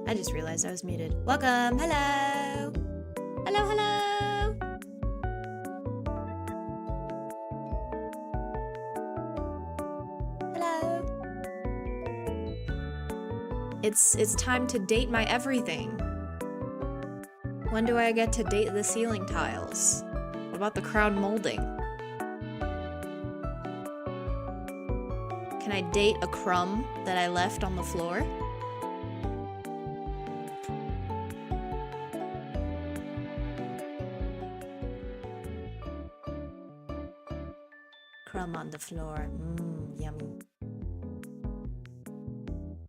I just realized I was muted. Welcome! Hello! Hello, hello! Hello! It's time to date my everything. When do I get to date the ceiling tiles? What about the crown molding? Can I date a crumb that I left on the floor? Crumb on the floor. Mmm, yummy.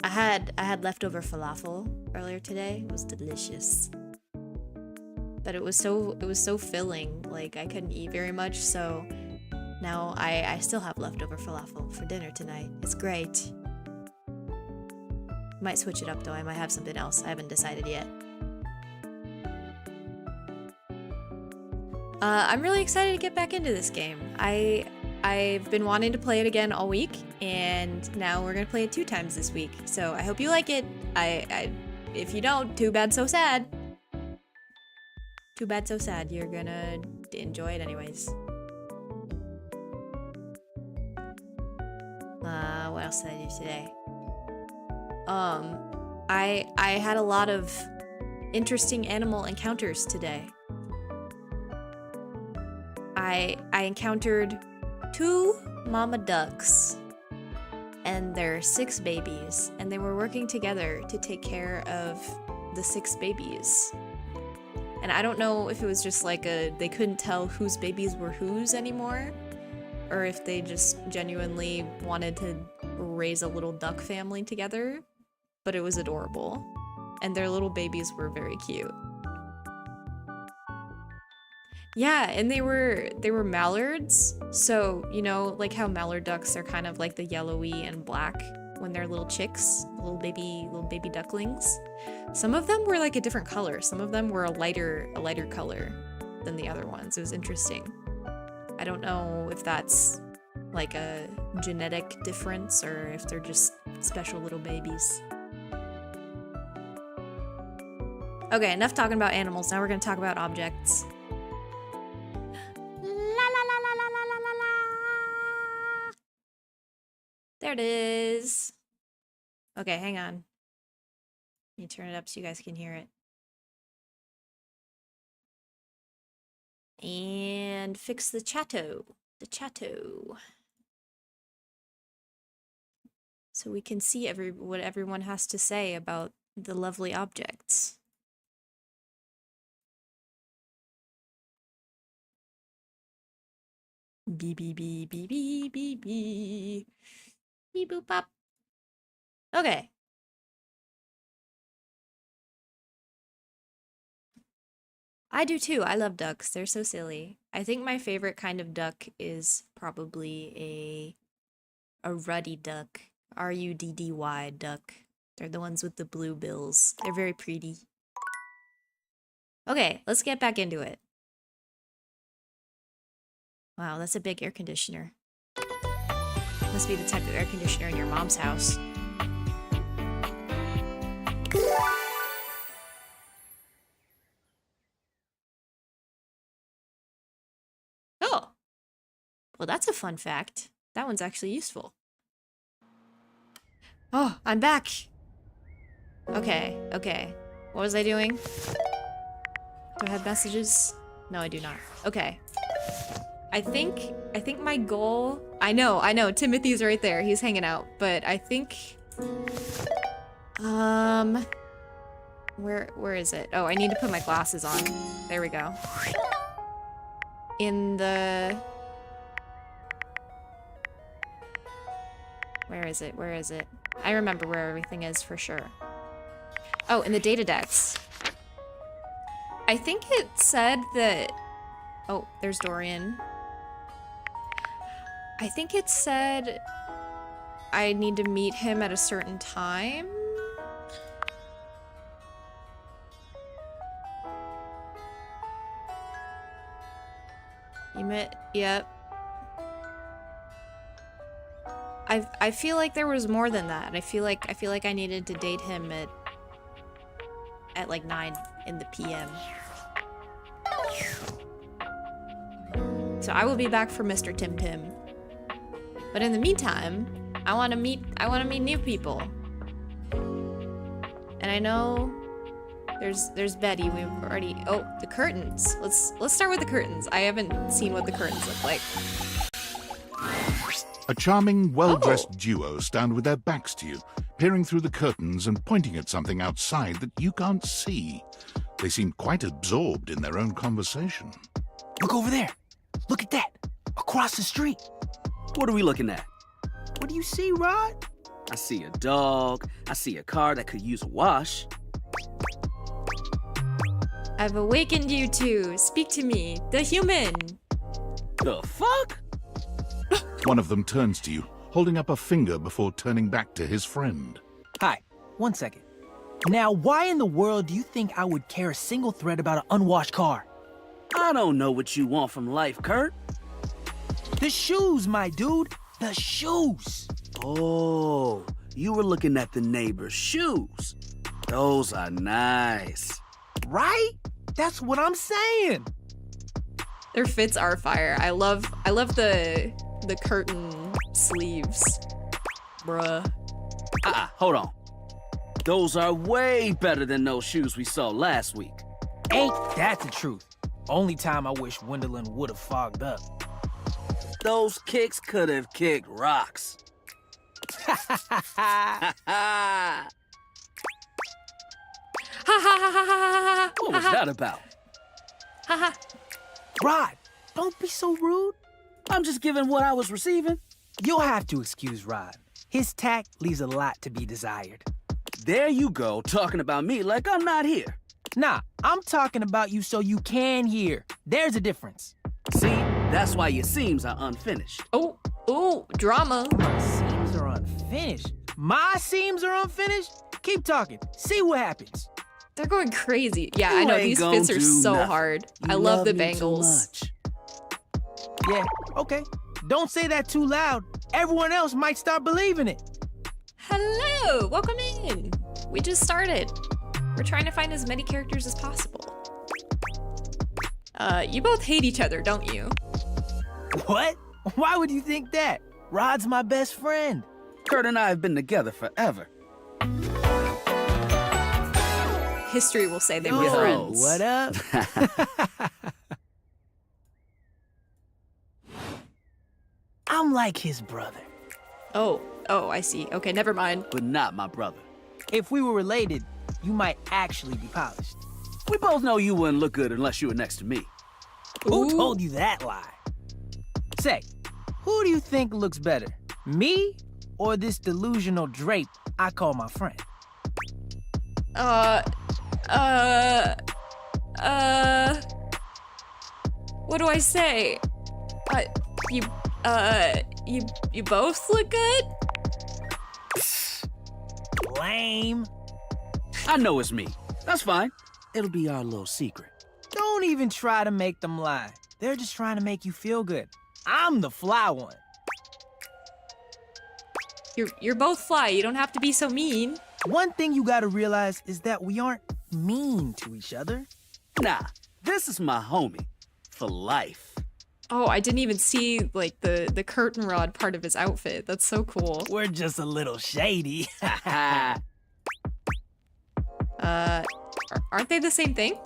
I had leftover falafel earlier today. It was delicious. But it was so filling, like I couldn't eat very much, so now I still have leftover falafel for dinner tonight. It's great. Might switch it up though, I might have something else. I haven't decided yet. I'm really excited to get back into this game. I've been wanting to play it again all week, and now we're gonna play it 2 times this week. So I hope you like it. If you don't, too bad, so sad. Too bad, so sad. You're gonna enjoy it anyways. What else did I do today? I had a lot of interesting animal encounters today. I encountered 2 mama ducks and their 6 babies, and they were working together to take care of the 6 babies. And I don't know if it was just like they couldn't tell whose babies were whose anymore, or if they just genuinely wanted to raise a little duck family together, but it was adorable. And their little babies were very cute. Yeah, and they were mallards, so, you know, like how mallard ducks are kind of like the yellowy and black when they're little chicks, little baby ducklings. Some of them were like a different color. Some of them were a lighter color than the other ones. It was interesting. I don't know if that's like a genetic difference or if they're just special little babies. Okay, enough talking about animals. Now we're gonna talk about objects. There it is. Okay, hang on. Let me turn it up so you guys can hear it. And fix the chatto. So we can see what everyone has to say about the lovely objects. Beep beep beep beep beep beep beep. Beep boop pop. Okay. I do too. I love ducks. They're so silly. I think my favorite kind of duck is probably a ruddy duck. R-U-D-D-Y duck. They're the ones with the blue bills. They're very pretty. Okay, let's get back into it. Wow, that's a big air conditioner. Must be the type of air conditioner in your mom's house. Oh! Well, that's a fun fact. That one's actually useful. Oh, I'm back! Okay. What was I doing? Do I have messages? No, I do not. Okay. I think my goal... I know, Timothy's right there. He's hanging out. But I think... Where is it? Oh, I need to put my glasses on. There we go. In the... Where is it? I remember where everything is for sure. Oh, in the data decks. I think it said that... Oh, there's Dorian. I think it said I need to meet him at a certain time. Yep. I feel like there was more than that. I feel like I needed to date him at at like 9 in the PM. So I will be back for Mr. Tim Tim. But in the meantime, I want to meet new people. And I know there's Betty. We've already the curtains. Let's start with the curtains. I haven't seen what the curtains look like. A charming, well-dressed duo stand with their backs to you, peering through the curtains and pointing at something outside that you can't see. They seem quite absorbed in their own conversation. Look over there. Look at that. Across the street. What are we looking at? What do you see, Rod? I see a dog. I see a car that could use a wash. I've awakened you two. Speak to me, the human. The fuck? One of them turns to you, holding up a finger before turning back to his friend. Hi, 1 second. Now, why in the world do you think I would care a single thread about an unwashed car? I don't know what you want from life, Kurt. The shoes, my dude. The shoes. Oh, you were looking at the neighbor's shoes. Those are nice. Right? That's what I'm saying. Their fits are fire. I love the curtain sleeves. Bruh. Hold on. Those are way better than those shoes we saw last week. Ain't that the truth? Only time I wish Wendelin would have fogged up. Those kicks could have kicked rocks. Ha ha ha ha. What was that about? Ha ha. Rod, don't be so rude. I'm just giving what I was receiving. You'll have to excuse Rod. His tact leaves a lot to be desired. There you go, talking about me like I'm not here. Nah, I'm talking about you so you can hear. There's a difference. See, that's why your seams are unfinished. Oh, drama. My seams are unfinished. My seams are unfinished? Keep talking. See what happens. They're going crazy. Yeah, You I know. ain't These gonna fits are do so nothing. hard. You I love the me too bangles. much. Yeah, okay. Don't say that too loud. Everyone else might start believing it. Hello, welcome in. We just started. We're trying to find as many characters as possible. You both hate each other, don't you? What? Why would you think that? Rod's my best friend. Kurt and I have been together forever. History will say they were Yo, friends. what up? I'm like his brother. Oh, I see. Okay, never mind. But not my brother. If we were related, you might actually be polished. We both know you wouldn't look good unless you were next to me. Who Ooh. told you that lie? Say, who do you think looks better? Me or this delusional drape I call my friend? What do I say? You both look good? Lame. I know it's me. That's fine. It'll be our little secret. Don't even try to make them lie. They're just trying to make you feel good. I'm the fly one. You're both fly. You don't have to be so mean. One thing you gotta realize is that we aren't mean to each other. Nah, this is my homie. For life. Oh, I didn't even see like the curtain rod part of his outfit. That's so cool. We're just a little shady. Aren't they the same thing?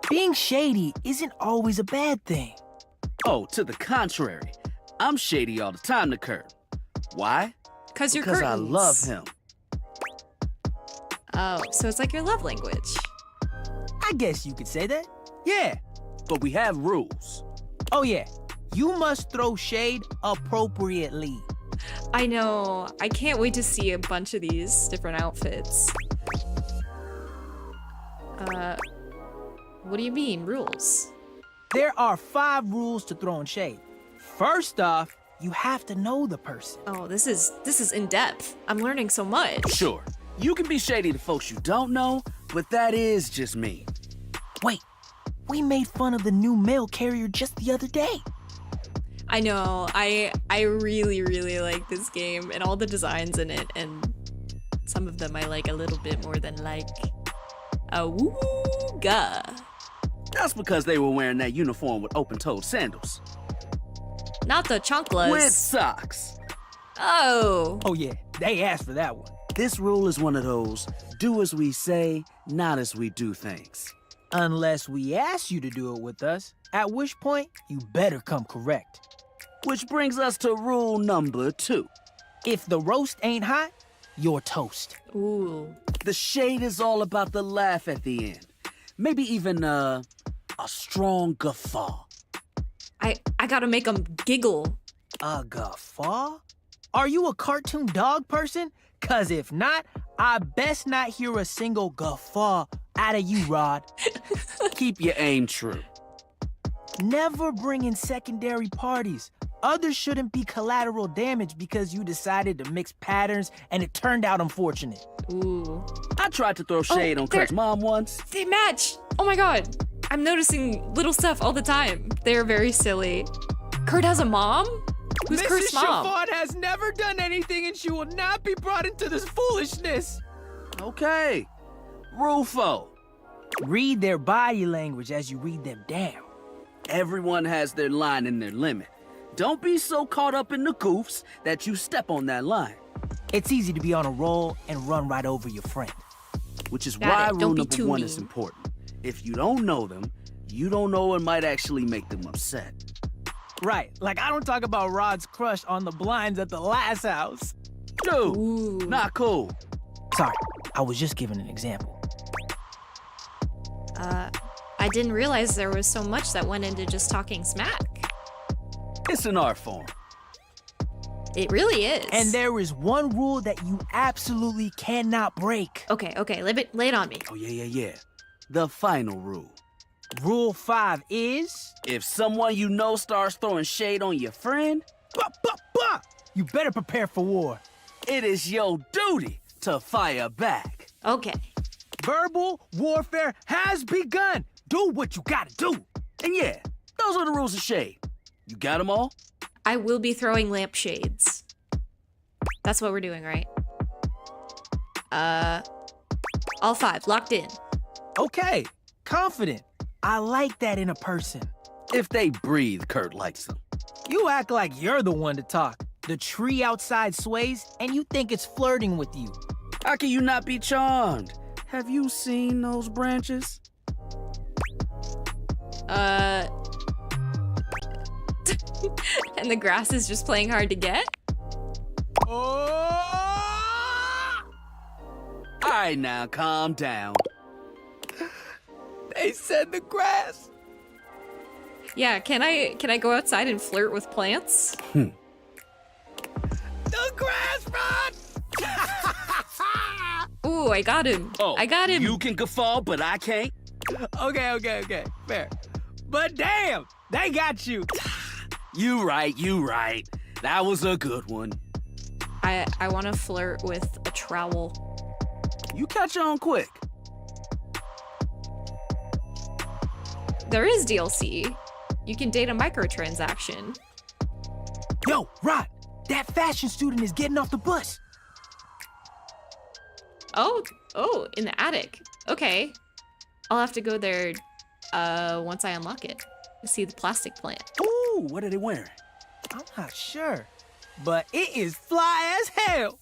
Being shady isn't always a bad thing. Oh, to the contrary. I'm shady all the time to Kurt. Why? Because you're Because curtains. I love him. Oh, so it's like your love language. I guess you could say that. Yeah. But we have rules. Oh yeah. You must throw shade appropriately. I know. I can't wait to see a bunch of these different outfits. What do you mean, rules? There are 5 rules to throwing shade. First off, you have to know the person. Oh, this is in depth. I'm learning so much. Sure, you can be shady to folks you don't know, but that is just me. Wait, we made fun of the new mail carrier just the other day. I know. I really, really like this game and all the designs in it, and some of them I like a little bit more than like. Awooga. That's because they were wearing that uniform with open-toed sandals. Not the chanclas. With socks. Oh. Oh yeah, they asked for that one. This rule is one of those do as we say, not as we do things. Unless we ask you to do it with us, at which point you better come correct. Which brings us to rule number 2. If the roast ain't hot, you're toast. Ooh. The shade is all about the laugh at the end. Maybe even a strong guffaw. I gotta make them giggle. A guffaw? Are you a cartoon dog person? Cause if not, I best not hear a single guffaw out of you, Rod. Keep your aim true. Never bring in secondary parties. Others shouldn't be collateral damage because you decided to mix patterns and it turned out unfortunate. Ooh. I tried to throw shade on Kurt's mom once. They match. Oh my god. I'm noticing little stuff all the time. They're very silly. Kurt has a mom? Who's Kurt's mom? Mrs. Chiffon has never done anything and she will not be brought into this foolishness. Okay. Rule 4. Read their body language as you read them down. Everyone has their line and their limit. Don't be so caught up in the goofs that you step on that line. It's easy to be on a roll and run right over your friend. Which is Got why it. rule Don't be number too 1 is mean. important. If you don't know them, you don't know what might actually make them upset. Right, like I don't talk about Rod's crush on the blinds at the last house. Dude, Ooh. not cool. Sorry, I was just giving an example. I didn't realize there was so much that went into just talking smack. It's an art form. It really is. And there is one rule that you absolutely cannot break. Okay, lay it on me. Oh, yeah. The final rule. Rule 5 is... If someone you know starts throwing shade on your friend, you better prepare for war. it is your duty to fire back. Okay. Verbal warfare has begun. Do what you gotta do. And yeah, those are the rules of shade. You got them all? I will be throwing lampshades. That's what we're doing, right? All 5, locked in. Okay, confident. I like that in a person. If they breathe, Kurt likes them. You act like you're the one to talk. The tree outside sways, and you think it's flirting with you. How can you not be charmed? Have you seen those branches? And the grass is just playing hard to get? Oh! All right, now, calm down. They said the grass. Yeah, can I go outside and flirt with plants? The grass, Rod! Ooh, I got him. Oh, I got him. You can guffaw, but I can't? Okay. Fair. But damn, they got you. You right. That was a good one. I want to flirt with a trowel. You catch on quick. There is DLC. You can date a microtransaction. Yo, Rod, that fashion student is getting off the bus. Oh, in the attic. Okay. I'll have to go there once I unlock it to see the plastic plant. Ooh, what are they wearing? I'm not sure, but it is fly as hell.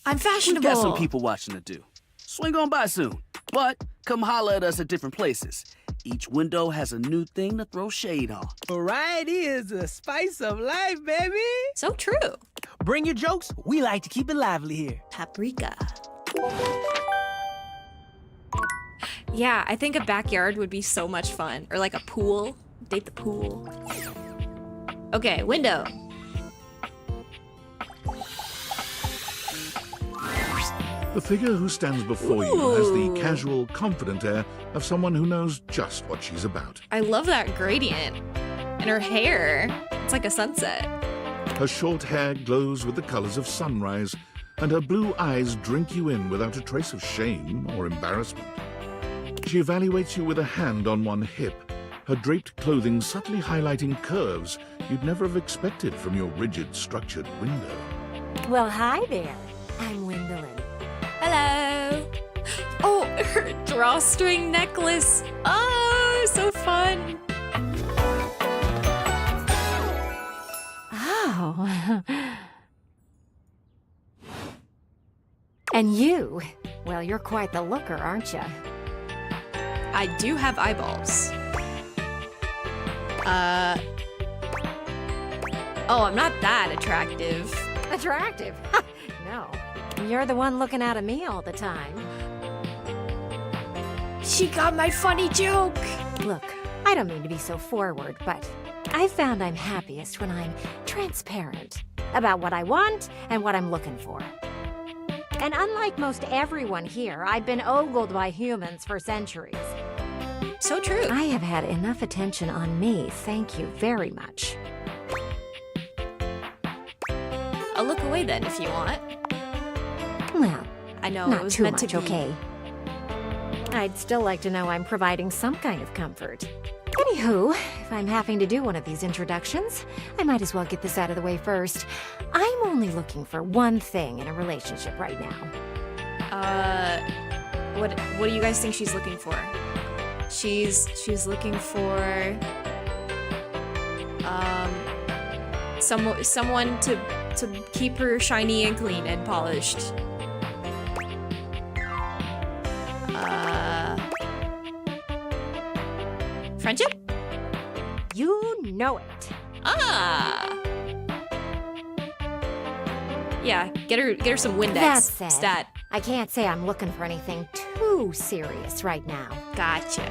I'm We fashionable. got some people watching to do. Swing on by soon. But come holler at us at different places. Each window has a new thing to throw shade on. Variety is the spice of life, baby. So true. Bring your jokes. We like to keep it lively here. Paprika. Yeah, I think a backyard would be so much fun. Or like a pool. Date the pool. Okay, window. The figure who stands before you has the casual, confident air of someone who knows just what she's about. I love that gradient. And her hair. It's like a sunset. Her short hair glows with the colors of sunrise, and her blue eyes drink you in without a trace of shame or embarrassment. She evaluates you with a hand on one hip, her draped clothing subtly highlighting curves you'd never have expected from your rigid, structured window. Well, hi there. I'm Gwendolyn. Hello. Oh, Her drawstring necklace. Oh, so fun. Oh. And you? Well, you're quite the looker, aren't you? I do have eyeballs. Oh, I'm not that attractive. Attractive? No. You're the one looking out at me all the time. She got my funny joke. Look, I don't mean to be so forward, but I found I'm happiest when I'm transparent about what I want and what I'm looking for. And unlike most everyone here, I've been ogled by humans for centuries. So true. I have had enough attention on me, thank you very much. I'll look away then if you want. Well, I know not it was too meant much, to be. okay? I'd still like to know I'm providing some kind of comfort. Anywho, if I'm having to do one of these introductions, I might as well get this out of the way first. I'm only looking for one thing in a relationship right now. What do you guys think she's looking for? She's looking for someone to keep her shiny and clean and polished. Friendship? You know it. Ah. Yeah, get her some Windex. That said, Stat. I can't say I'm looking for anything too serious right now. Gotcha.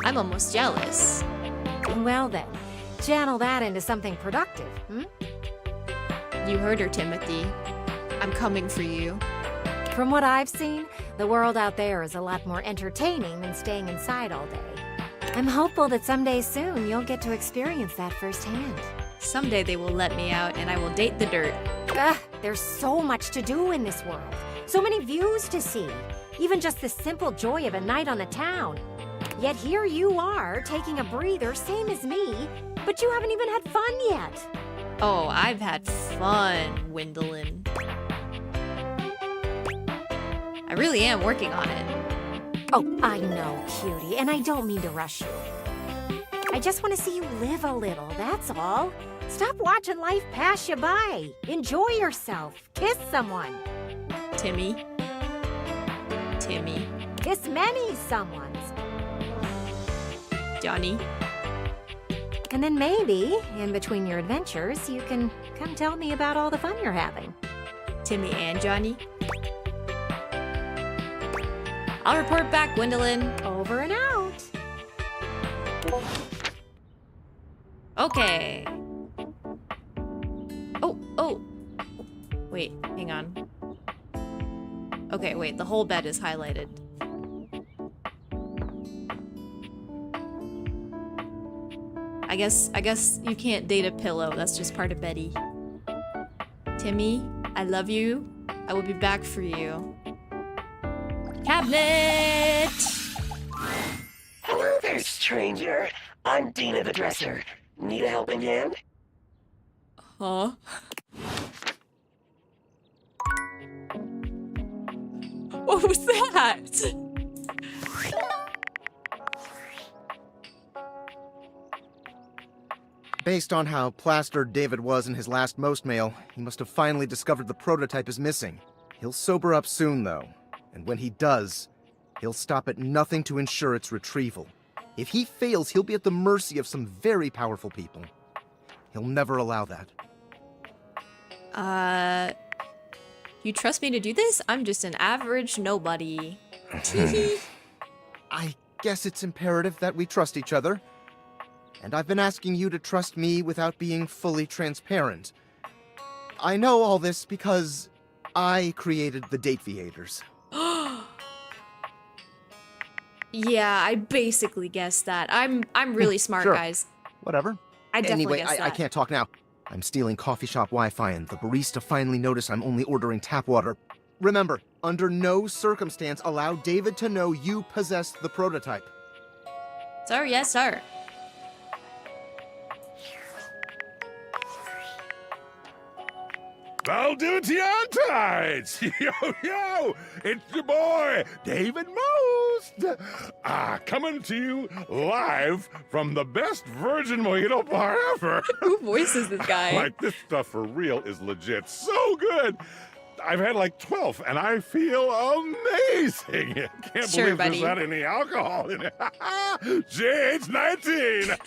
I'm almost jealous. Well then, channel that into something productive, You heard her, Timothy. I'm coming for you. From what I've seen, the world out there is a lot more entertaining than staying inside all day. I'm hopeful that someday soon you'll get to experience that firsthand. Someday they will let me out and I will date the dirt. Ugh, there's so much to do in this world. So many views to see. Even just the simple joy of a night on the town. Yet here you are, taking a breather, same as me, but you haven't even had fun yet. Oh, I've had fun, Gwendolyn. I really am working on it. Oh, I know, cutie, and I don't mean to rush you. I just want to see you live a little, that's all. Stop watching life pass you by. Enjoy yourself. Kiss someone. Timmy. Kiss many someones. Johnny. And then maybe, in between your adventures, you can come tell me about all the fun you're having. Timmy and Johnny. I'll report back, Gwendolyn. Over and out. Okay. Oh. Wait, hang on. Okay, wait, the whole bed is highlighted. I guess you can't date a pillow. That's just part of Betty. Timmy, I love you. I will be back for you. Cabinet! Hello there, stranger. I'm Dina the Dresser. Need a helping hand? Huh? What was that? Based on how plastered David was in his last most mail, he must have finally discovered the prototype is missing. He'll sober up soon, though. And when he does, he'll stop at nothing to ensure its retrieval. If he fails, he'll be at the mercy of some very powerful people. He'll never allow that. You trust me to do this? I'm just an average nobody. I guess it's imperative that we trust each other. And I've been asking you to trust me without being fully transparent. I know all this because I created the Date Viators. Yeah, I basically guessed that. I'm really smart, Sure. guys. Whatever. I definitely Anyway, guessed I that. can't talk now. I'm stealing coffee shop Wi-Fi and the barista finally noticed I'm only ordering tap water. Remember, under no circumstance allow David to know you possess the prototype. Sir, yes, sir. I'll do it to you on tights. Yo, yo, it's your boy, David Most. Coming to you live from the best virgin mojito bar ever. Who voices this guy? Like, this stuff for real is legit so good. I've had like 12, and I feel amazing. Can't Sure, believe buddy. there's not any alcohol in it. JH19.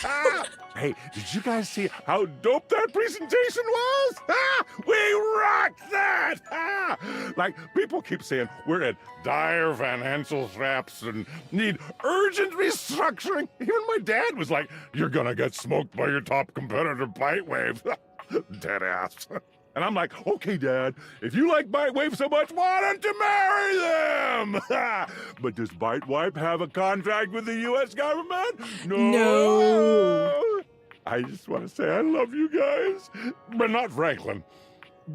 Hey, did you guys see how dope that presentation was? We rocked that. Like, people keep saying we're in dire financial straps and need urgent restructuring. Even my dad was like, "You're gonna get smoked by your top competitor, Bitewave." Dead ass. And I'm like, "Okay, Dad, if you like Bitewave so much, why don't you marry them?" But does Bitewave have a contract with the U.S. government? No. I just want to say I love you guys, but not Franklin.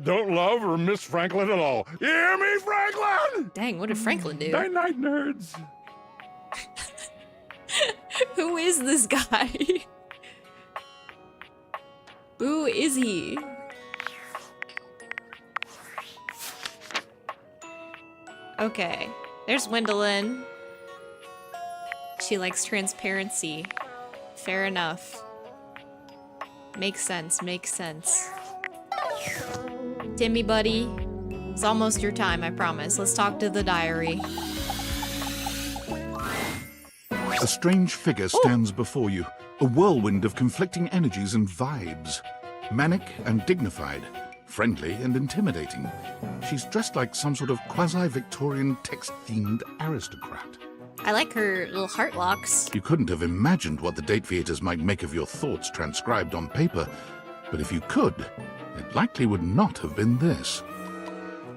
Don't love or miss Franklin at all. You hear me, Franklin? Dang, what did Franklin do? Night-night, nerds. Who is this guy? Who is he? Okay, there's Gwendolyn. She likes transparency. Fair enough. Makes sense, makes sense. Timmy, buddy. It's almost your time, I promise. Let's talk to the diary. A strange figure stands before you, a whirlwind of conflicting energies and vibes. Manic and dignified, friendly and intimidating. She's dressed like some sort of quasi-Victorian text-themed aristocrat. I like her little heart locks. You couldn't have imagined what the date theaters might make of your thoughts transcribed on paper, but if you could, it likely would not have been this.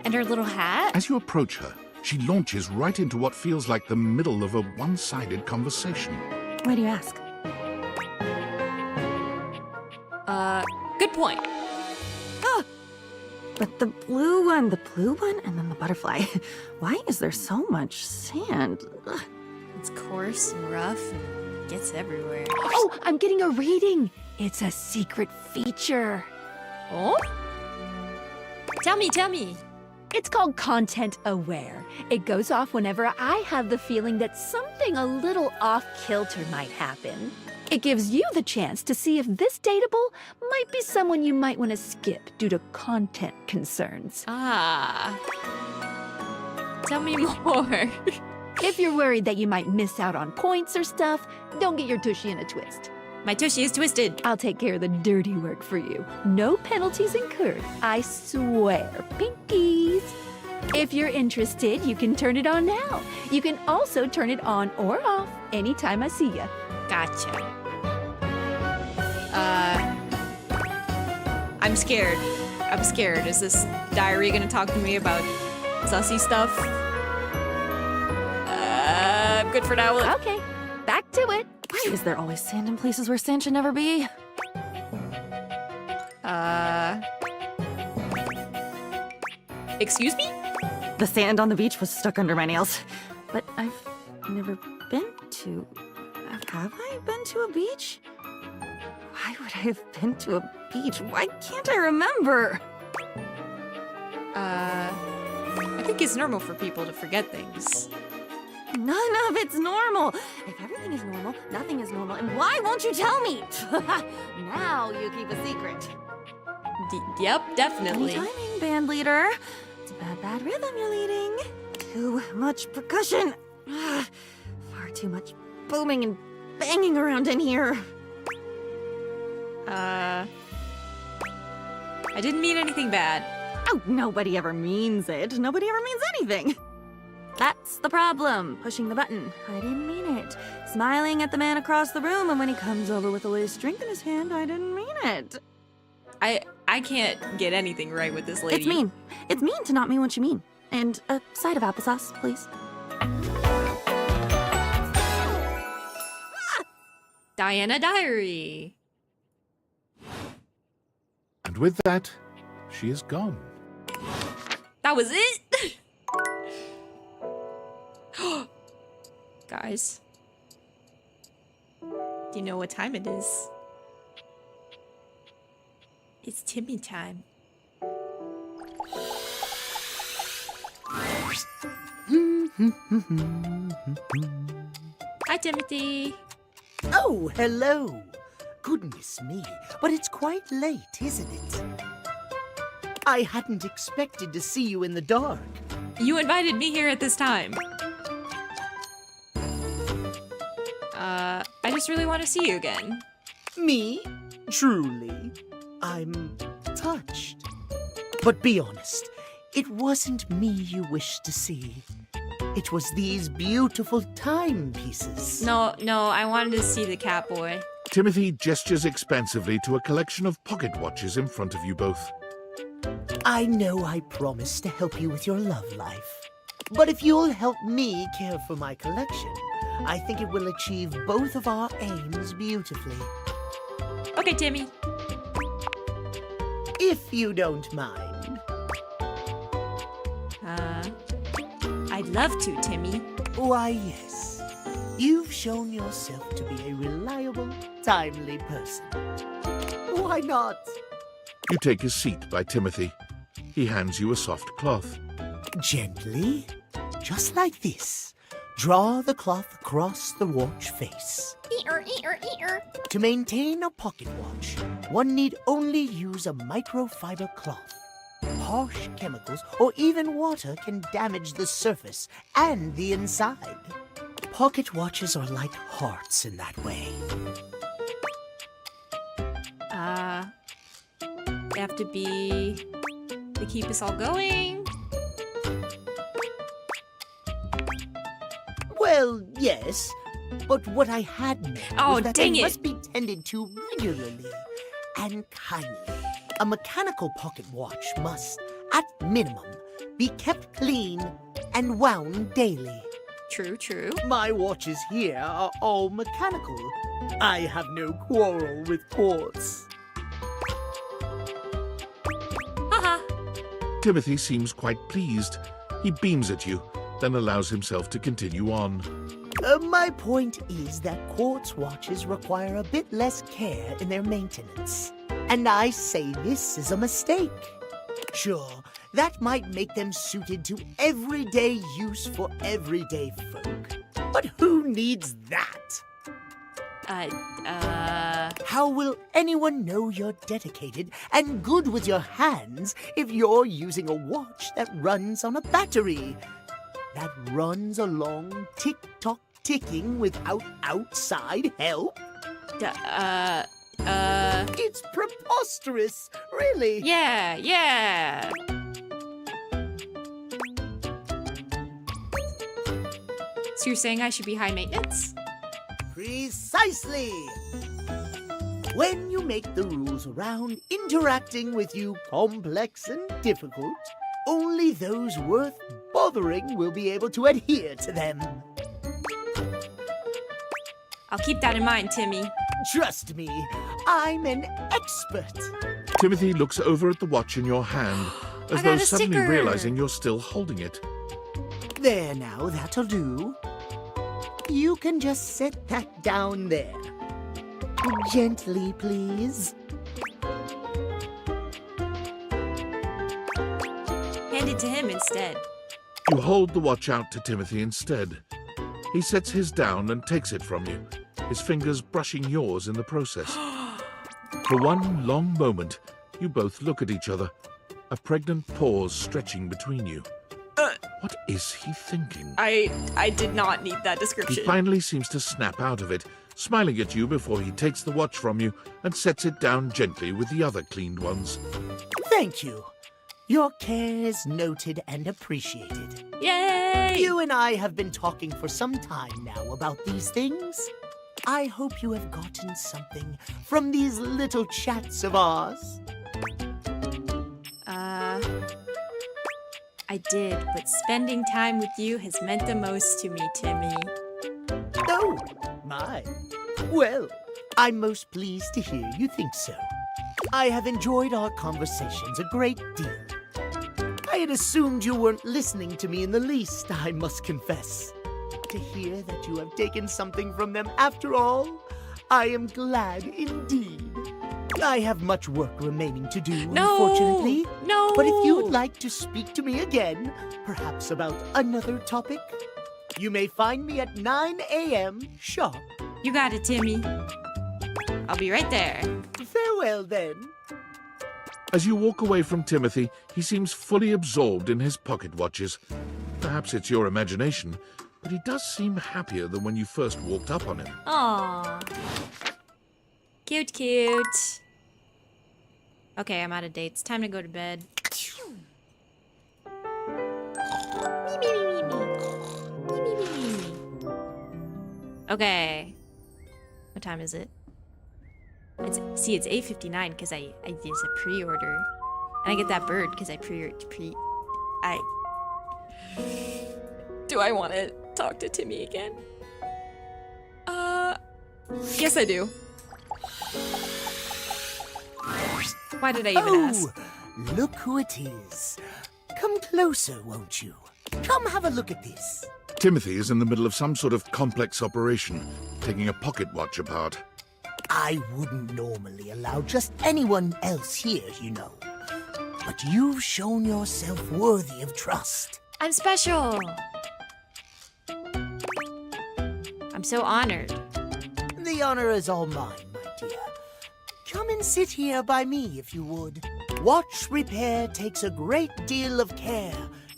And her little hat? As you approach her, she launches right into what feels like the middle of a one-sided conversation. Why do you ask? Good point. But the blue one, and then the butterfly. Why is there so much sand? Ugh. It's coarse and rough and gets everywhere. Oh, I'm getting a reading. It's a secret feature. Oh? Tell me. It's called Content Aware. It goes off whenever I have the feeling that something a little off-kilter might happen. It gives you the chance to see if this dateable might be someone you might want to skip due to content concerns. Ah. Tell me more. If you're worried that you might miss out on points or stuff, don't get your tushy in a twist. My tushy is twisted. I'll take care of the dirty work for you. No penalties incurred, I swear. Pinkies! If you're interested, you can turn it on now. You can also turn it on or off anytime I see ya. Gotcha. I'm scared. Is this diary gonna talk to me about sussy stuff? I'm good for now. Okay, back to it. Why is there always sand in places where sand should never be? Excuse me? The sand on the beach was stuck under my nails. But I've never been to... Have I been to a beach? Why would I have been to a beach? Why can't I remember? I think it's normal for people to forget things. None of it's normal. If everything is normal, nothing is normal. And why won't you tell me? Now you keep a secret. Yep, definitely. Funny timing, band leader. It's a bad rhythm you're leading. Too much percussion. Far too much booming and banging around in here. I didn't mean anything bad. Oh, nobody ever means it. Nobody ever means anything. That's the problem. Pushing the button. I didn't mean it. Smiling at the man across the room, and when he comes over with a loose drink in his hand, I didn't mean it. I can't get anything right with this lady. It's mean. It's mean to not mean what you mean. And a side of applesauce, please. Diana Diary. And with that, she is gone. That was it? Guys. Do you know what time it is? It's Timmy time. Hi, Timothy. Oh, hello. Goodness me, but it's quite late, isn't it? I hadn't expected to see you in the dark. You invited me here at this time. I just really want to see you again. Me? Truly? I'm touched. But be honest, it wasn't me you wished to see. It was these beautiful timepieces. No, I wanted to see the Catboy. Timothy gestures expansively to a collection of pocket watches in front of you both. I know I promised to help you with your love life. But if you'll help me care for my collection, I think it will achieve both of our aims beautifully. Okay, Timmy. If you don't mind. I'd love to, Timmy. Why, yes. You've shown yourself to be a reliable, timely person. Why not? You take a seat by Timothy. He hands you a soft cloth. Gently, just like this. Draw the cloth across the watch face. To maintain a pocket watch, one need only use a microfiber cloth. Harsh chemicals or even water can damage the surface and the inside. Pocket watches are like hearts in that way. They have to be... They keep us all going. Well, yes, but what I had meant Oh, was that dang they it. must be tended to regularly and kindly. A mechanical pocket watch must, at minimum, be kept clean and wound daily. True. My watches here are all mechanical. I have no quarrel with quartz. Haha. Timothy seems quite pleased. He beams at you, then allows himself to continue on. My point is that quartz watches require a bit less care in their maintenance. And I say this is a mistake. Sure, that might make them suited to everyday use for everyday folk. But who needs that? How will anyone know you're dedicated and good with your hands if you're using a watch that runs on a battery? That runs along tick-tock ticking without outside help? It's preposterous, really. Yeah. So you're saying I should be high maintenance? Precisely. When you make the rules around interacting with you complex and difficult, only those worth bothering will be able to adhere to them. I'll keep that in mind, Timmy. Trust me, I'm an expert. Timothy looks over at the watch in your hand, as I though got a suddenly sticker. realizing you're still holding it. There now, that'll do. You can just set that down there. Gently, please. Hand it to him instead. You hold the watch out to Timothy instead. He sets his down and takes it from you, his fingers brushing yours in the process. For one long moment, you both look at each other, a pregnant pause stretching between you. What is he thinking? I did not need that He description. finally seems to snap out of it, smiling at you before he takes the watch from you and sets it down gently with the other cleaned ones. Thank you. Your care is noted and appreciated. Yay! You and I have been talking for some time now about these things. I hope you have gotten something from these little chats of ours. I did, but spending time with you has meant the most to me, Timmy. Oh, my. Well, I'm most pleased to hear you think so. I have enjoyed our conversations a great deal. I had assumed you weren't listening to me in the least, I must confess. To hear that you have taken something from them after all, I am glad indeed. I have much work remaining to do, No! unfortunately. No! But if you'd like to speak to me again, perhaps about another topic, you may find me at 9 a.m. sharp. You got it, Timmy. I'll be right there. Farewell, then. As you walk away from Timothy, he seems fully absorbed in his pocket watches. Perhaps it's your imagination, but he does seem happier than when you first walked up on him. Aww. Cute, cute. Okay, I'm out of dates. Time to go to bed. Okay. What time is it? It's 8:59 because I did a pre-order. And I get that bird because I Do I want to talk to Timmy again? Yes I do. Why did I even ask? Look who it is. Come closer, won't you? Come have a look at this. Timothy is in the middle of some sort of complex operation, taking a pocket watch apart. I wouldn't normally allow just anyone else here, you know. But you've shown yourself worthy of trust. I'm special. I'm so honored. The honor is all mine, my dear. Come and sit here by me, if you would. Watch repair takes a great deal of care,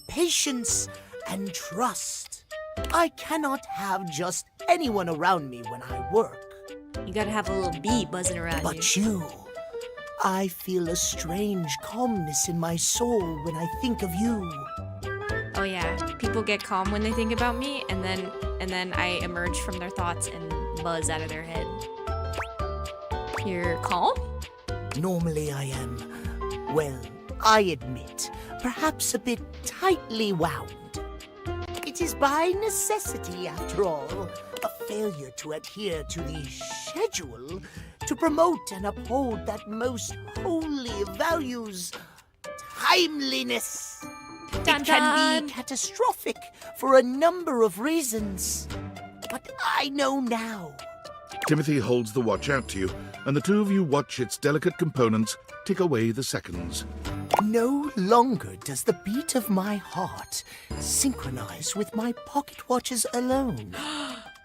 patience, and trust. I cannot have just anyone around me when I work. You gotta have a little bee buzzing around you. But you, I feel a strange calmness in my soul when I think of you. Oh yeah, people get calm when they think about me, and then I emerge from their thoughts and buzz out of their head. You're calm? Normally I am, well, I admit, perhaps a bit tightly wound. It is by necessity, after all, a failure to adhere to the schedule to promote and uphold that most holy of values, timeliness. Dun, It can dun. be catastrophic for a number of reasons, but I know now. Timothy holds the watch out to you, and the two of you watch its delicate components tick away the seconds. No longer does the beat of my heart synchronize with my pocket watches alone.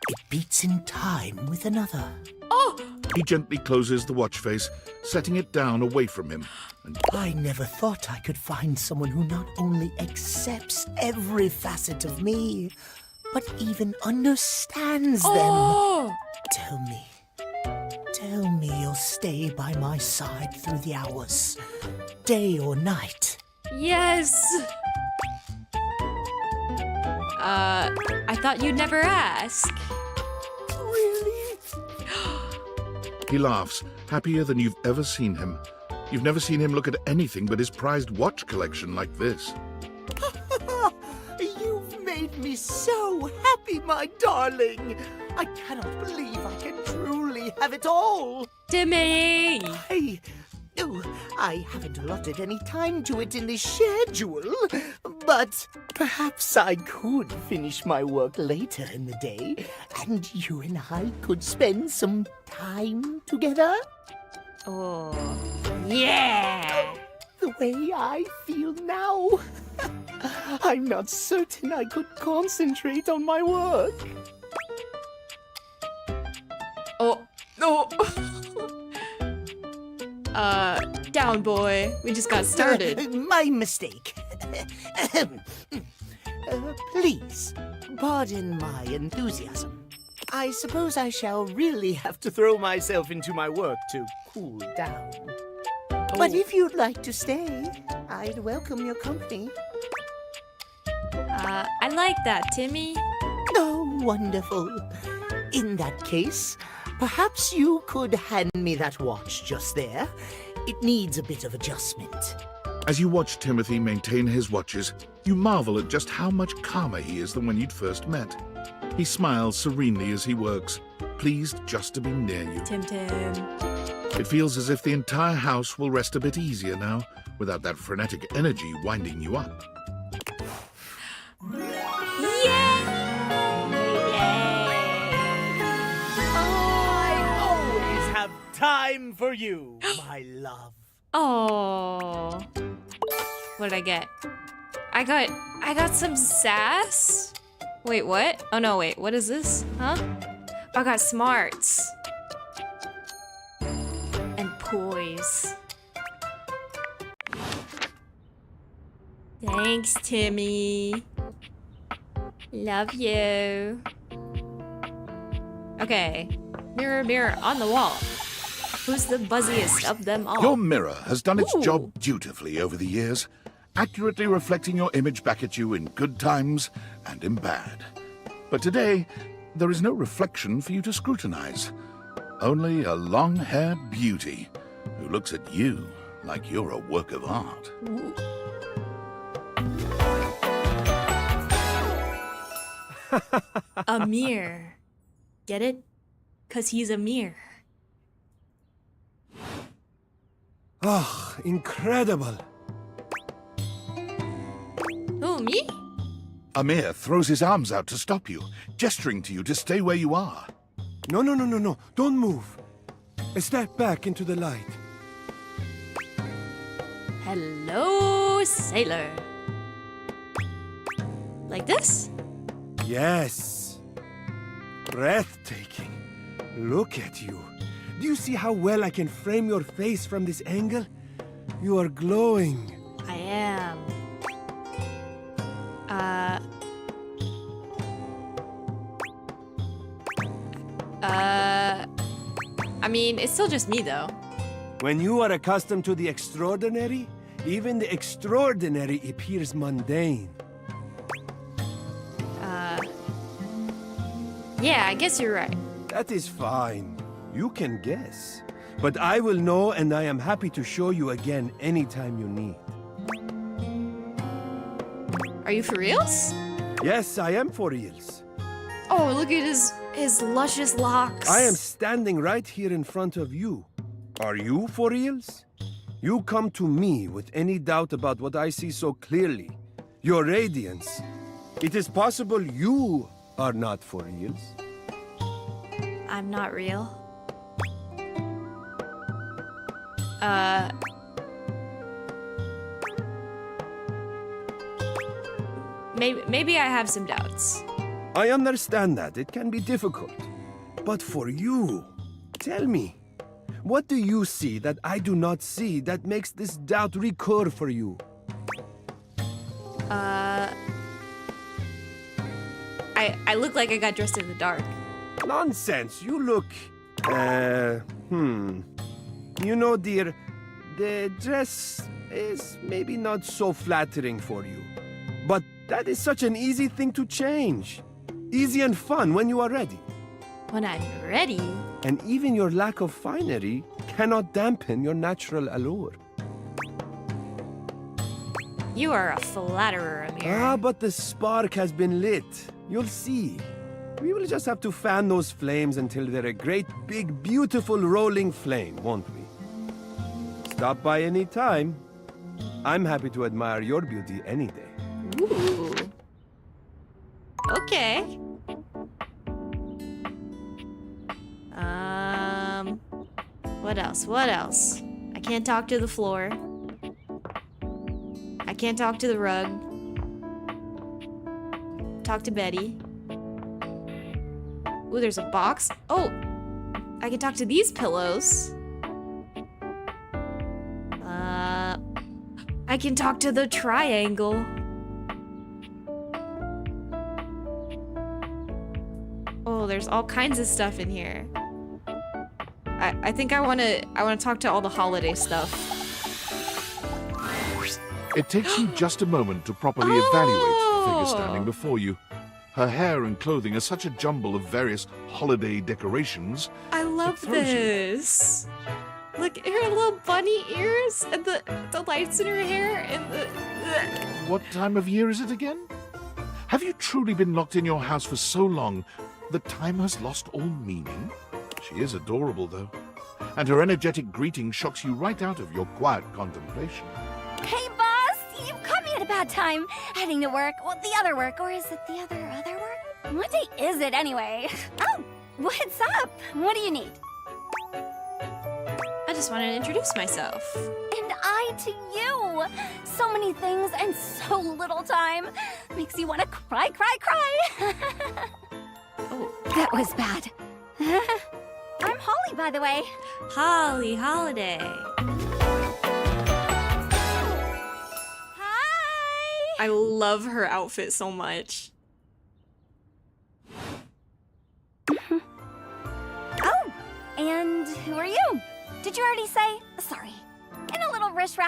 It beats in time with another. Oh! He gently closes the watch face, setting it down away from him. And I never thought I could find someone who not only accepts every facet of me, but even understands Oh! them. Tell me you'll stay by my side through the hours, day or night. Yes! I thought you'd never ask. Really? he laughs, happier than you've ever seen him. You've never seen him look at anything but his prized watch collection like this. You've made me so happy, my darling. I cannot believe I can truly have it all. Timmy! I haven't allotted any time to it in the schedule, but perhaps I could finish my work later in the day, and you and I could spend some time together. Oh, yeah! The way I feel now, I'm not certain I could concentrate on my work. Oh, no! Down, boy. We just got started. My mistake. Please, pardon my enthusiasm. I suppose I shall really have to throw myself into my work to cool down. But if you'd like to stay, I'd welcome your company. I like that, Timmy. Oh, wonderful. In that case, perhaps you could hand me that watch just there. It needs a bit of adjustment. As you watch Timothy maintain his watches, you marvel at just how much calmer he is than when you'd first met. He smiles serenely as he works, pleased just to be near you. Tim. It feels as if the entire house will rest a bit easier now, without that frenetic energy winding you up. I always have time for you, my love. Oh. What did I get? I got some sass? Wait, what? Oh no, wait, what is this? Huh? I got smarts. And poise. Thanks, Timmy. Love you. Okay. Mirror, mirror on the wall. Who's the buzziest of them all? Your mirror has done its Ooh. job dutifully over the years, accurately reflecting your image back at you in good times and in bad. But today, there is no reflection for you to scrutinize. Only a long-haired beauty who looks at you like you're a work of art. Ooh. A mirror. Get it? 'Cause he's a mirror. Oh, incredible. Who, me? Amir throws his arms out to stop you, gesturing to you to stay where you are. No. Don't move. Step back into the light. Hello, sailor. Like this? Yes. Breathtaking. Look at you. Do you see how well I can frame your face from this angle? You are glowing. I am. I mean, it's still just me, though. When you are accustomed to the extraordinary, even the extraordinary appears mundane. Yeah, I guess you're right. That is fine. You can guess. But I will know, and I am happy to show you again anytime you need. Are you for reals? Yes, I am for reals. Oh, look at his luscious locks. I am standing right here in front of you. Are you for reals? You come to me with any doubt about what I see so clearly. Your radiance. It is possible you are not for reals. I'm not real. Maybe I have some doubts. I understand that. It can be difficult. But for you, tell me, what do you see that I do not see that makes this doubt recur for you? I look like I got dressed in the dark. Nonsense. You look... You know, dear, the dress is maybe not so flattering for you. But that is such an easy thing to change. Easy and fun when you are ready. When I'm ready. And even your lack of finery cannot dampen your natural allure. You are a flatterer, Amir. Ah, but the spark has been lit. You'll see. We will just have to fan those flames until they're a great, big, beautiful rolling flame, won't we? Stop by any time. I'm happy to admire your beauty any day. Ooh. Okay. What else? What else? I can't talk to the floor. I can't talk to the rug. Talk to Betty. Ooh, there's a box. Oh! I can talk to these pillows. I can talk to the triangle. Oh, there's all kinds of stuff in here. I think I wanna talk to all the holiday stuff. It takes you just a moment to properly evaluate the figure standing before you. Her hair and clothing are such a jumble of various holiday decorations. I love throws you. this. Look at her little bunny ears and the lights in her hair and the... What time of year is it again? Have you truly been locked in your house for so long that time has lost all meaning? She is adorable, though, and her energetic greeting shocks you right out of your quiet contemplation. Hey, boss! You've caught me at a bad time. Heading to work. Well, the other work. Or is it the other work? What day is it, anyway? Oh, what's up? What do you need? I just wanted to introduce myself. And I to you. So many things and so little time. Makes you want to cry. Oh, That was bad. I'm Holly, by the way. Holly Holiday. Hi. I love her outfit so much. Oh, and who are you? Did you already say? Sorry. In a little rush for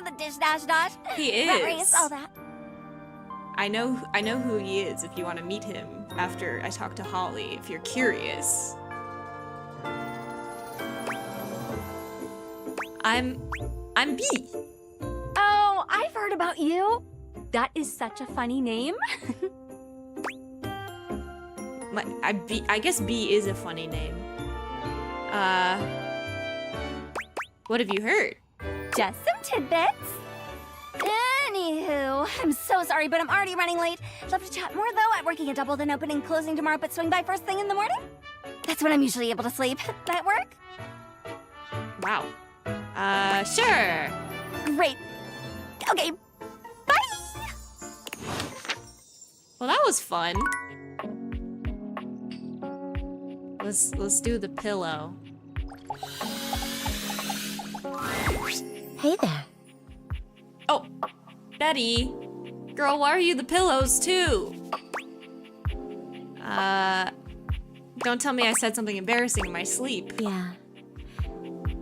the dish dash dash. He Rat race, is. all that. I know who he is if you want to meet him after I talk to Holly, if you're curious. I'm B. Oh, I've heard about you. That is such a funny name. I guess B is a funny name. What have you heard? Just some tidbits. Anywho, I'm so sorry, but I'm already running late. Love to chat more, though. I'm working a double, then opening and closing tomorrow, but swing by first thing in the morning. That's when I'm usually able to sleep. That work? Wow. Sure. Great. Okay, bye! Well, that was fun. Let's do the pillow. Hey there. Oh, Betty. Girl, why are you the pillows too? Don't tell me I said something embarrassing in my sleep. Yeah.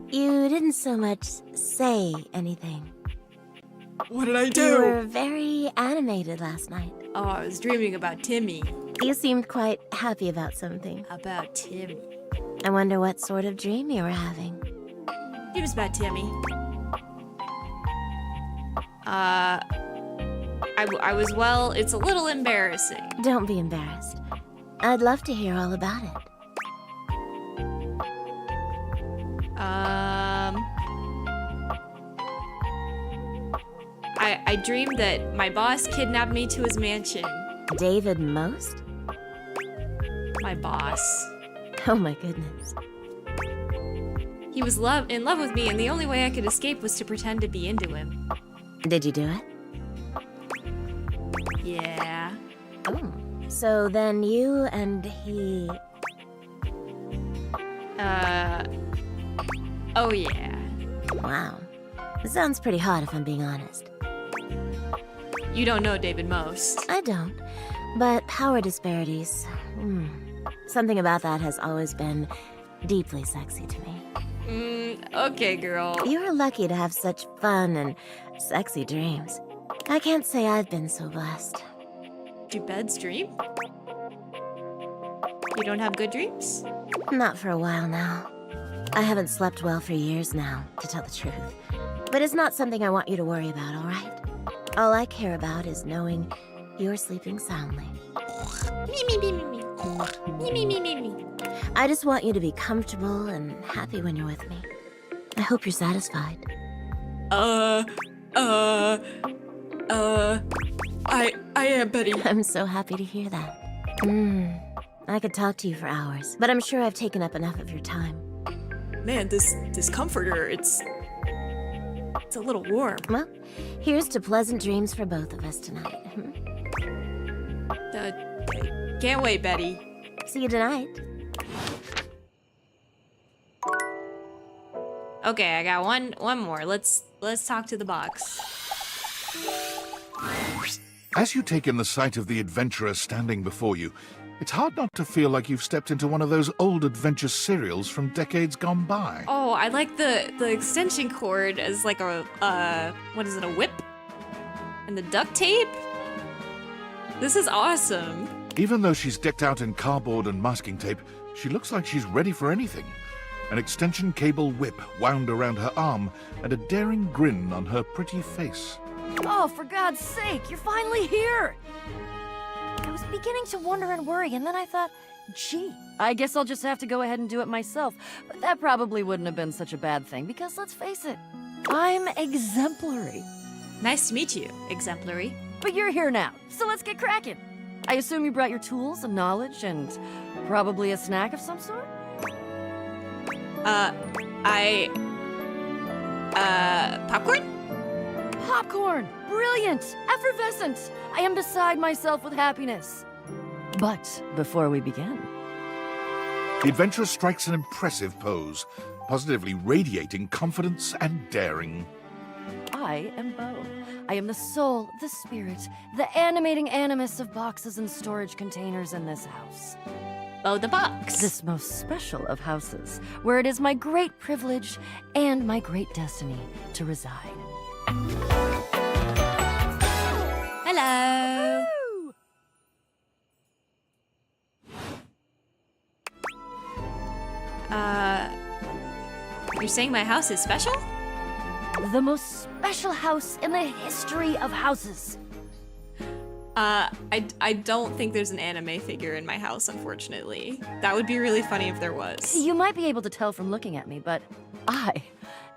You didn't so much say anything. What did I You do? were very animated last night. Oh, I was dreaming about Timmy. You seemed quite happy about something. About Timmy. I wonder what sort of dream you were having. It was about Timmy. I was, well, it's a little embarrassing. Don't be embarrassed. I'd love to hear all about it. I dreamed that my boss kidnapped me to his mansion. David Most? My boss. Oh my goodness. He was in love with me, and the only way I could escape was to pretend to be into him. Did you do it? Yeah. Oh. So then you and he... Oh yeah. Wow. It sounds pretty hot if I'm being honest. You don't know David Most. I don't. But power disparities... something about that has always been deeply sexy to me. Okay, girl. You're lucky to have such fun and sexy dreams. I can't say I've been so blessed. Do beds dream? You don't have good dreams? Not for a while now. I haven't slept well for years now, to tell the truth. But it's not something I want you to worry about, all right? All I care about is knowing you're sleeping soundly. Me. I just want you to be comfortable and happy when you're with me. I hope you're satisfied. I am, Betty. I'm so happy to hear that. I could talk to you for hours, but I'm sure I've taken up enough of your time. Man, this comforter, it's a little warm. Well, here's to pleasant dreams for both of us tonight. Can't wait, Betty. See you tonight. Okay, I got one more. Let's talk to the box. As you take in the sight of the adventurer standing before you, it's hard not to feel like you've stepped into one of those old adventure serials from decades gone by. Oh, I like the extension cord as like a what is it, a whip? And the duct tape? This is awesome. Even though she's decked out in cardboard and masking tape, she looks like she's ready for anything. An extension cable whip wound around her arm and a daring grin on her pretty face. Oh, for God's sake, you're finally here! I was beginning to wonder and worry, and then I thought, gee, I guess I'll just have to go ahead and do it myself. But that probably wouldn't have been such a bad thing, because let's face it, I'm exemplary. Nice to meet you, exemplary. But you're here now, so let's get cracking. I assume you brought your tools and knowledge and probably a snack of some sort? Popcorn? Popcorn! Brilliant! Effervescent! I am beside myself with happiness. But before we begin... The adventurer strikes an impressive pose, positively radiating confidence and daring. I am Bo. I am the soul, the spirit, the animating animus of boxes and storage containers in this house. Bo the Box. This most special of houses, where it is my great privilege and my great destiny to reside. Hello. You're saying my house is special? The most special house in the history of houses. I don't think there's an anime figure in my house, unfortunately. That would be really funny if there was. You might be able to tell from looking at me, but I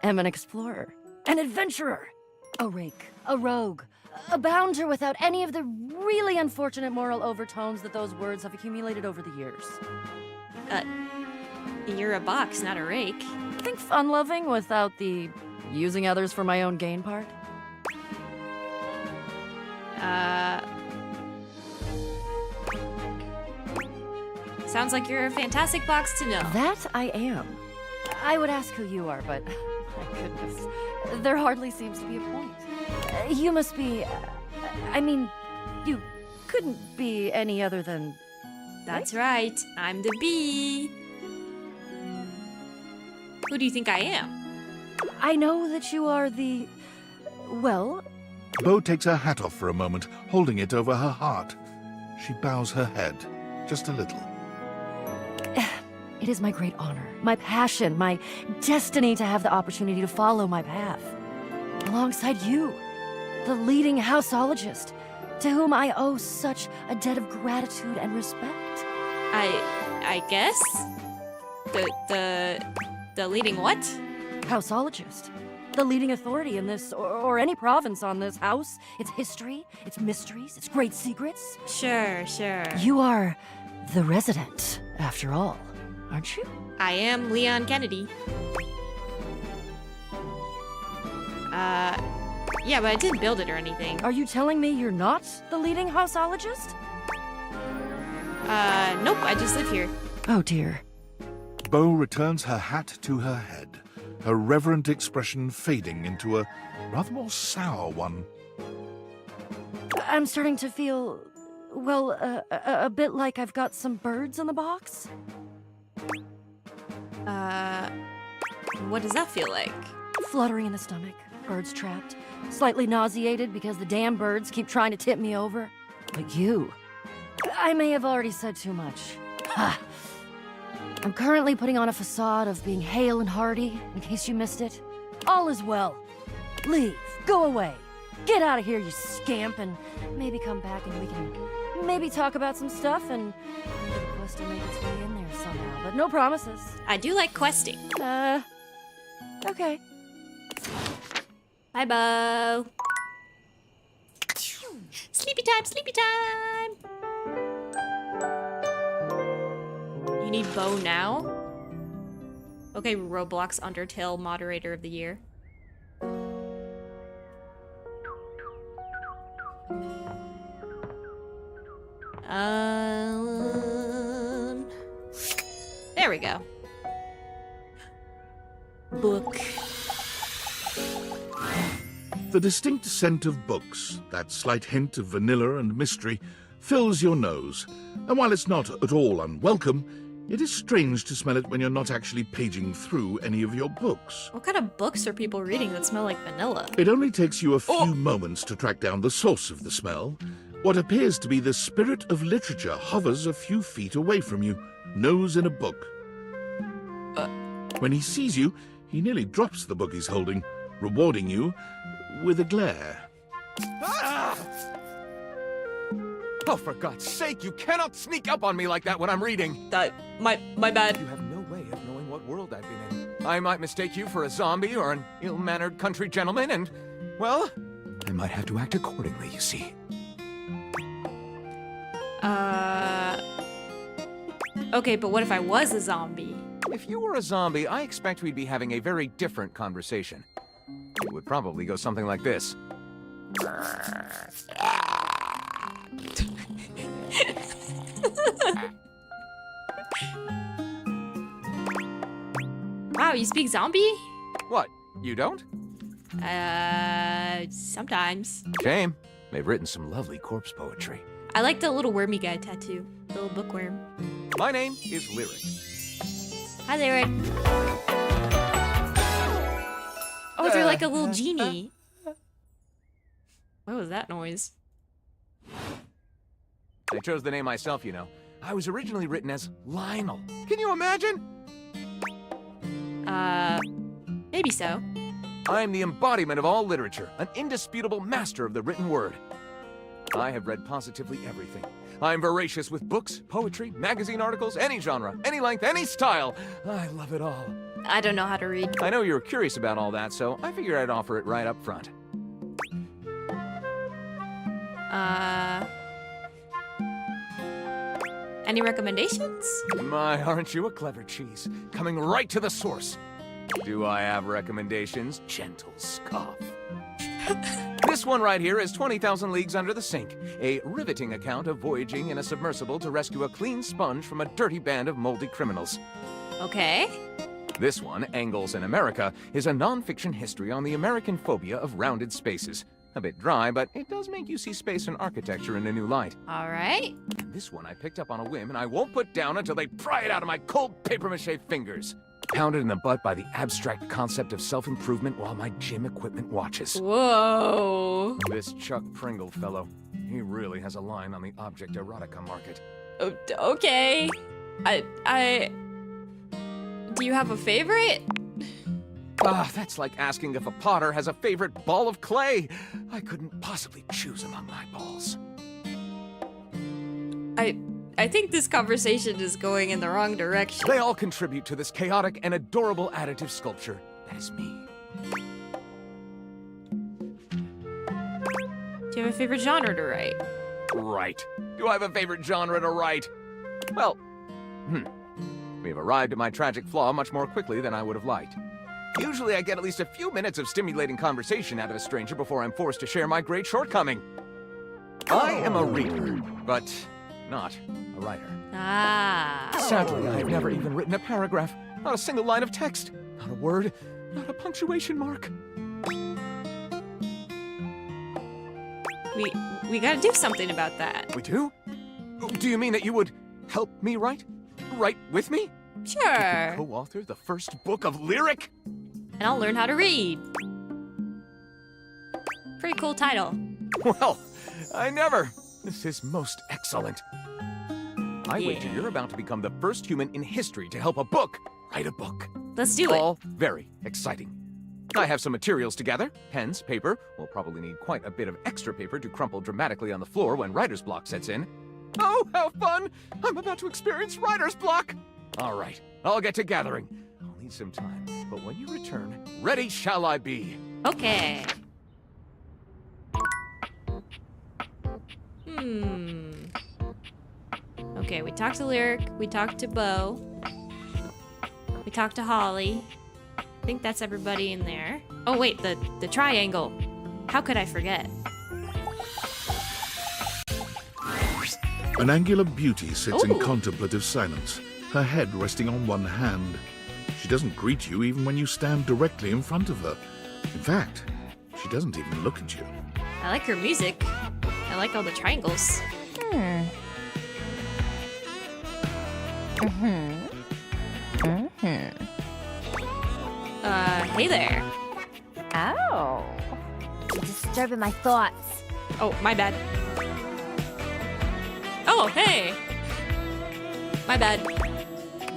am an explorer, an adventurer, a rake, a rogue, a bounder without any of the really unfortunate moral overtones that those words have accumulated over the years. You're a box, not a rake. Think fun-loving without the using others for my own gain part? Sounds like you're a fantastic box to know. That I am. I would ask who you are, but my goodness, there hardly seems to be a point. You must be... I mean, you couldn't be any other than... That's right. I'm the bee. Who do you think I am? I know that you are the... well... Bo takes her hat off for a moment, holding it over her heart. She bows her head, just a little. It is my great honor, my passion, my destiny to have the opportunity to follow my path. Alongside you, the leading houseologist, to whom I owe such a debt of gratitude and respect. I guess? The leading what? Houseologist. The leading authority in this, or any province on this house, its history, its mysteries, its great secrets. Sure. You are the resident, after all, aren't you? I am Leon Kennedy. Yeah, but I didn't build it or anything. Are you telling me you're not the leading houseologist? Nope, I just live here. Oh dear. Bo returns her hat to her head, her reverent expression fading into a rather more sour one. I'm starting to feel, well, a bit like I've got some birds in the box. What does that feel like? Fluttering in the stomach, birds trapped, slightly nauseated because the damn birds keep trying to tip me over. But you, I may have already said too much. Ha! I'm currently putting on a facade of being hale and hearty, in case you missed it. All is well. Leave. Go away. Get out of here, you scamp, and maybe come back and we can maybe talk about some stuff and maybe the quest will make its way in there somehow. But no promises. I do like questing. Okay. Bye, Bo. Sleepy time! You need Bo now? Okay, Roblox Undertale Moderator of the Year. There we go. Book. The distinct scent of books, that slight hint of vanilla and mystery, fills your nose. And while it's not at all unwelcome, it is strange to smell it when you're not actually paging through any of your books. What kind of books are people reading that smell like vanilla? It only takes you a few moments to track down the source of the smell. What appears to be the spirit of literature hovers a few feet away from you, nose in a book. When he sees you, he nearly drops the book he's holding, rewarding you with a glare. Ah! Oh, for God's sake, you cannot sneak up on me like that when I'm reading. My bad. You have no way of knowing what world I've been in. I might mistake you for a zombie or an ill-mannered country gentleman, and, well, I might have to act accordingly, you see. Okay, but what if I was a zombie? If you were a zombie, I expect we'd be having a very different conversation. It would probably go something like this. Wow, you speak zombie? What, you don't? Sometimes. Shame. They've written some lovely corpse poetry. I like the little wormy guy tattoo. The little bookworm. My name is Lyric. Hi, Lyric. Oh, they're like a little genie. What was that noise? I chose the name myself, you know. I was originally written as Lionel. Can you imagine? Maybe so. I'm the embodiment of all literature, an indisputable master of the written word. I have read positively everything. I'm voracious with books, poetry, magazine articles, any genre, any length, any style. I love it all. I don't know how to read. I know you were curious about all that, so I figured I'd offer it right up front. Any recommendations? My, aren't you a clever cheese? Coming right to the source. Do I have recommendations? Gentle scoff. This one right here is 20,000 Leagues Under the Sink, a riveting account of voyaging in a submersible to rescue a clean sponge from a dirty band of moldy criminals. Okay. This one, Angles in America, is a non-fiction history on the American phobia of rounded spaces. A bit dry, but it does make you see space and architecture in a new light. All right. And this one I picked up on a whim, and I won't put down until they pry it out of my cold papier-mâché fingers. Pounded in the butt by the abstract concept of self-improvement while my gym equipment watches. Whoa. This Chuck Pringle fellow, he really has a line on the object erotica market. Okay. Do you have a favorite? That's like asking if a potter has a favorite ball of clay. I couldn't possibly choose among my balls. I think this conversation is going in the wrong direction. They all contribute to this chaotic and adorable additive sculpture that is me. Do you have a favorite genre to write? Right. Do I have a favorite genre to write? Well, we have arrived at my tragic flaw much more quickly than I would have liked. Usually I get at least a few minutes of stimulating conversation out of a stranger before I'm forced to share my great shortcoming. I am a reader, but not a writer. Ah. Sadly, I have never even written a paragraph. Not a single line of text. Not a word. Not a punctuation mark. We gotta do something about that. We do? Do you mean that you would help me write? Write with me? Sure. Co-author the first book of Lyric? And I'll learn how to read. Pretty cool title. Well, I never. This is most excellent. I wager you're about to become the first human in history to help a book write a book. Let's do it. All very exciting. I have some materials to gather. Pens, paper. We'll probably need quite a bit of extra paper to crumple dramatically on the floor when writer's block sets in. Oh, how fun! I'm about to experience writer's block! All right, I'll get to gathering. I'll need some time, but when you return, ready shall I be. Okay. Okay, we talked to Lyric, we talked to Bo, we talked to Holly. I think that's everybody in there. Oh wait, the triangle. How could I forget? An angular beauty sits in contemplative silence, her head resting on one hand. She doesn't greet you even when you stand directly in front of her. In fact, she doesn't even look at you. I like her music. I like all the triangles. Hey there. Oh. You're disturbing my thoughts. Oh, my bad. Oh, hey. My bad.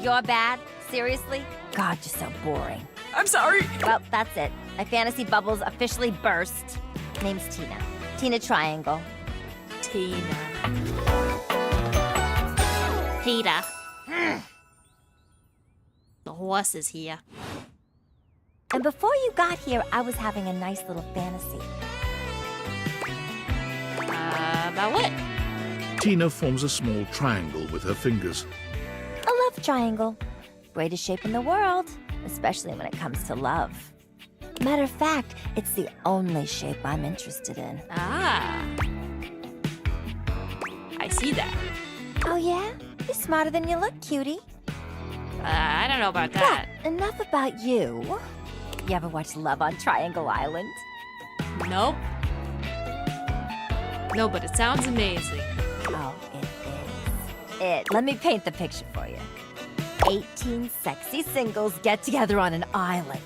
You're bad? Seriously? God, you're so boring. I'm sorry. Well, that's it. My fantasy bubbles officially burst. Name's Tina. Tina Triangle. Tina. Peter. The horse is here. And before you got here, I was having a nice little fantasy. About what? Tina forms a small triangle with her fingers. A love triangle. Greatest shape in the world, especially when it comes to love. Matter of fact, it's the only shape I'm interested in. Ah. I see that. Oh yeah? You're smarter than you look, cutie. I don't know about that. Yeah, enough about you. You ever watch Love on Triangle Island? Nope. No, but it sounds amazing. Oh, it is. Let me paint the picture for you. 18 sexy singles get together on an island.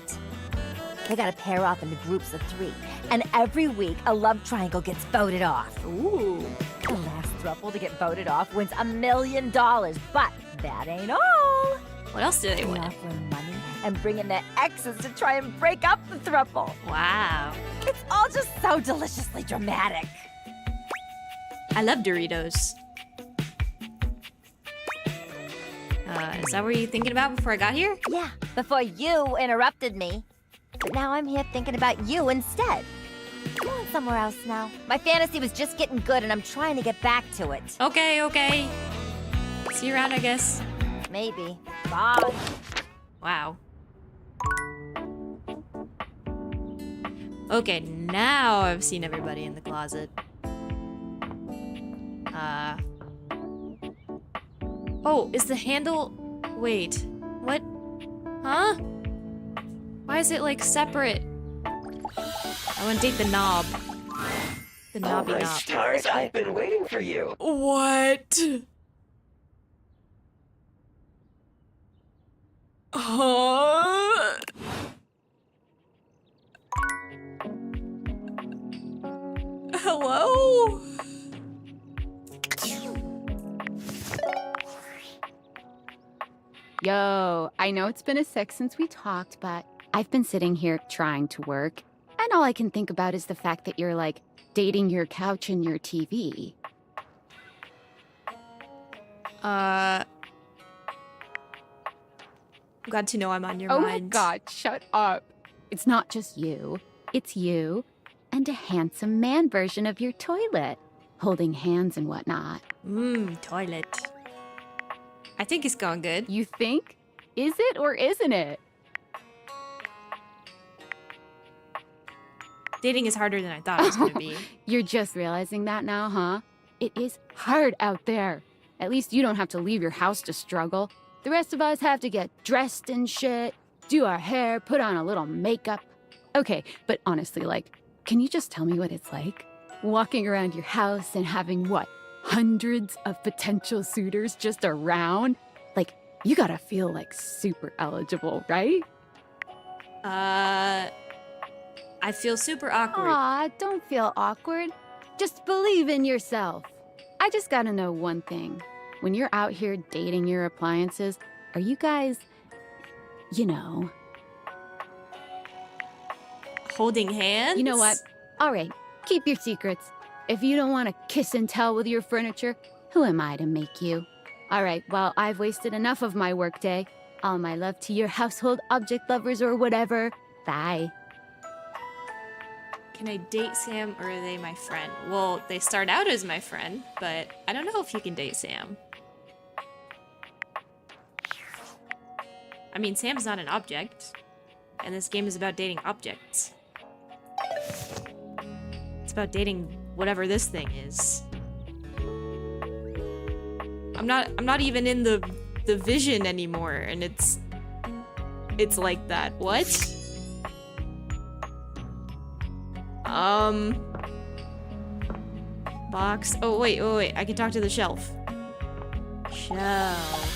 They gotta pair off into groups of 3. And every week, a love triangle gets voted off. Ooh. The last throuple to get voted off wins $1 million. But that ain't all. What else do they They win? offer money and bring in their exes to try and break up the throuple. Wow. It's all just so deliciously dramatic. I love Doritos. Is that what you were thinking about before I got here? Yeah, before you interrupted me. But now I'm here thinking about you instead. I'm going somewhere else now. My fantasy was just getting good and I'm trying to get back to it. Okay, okay. See you around, I guess. Maybe. Bye. Wow. Okay, now I've seen everybody in the closet. Oh, is the handle... Wait. What? Huh? Why is it, like, separate? I want to date the knob. The knobby my knob. stars, I've been waiting for you. What? Huh? Hello? Yo, I know it's been a sec since we talked, but I've been sitting here trying to work, and all I can think about is the fact that you're, like, dating your couch and your TV. Glad to know I'm on your Oh mind. my god, shut up. It's not just you. It's you and a handsome man version of your toilet, holding hands and whatnot. Toilet. I think it's going good. You think? Is it or isn't it? Dating is harder than I thought it was going to be. You're just realizing that now, huh? It is hard out there. At least you don't have to leave your house to struggle. The rest of us have to get dressed and shit, do our hair, put on a little makeup. Okay, but honestly, like, can you just tell me what it's like? Walking around your house and having, what, hundreds of potential suitors just around? Like, you gotta feel, like, super eligible, right? I feel super awkward. Aw, don't feel awkward. Just believe in yourself. I just gotta know one thing. When you're out here dating your appliances, are you guys, you know... Holding hands? You know what? All right, keep your secrets. If you don't want to kiss and tell with your furniture, who am I to make you? All right, well, I've wasted enough of my workday. All my love to your household object lovers or whatever. Bye. Can I date Sam or are they my friend? Well, they start out as my friend, but I don't know if you can date Sam. I mean, Sam's not an object, and this game is about dating objects. It's about dating whatever this thing is. I'm not even in the vision anymore, and it's like that. What? Box. Oh, wait. I can talk to the shelf. Shelf.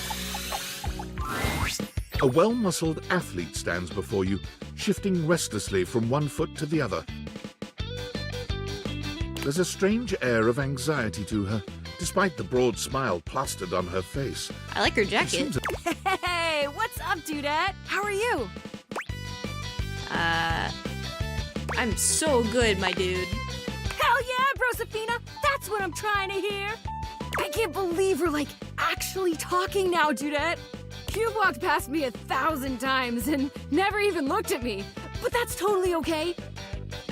A well-muscled athlete stands before you, shifting restlessly from one foot to the other. There's a strange air of anxiety to her, despite the broad smile plastered on her face. I like her jacket. Hey, what's up, dudette? How are you? I'm so good, my dude. Hell yeah, Brosafina! That's what I'm trying to hear! I can't believe we're, like, actually talking now, dudette. You've walked past me 1,000 times and never even looked at me, but that's totally okay.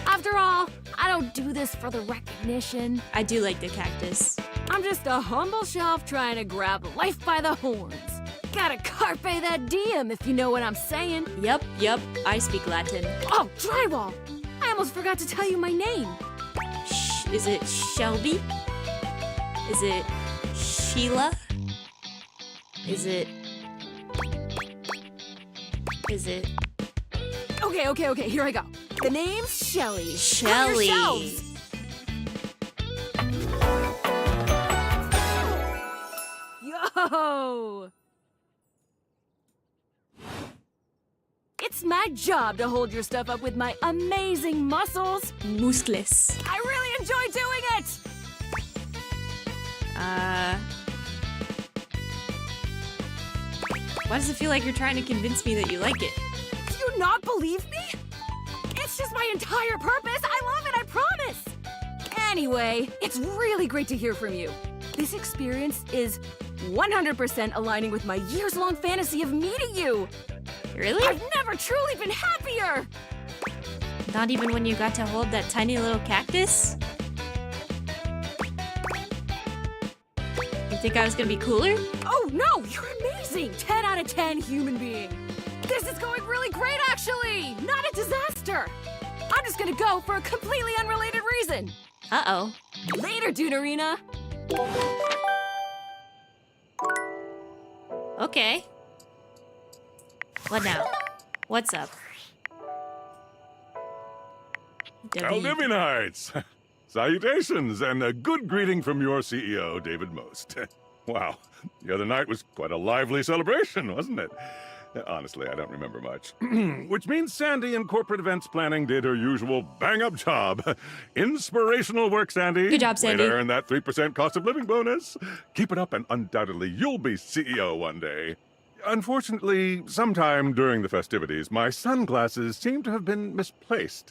After all, I don't do this for the recognition. I do like the cactus. I'm just a humble shelf trying to grab life by the horns. Gotta carpe that diem, if you know what I'm saying. Yup, I speak Latin. Oh, drywall! I almost forgot to tell you my name. Is it Shelby? Is it Sheila? Is it... Okay, here I go. The name's Shelly. Shelly. Yo! It's my job to hold your stuff up with my amazing muscles. Muscles. I really enjoy doing it! Why does it feel like you're trying to convince me that you like it? Do you not believe me? It's just my entire purpose. I love it, I promise. Anyway, it's really great to hear from you. This experience is 100% aligning with my years-long fantasy of meeting you. Really? I've never truly been happier. Not even when you got to hold that tiny little cactus? You think I was gonna be cooler? Oh no, you're amazing. 10 out of 10 human being. This is going really great, actually. Not a disaster. I'm just gonna go for a completely unrelated reason. Uh-oh. Later, Duderina. Okay. What now? What's up? Aldivinites! Salutations, and a good greeting from your CEO, David Most. Wow, the other night was quite a lively celebration, wasn't it? Honestly, I don't remember much. Which means Sandy in corporate events planning did her usual bang-up job. Inspirational work, Sandy. Good job, Sandy. Way to earn that 3% cost of living bonus. Keep it up and undoubtedly you'll be CEO one day. Unfortunately, sometime during the festivities, my sunglasses seem to have been misplaced.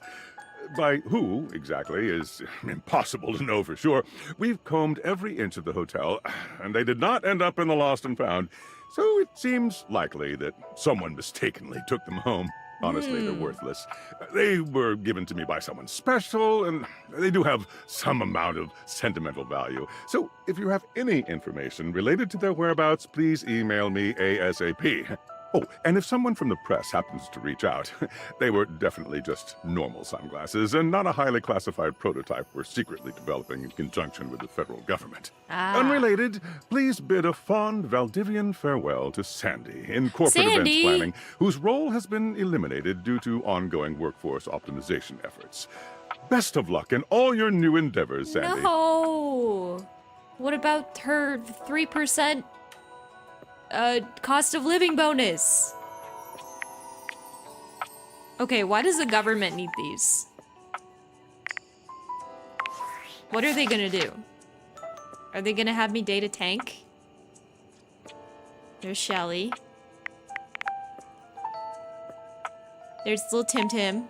By who, exactly, is impossible to know for sure. We've combed every inch of the hotel, and they did not end up in the lost and found. So it seems likely that someone mistakenly took them home. Honestly, they're worthless. They were given to me by someone special, and they do have some amount of sentimental value. So if you have any information related to their whereabouts, please email me ASAP. Oh, and if someone from the press happens to reach out, they were definitely just normal sunglasses and not a highly classified prototype we're secretly developing in conjunction with the federal government. Unrelated, please bid a fond Valdivian farewell to Sandy in corporate events planning, whose role has been eliminated due to ongoing workforce optimization efforts. Best of luck in all your new endeavors, Sandy. No! What about her 3% cost of living bonus? Okay, why does the government need these? What are they gonna do? Are they gonna have me date a tank? There's Shelly. There's little Tim.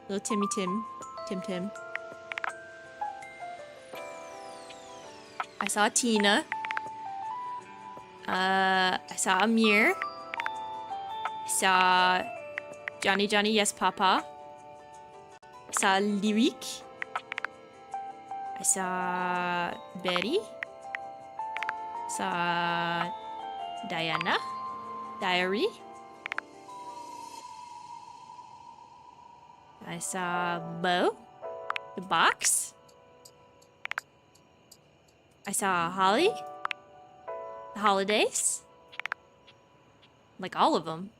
Little Timmy Tim. I saw Tina. I saw Amir. I saw Johnny, yes, Papa. I saw Lyric. I saw Betty. I saw Diana. Diary. I saw Bo. The box. I saw Holly. The holidays? Like all of them.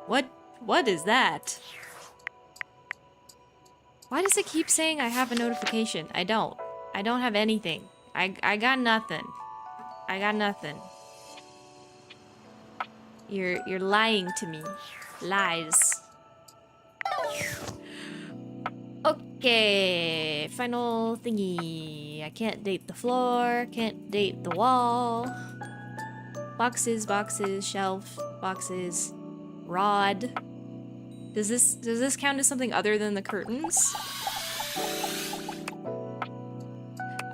What is that? Why does it keep saying I have a notification? I don't have anything. I got nothing. I got nothing. You're lying to me. Lies. Okay, final thingy. I can't date the floor, can't date the wall. Boxes, shelf, boxes, rod. Does this count as something other than the curtains?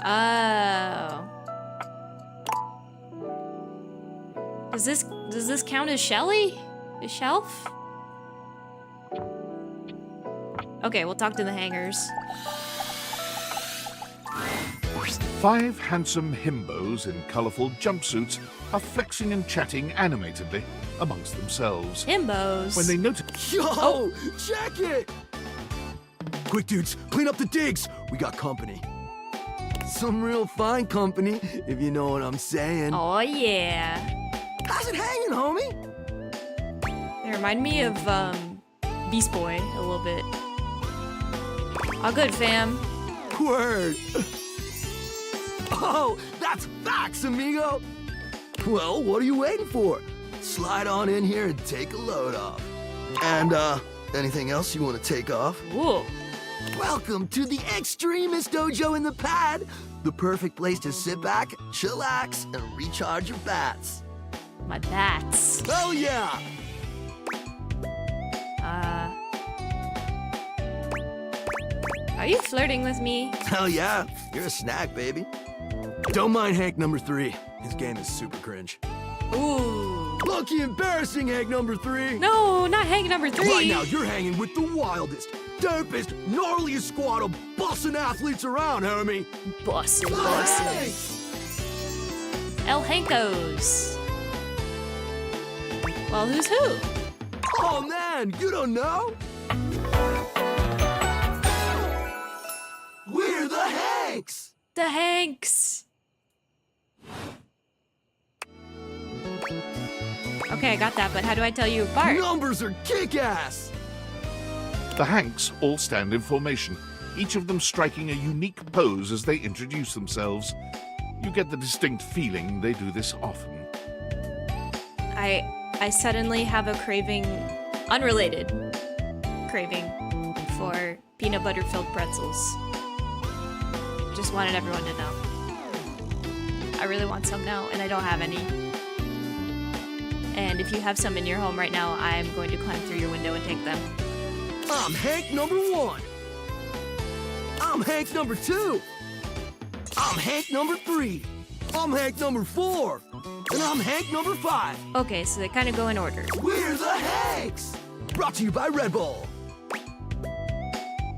Oh. Does this count as Shelly? A shelf? Okay, we'll talk to the hangers. 5 handsome himbos in colorful jumpsuits are flexing and chatting animatedly amongst themselves. Himbos. When they notice... Yo! Check it! Quick, dudes, clean up the digs. We got company. Some real fine company, if you know what I'm saying. Oh, yeah. How's it hanging, homie? They remind me of, Beast Boy a little bit. All good, fam. Word. Oh, that's facts, amigo. Well, what are you waiting for? Slide on in here and take a load off. And, anything else you want to take off? Ooh. Welcome to the Extremist Dojo in the Pad. The perfect place to sit back, chillax, and recharge your bats. My bats. Hell yeah! Are you flirting with me? Hell yeah, you're a snack, baby. Don't mind Hank number 3. His game is super cringe. Ooh. Lucky embarrassing, Hank number 3. No, not Hank number 3. Right now, you're hanging with the wildest, dopest, gnarliest squad of bussin' athletes around, homie. Bussin'. El Hankos. Well, who's who? Oh man, you don't know? We're the Hanks! The Hanks. Okay, I got that, but how do I tell you apart? Numbers are kick-ass! The Hanks all stand in formation, each of them striking a unique pose as they introduce themselves. You get the distinct feeling they do this often. I suddenly have a craving, unrelated craving, for peanut butter filled pretzels. Just wanted everyone to know. I really want some now, and I don't have any. And if you have some in your home right now, I'm going to climb through your window and take them. I'm Hank number 1. I'm Hank number 2. I'm Hank number 3. I'm Hank number 4. And I'm Hank number 5. Okay, so they kind of go in order. We're the Hanks! Brought to you by Red Bull.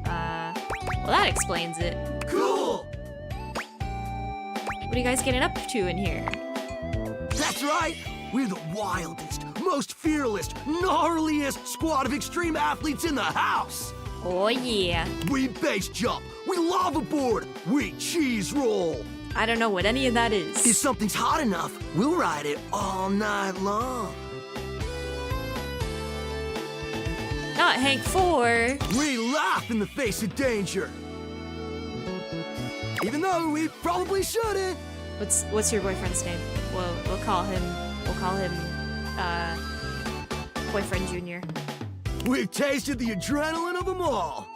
Well, that explains it. Cool! What are you guys getting up to in here? That's right! We're the wildest, most fearless, gnarliest squad of extreme athletes in the house! Oh, yeah. We base jump, we lava board, we cheese roll! I don't know what any of that is. If something's hot enough, we'll ride it all night long. Not Hank 4. We laugh in the face of danger. Even though we probably shouldn't. What's your boyfriend's name? We'll call him Boyfriend Junior. We've tasted the adrenaline of them all.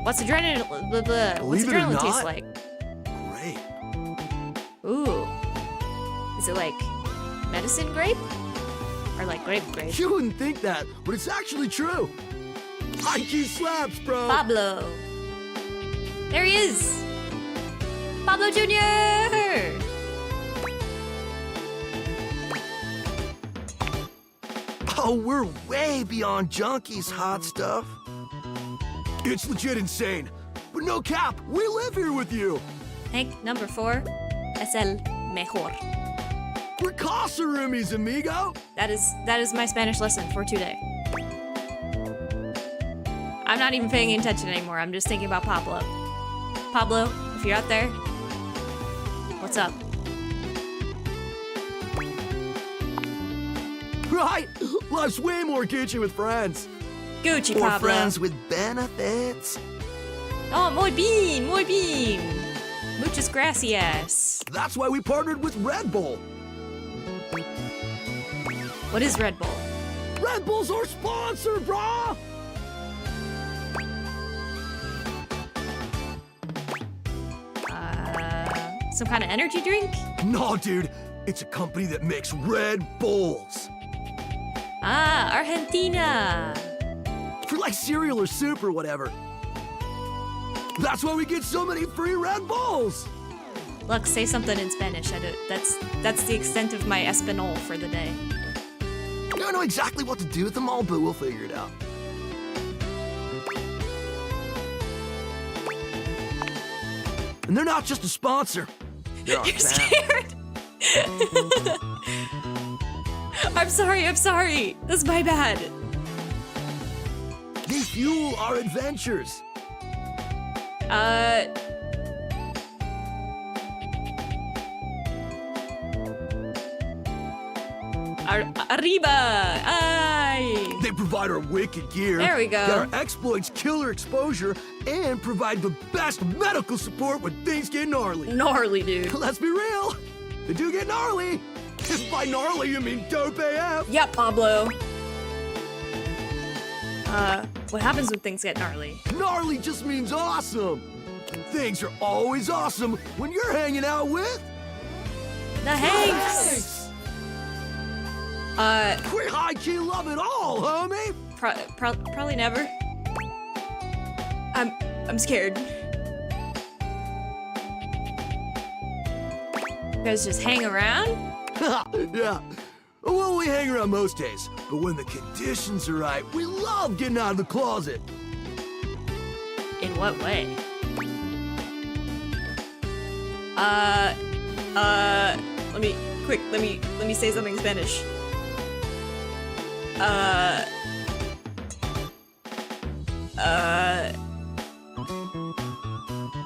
What's adrenaline? What's adrenaline taste like? Great. Ooh. Is it like medicine grape? Or like grape? You wouldn't think that, but it's actually true. IQ slaps, bro. Pablo. There he is. Pablo Jr. Oh, we're way beyond junkies, hot stuff. It's legit insane. But no cap, we live here with you. Hank number 4 es el mejor. We're Casarumis, amigo. That is my Spanish lesson for today. I'm not even paying attention anymore. I'm just thinking about Pablo. Pablo, if you're out there, what's up? Right? Life's way more Gucci with friends. Gucci, or Pablo. friends with benefits. Oh, muy bien, muy bien. Muchas gracias. That's why we partnered with Red Bull. What is Red Bull? Red Bull's our sponsor, brah! Some kind of energy drink? No, dude. It's a company that makes Red Bulls. Ah, Argentina. For like cereal or soup or whatever. That's why we get so many free Red Bulls. Look, say something in Spanish. That's the extent of my Espanol for the day. I don't know exactly what to do with them all, but we'll figure it out. And they're not just a sponsor. They're our You're family. scared. I'm sorry. That's my bad. They fuel our adventures. Arriba! Ay! They provide our wicked gear. There we go. Get our exploits killer exposure and provide the best medical support when things get gnarly. Gnarly, dude. Let's be real. They do get gnarly. If by gnarly you mean dope AF. Yep, Pablo. What happens when things get gnarly? Gnarly just means awesome. And things are always awesome when you're hanging out with The Hanks! We high-key love it all, homie. Probably never. I'm scared. You guys just hang around? Yeah. Well, we hang around most days, but when the conditions are right, we love getting out of the closet. In what way? Let me say something in Spanish.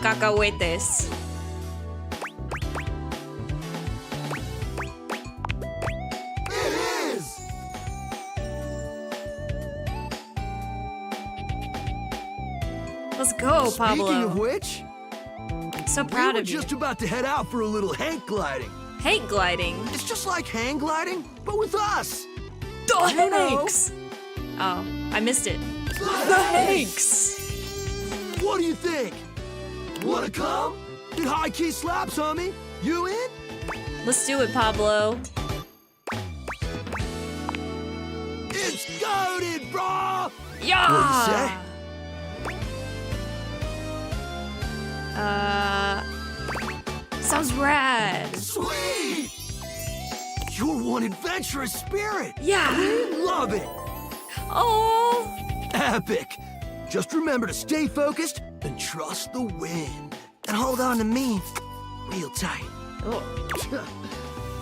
Cacahuetes. It is! Let's go, Pablo. Speaking of which, so proud we were of you. just about to head out for a little hang gliding. Hang gliding? It's just like hang gliding, but with us. The You know. Hanks! Oh, I missed it. The Hanks! What do you think? Wanna come? Get high key slaps, homie. You in? Let's do it, Pablo. It's goated, brah! Yeah! What do you say? Sounds rad. Sweet! You're one adventurous spirit. Yeah. We love it. Oh. Epic. Just remember to stay focused and trust the wind. And hold on to me real tight. Oh.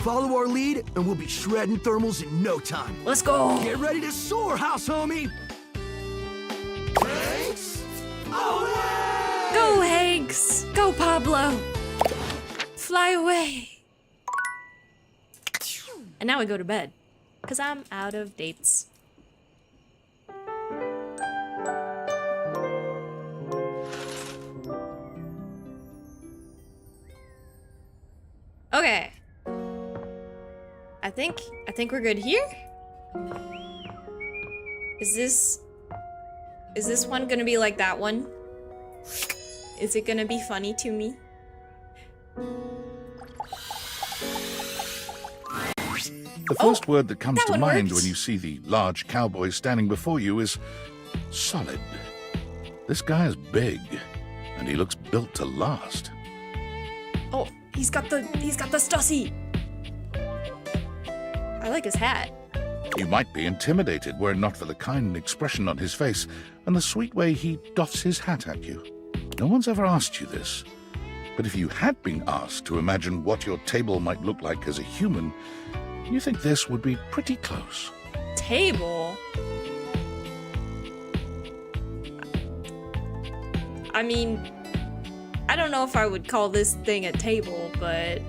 Follow our lead and we'll be shredding thermals in no time. Let's go. Get ready to soar, house homie. Thanks. Away! Go, Hanks. Go, Pablo. Fly away. And now we go to bed. Because I'm out of dates. Okay. I think we're good here. Is this one gonna be like that one? Is it gonna be funny to me? The first word that comes that to one mind worked. when you see the large cowboy standing before you is solid. This guy is big, and he looks built to last. Oh, he's got the Stussy. I like his hat. You might be intimidated were it not for the kind expression on his face and the sweet way he doffs his hat at you. No one's ever asked you this, but if you had been asked to imagine what your table might look like as a human, you think this would be pretty close. Table? I mean, I don't know if I would call this thing a table, but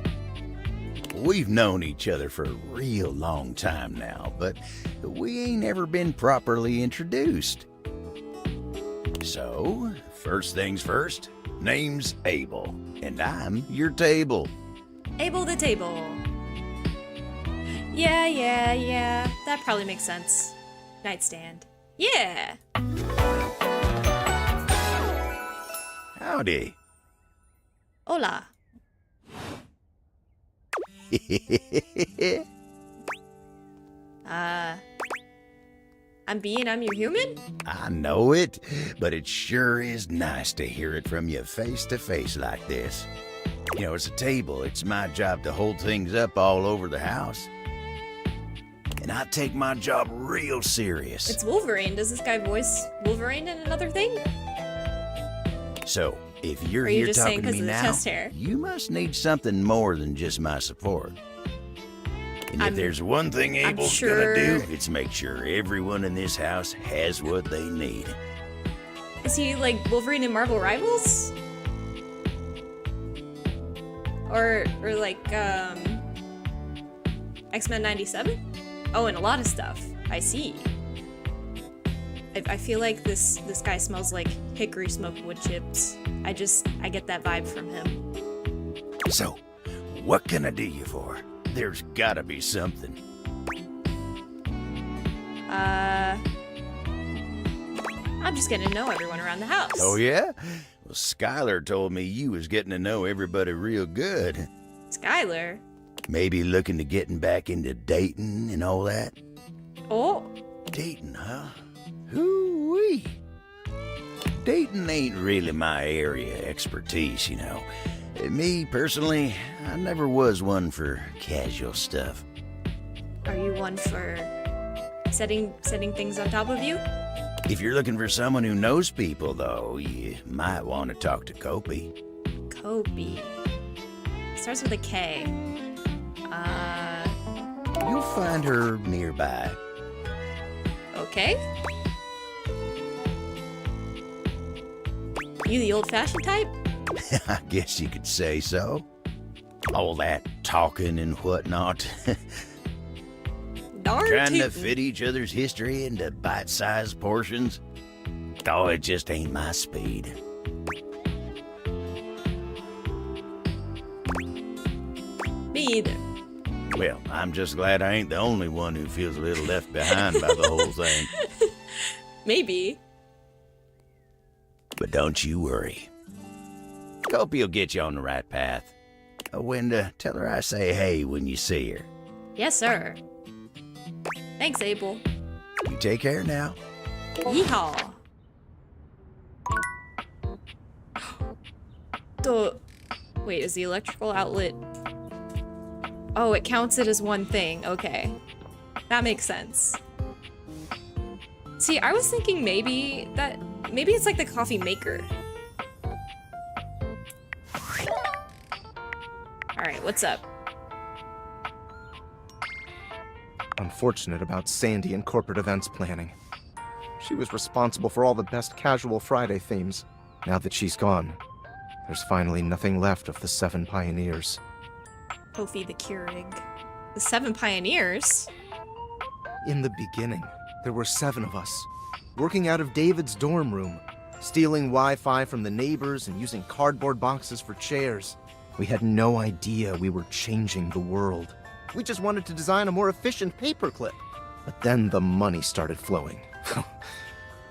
We've known each other for a real long time now, but we ain't ever been properly introduced. So, first things first, name's Abel, and I'm your table. Abel the table. Yeah. That probably makes sense. Nightstand. Yeah. Howdy. Hola. I'm your human? I know it, but it sure is nice to hear it from you face to face like this. You know, as a table, it's my job to hold things up all over the house. And I take my job real serious. It's Wolverine. Does this guy voice Wolverine in another thing? So, If you're Or are you here just saying talking to 'cause me of the now, chest hair? you must need something more than just my support. And if there's one thing Abel's gonna do, it's make sure everyone in this house has what they need. Is he like Wolverine in Marvel Rivals? Or like X-Men 97? Oh, and a lot of stuff. I see. I feel like this guy smells like hickory smoked wood chips. I get that vibe from him. So, what can I do you for? There's gotta be something. I'm just getting to know everyone around the house. Oh, yeah? Well, Skylar told me you was getting to know everybody real good. Skylar? Maybe looking to getting back into dating and all that? Oh. Dating, huh? Hoo-wee. Dating ain't really my area of expertise, you know. Me, personally, I never was one for casual stuff. Are you one for setting things on top of you? If you're looking for someone who knows people, though, you might want to talk to Kopi. Kopi. Starts with a K. You'll find her nearby. Okay. You the old-fashioned type? I guess you could say so. All that talking and whatnot. Darn Trying to tootin'. fit each other's history into bite-sized portions. Oh, it just ain't my speed. Me either. Well, I'm just glad I ain't the only one who feels a little left behind by the whole thing. Maybe. But don't you worry. Kopi will get you on the right path. Wenda, tell her I say hey when you see her. Yes, sir. Thanks, Abel. You take care now. Yeehaw. Wait, is the electrical outlet... Oh, it counts it as one thing. Okay. That makes sense. See, I was thinking maybe it's like the coffee maker. Alright, what's up? Unfortunate about Sandy and corporate events planning. She was responsible for all the best casual Friday themes. Now that she's gone, there's finally nothing left of the 7 pioneers. Kofi the Keurig. The 7 pioneers? In the beginning, there were 7 of us, working out of David's dorm room, stealing Wi-Fi from the neighbors and using cardboard boxes for chairs. We had no idea we were changing the world. We just wanted to design a more efficient paperclip. But then the money started flowing.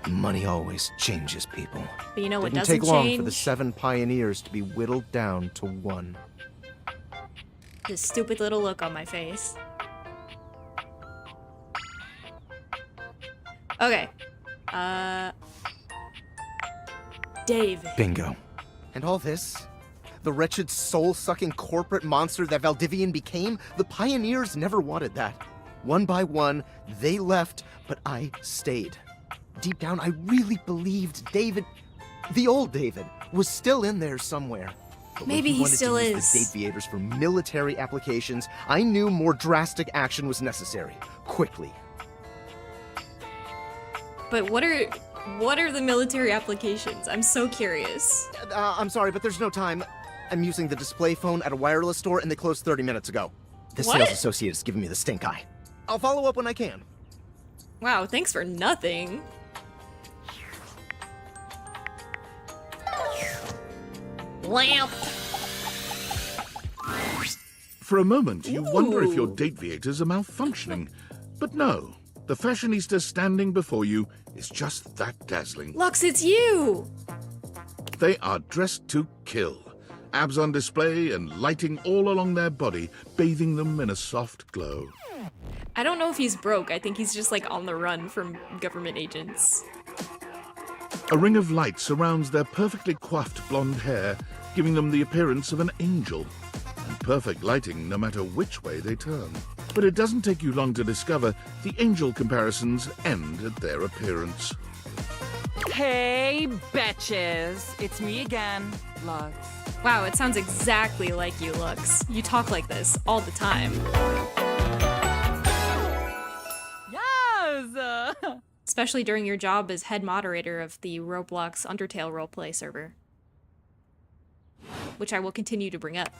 Money always changes people. But you know what Didn't doesn't take long change? for the 7 pioneers to be whittled down to 1. This stupid little look on my face. Okay. David. Bingo. And all this? The wretched soul-sucking corporate monster that Valdivian became? The pioneers never wanted that. One by one, they left, but I stayed. Deep down, I really believed David, the old David, was still in there somewhere. But Maybe he still wanted to use the Dateviators for military applications, I knew more drastic action was necessary. Quickly. But what are the military applications? I'm so curious. I'm sorry, but there's no time. I'm using the display phone at a wireless store and they closed 30 minutes ago. The sales associate is giving me the stink eye. I'll follow up when I can. Wow, thanks for nothing. Lamp. For a moment, you wonder if your Dateviators are malfunctioning. But no, the fashionista standing before you is just that dazzling. Lux, it's you! They are dressed to kill. Abs on display and lighting all along their body, bathing them in a soft glow. I don't know if he's broke. I think he's just like on the run from government agents. A ring of light surrounds their perfectly coiffed blonde hair, giving them the appearance of an angel. And perfect lighting no matter which way they turn. But it doesn't take you long to discover the angel comparisons end at their appearance. Hey, betches. It's me again, Lux. Wow, it sounds exactly like you, Lux. You talk like this all the time. Yes! Especially during your job as head moderator of the Roblox Undertale roleplay server. Which I will continue to bring up.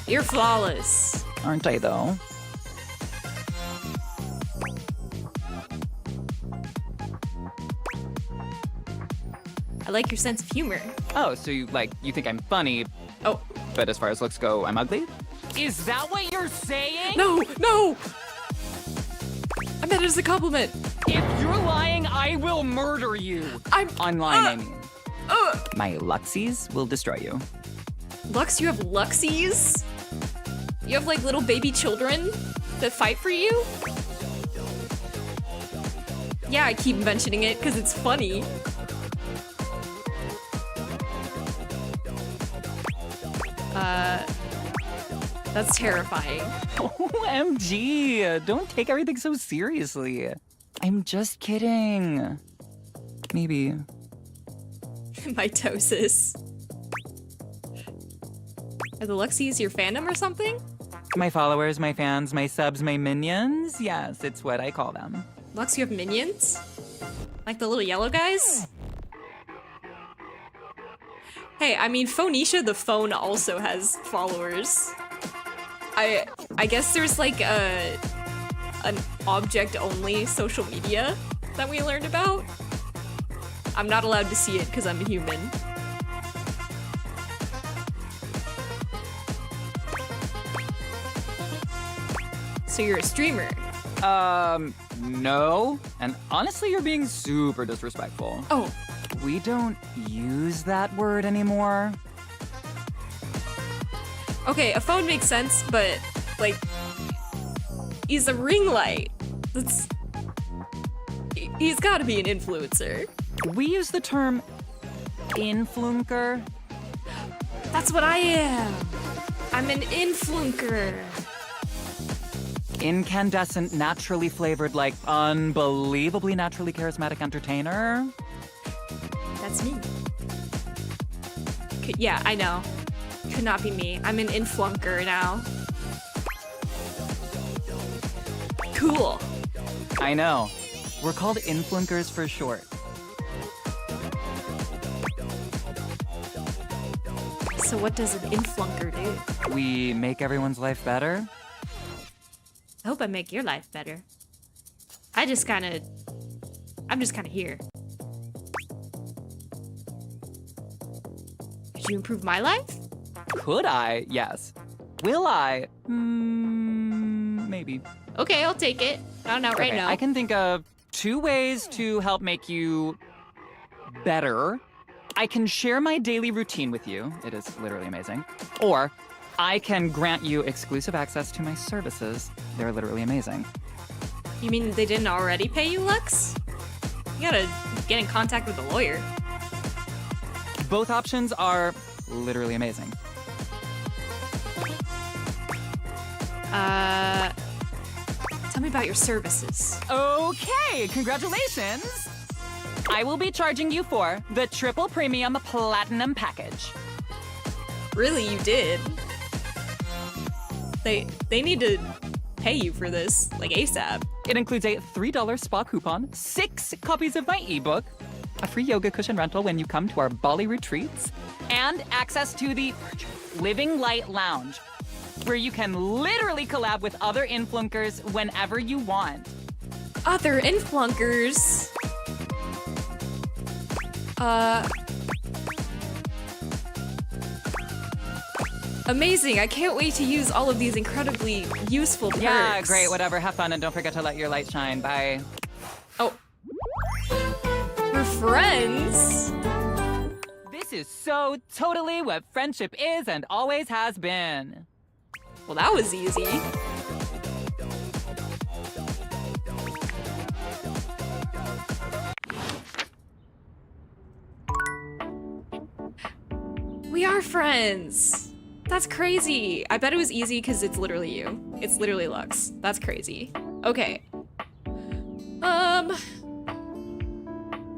You're flawless. Aren't I, though? I like your sense of humor. Oh, so you think I'm funny. Oh. But as far as looks go, I'm ugly? Is that what you're saying? No, no! I meant it as a compliment. If you're lying, I will murder you. I'm online, I mean. My Luxies will destroy you. Lux, you have Luxies? You have like little baby children that fight for you? Yeah, I keep mentioning it because it's funny. That's terrifying. OMG, don't take everything so seriously. I'm just kidding. Maybe. Mitosis. Are the Luxies your fandom or something? My followers, my fans, my subs, my minions? Yes, it's what I call them. Lux, you have minions? Like the little yellow guys? Hey, I mean, Phonecia the phone also has followers. I guess there's like an object-only social media that we learned about. I'm not allowed to see it because I'm a human. So you're a streamer? No. And honestly, you're being super disrespectful. Oh. We don't use that word anymore. Okay, a phone makes sense, but like, he's a ring light. He's gotta be an influencer. We use the term influencer. That's what I am. I'm an influencer. Incandescent, naturally flavored, like unbelievably naturally charismatic entertainer. That's me. Yeah, I know. Could not be me. I'm an influnker now. Cool. I know. We're called influencers for short. So what does an influnker do? We make everyone's life better. I hope I make your life better. I'm just kind of here. Could you improve my life? Could I? Yes. Will I? Maybe. Okay, I'll take it. Not out right now. I can think of 2 ways to help make you better. I can share my daily routine with you. It is literally amazing. Or I can grant you exclusive access to my services. They're literally amazing. You mean they didn't already pay you, Lux? You gotta get in contact with a lawyer. Both options are literally amazing. Tell me about your services. Okay, congratulations! I will be charging you for the triple premium platinum package. Really, you did? They need to pay you for this, like ASAP. It includes a $3 spa coupon, 6 copies of my ebook, a free yoga cushion rental when you come to our Bali retreats, and access to the Living Light Lounge, where you can literally collab with other influencers whenever you want. Other influencers? Amazing, I can't wait to use all of these incredibly useful perks. Yeah, great, whatever, have fun and don't forget to let your light shine, bye. Oh. We're friends? This is so totally what friendship is and always has been. Well, that was easy. We are friends. That's crazy. I bet it was easy because it's literally you. It's literally Lux. That's crazy. Okay.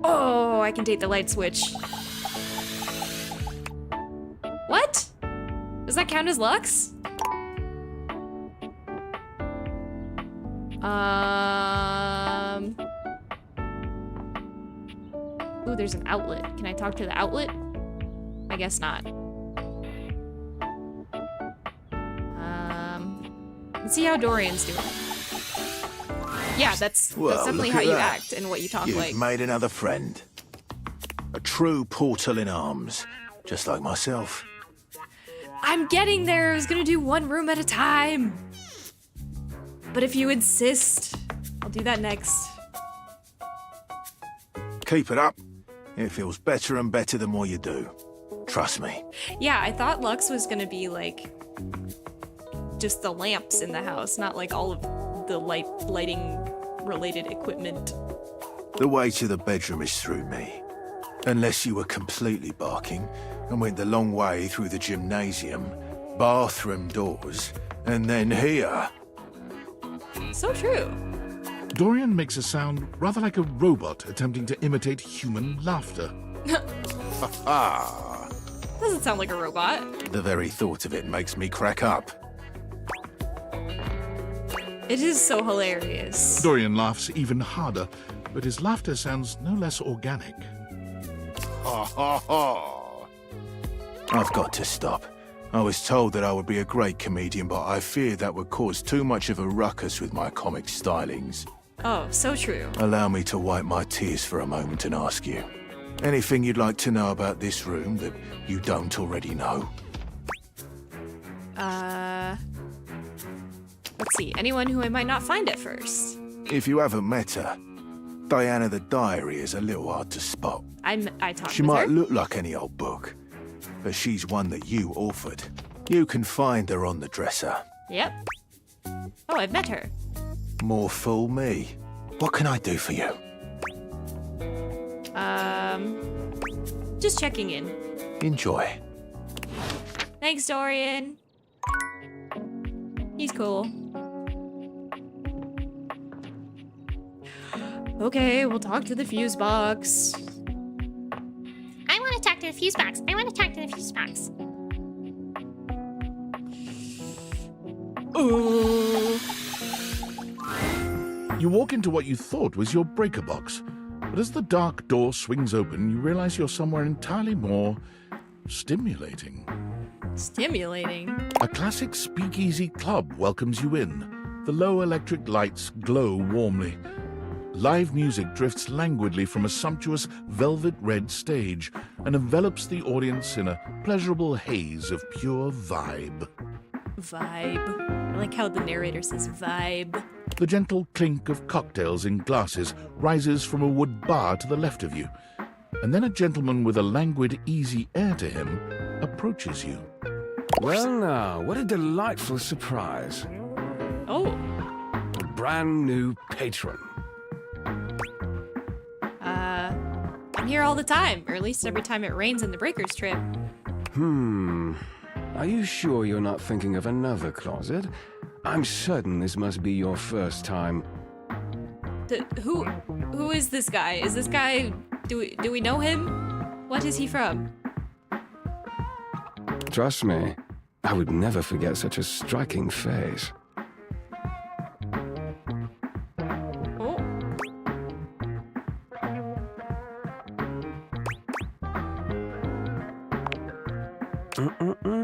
Oh, I can take the light switch. What? Does that count as Lux? Ooh, there's an outlet. Can I talk to the outlet? I guess not. Let's see how Dorian's doing. Yeah, that's definitely look how at you that. act and what you talk You've like. made another friend. A true portal in arms, just like myself. I'm getting there. I was gonna do one room at a time. But if you insist, I'll do that next. Keep it up. It feels better and better the more you do. Trust me. Yeah, I thought Lux was gonna be like just the lamps in the house, not like all of the lighting related equipment. The way to the bedroom is through me. Unless you were completely barking and went the long way through the gymnasium, bathroom doors, and then here. So true. Dorian makes a sound rather like a robot attempting to imitate human laughter. Ha Doesn't sound like a robot. The very thought of it makes me crack up. It is so hilarious. Dorian laughs even harder, but his laughter sounds no less organic. Ha ha ha! I've got to stop. I was told that I would be a great comedian, but I fear that would cause too much of a ruckus with my comic stylings. Oh, so true. Allow me to wipe my tears for a moment and ask you. Anything you'd like to know about this room that you don't already know? Let's see. Anyone who I might not find at first. If you haven't met her, Diana the Diary is a little hard to spot. I talked She with might her. look like any old book, but she's one that you authored. You can find her on the dresser. Yep. Oh, I've met her. More fool me. What can I do for you? Just checking in. Enjoy. Thanks, Dorian. He's cool. Okay, we'll talk to the fuse box. I want to talk to the fuse box. I want to talk to the fuse box. Ooh. You walk into what you thought was your breaker box, but as the dark door swings open, you realize you're somewhere entirely more stimulating. Stimulating? A classic speakeasy club welcomes you in. The low electric lights glow warmly. Live music drifts languidly from a sumptuous velvet red stage and envelops the audience in a pleasurable haze of pure vibe. Vibe. I like how the narrator says vibe. The gentle clink of cocktails in glasses rises from a wood bar to the left of you, and then a gentleman with a languid, easy air to him approaches you. Well now, what a delightful surprise. Oh. A brand new patron. I'm here all the time, or at least every time it rains in the Breakers trip. Are you sure you're not thinking of another closet? I'm certain this must be your first time. Who is this guy? Is this guy, do we know him? What is he from? Trust me, I would never forget such a striking face.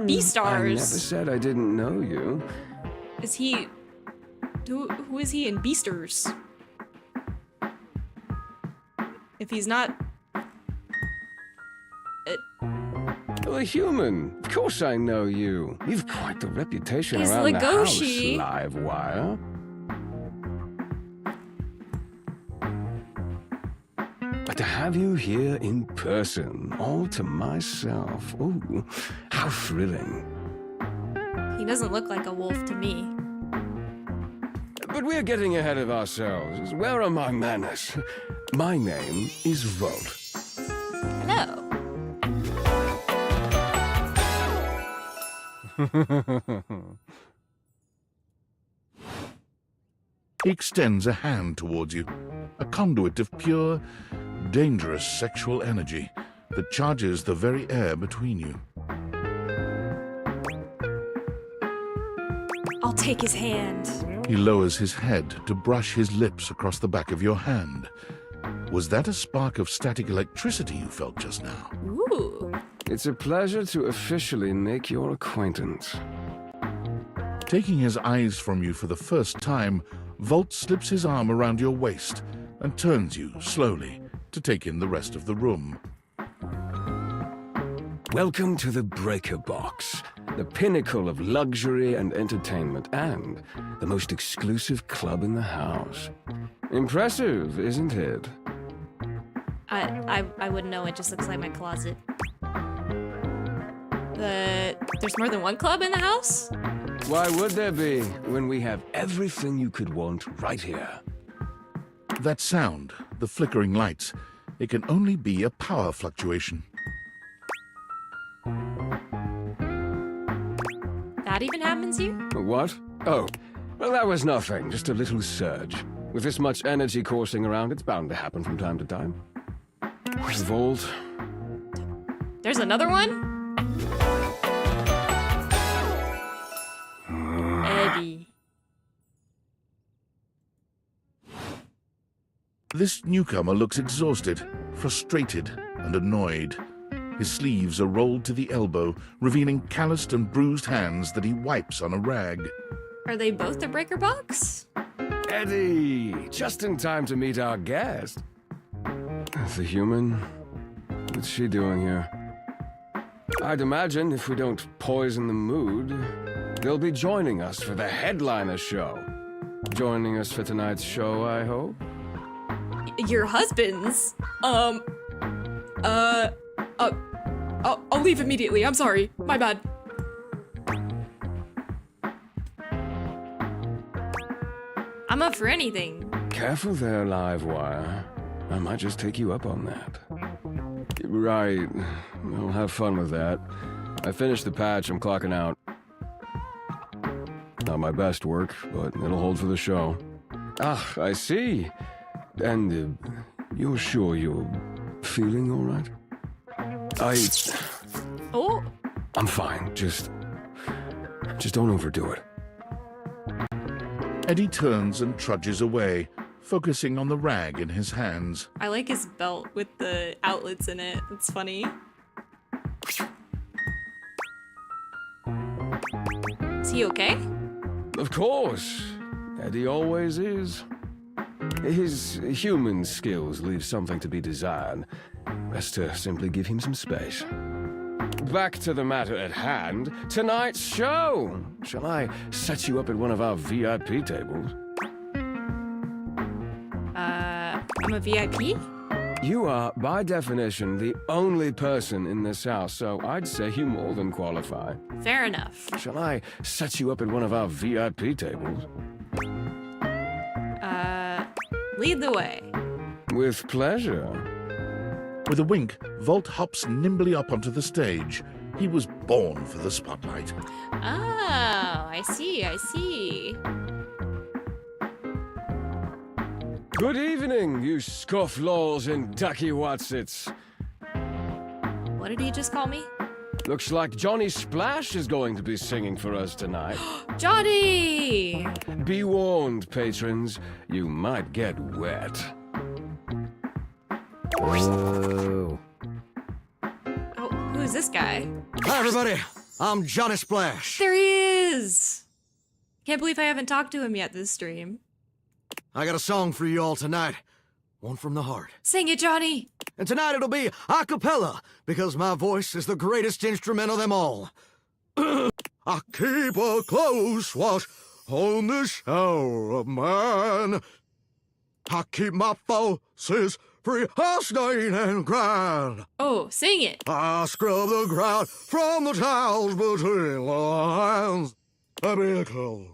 B-stars. I never said I didn't know you. Is he... Who is he in Beasters? If he's not... Well, a human. Of course I know you. You've quite the reputation He's around Legoshi. the house, Livewire. But to have you here in person, all to myself, ooh, how thrilling. He doesn't look like a wolf to me. But we're getting ahead of ourselves. Where are my manners? My name is Volt. Hello. He extends a hand towards you, a conduit of pure, dangerous sexual energy that charges the very air between you. I'll take his hand. He lowers his head to brush his lips across the back of your hand. Was that a spark of static electricity you felt just now? Ooh. It's a pleasure to officially make your acquaintance. Taking his eyes from you for the first time, Volt slips his arm around your waist and turns you slowly to take in the rest of the room. Welcome to the Breaker Box, the pinnacle of luxury and entertainment, and the most exclusive club in the house. Impressive, isn't it? I wouldn't know, it just looks like my closet. There's more than one club in the house? Why would there be, when we have everything you could want right here? That sound, the flickering lights, it can only be a power fluctuation. That even happens here? What? Oh, well, that was nothing, just a little surge. With this much energy coursing around, it's bound to happen from time to time. Volt. There's another one? Eddie. This newcomer looks exhausted, frustrated, and annoyed. His sleeves are rolled to the elbow, revealing calloused and bruised hands that he wipes on a rag. Are they both the Breaker Box? Eddie! Just in time to meet our guest. The human? What's she doing here? I'd imagine if we don't poison the mood, they'll be joining us for the headliner show. Joining us for tonight's show, I hope? Your husband's? I'll leave immediately. I'm sorry. My bad. I'm up for anything. Careful there, Livewire. I might just take you up on that. Right. Well, have fun with that. I finished the patch. I'm clocking out. Not my best work, but it'll hold for the show. Ah, I see. And you're sure you're feeling all right? Oh. I'm fine. Just don't overdo it. Eddie turns and trudges away, focusing on the rag in his hands. I like his belt with the outlets in it. It's funny. Is he okay? Of course. Eddie always is. His human skills leave something to be desired. Best to simply give him some space. Back to the matter at hand. Tonight's show. Shall I set you up at one of our VIP tables? I'm a VIP? You are, by definition, the only person in this house, so I'd say you more than qualify. Fair enough. Shall I set you up at one of our VIP tables? Lead the way. With pleasure. With a wink, Volt hops nimbly up onto the stage. He was born for the spotlight. Oh, I see, I see. Good evening, you scofflaws and ducky watsits. What did he just call me? Looks like Johnny Splash is going to be singing for us tonight. Johnny! Be warned, patrons, you might get wet. Whoa. Oh, who's this guy? Hi, everybody. I'm Johnny Splash. There he is! Can't believe I haven't talked to him yet this stream. I got a song for you all tonight. One from the heart. Sing it, Johnny! And tonight it'll be a cappella, because my voice is the greatest instrument of them all. I keep a close watch on this shower of mine. I keep my forces free of stain and grind. Oh, sing it! I scrub the ground from the tiles between the lines. I be a color.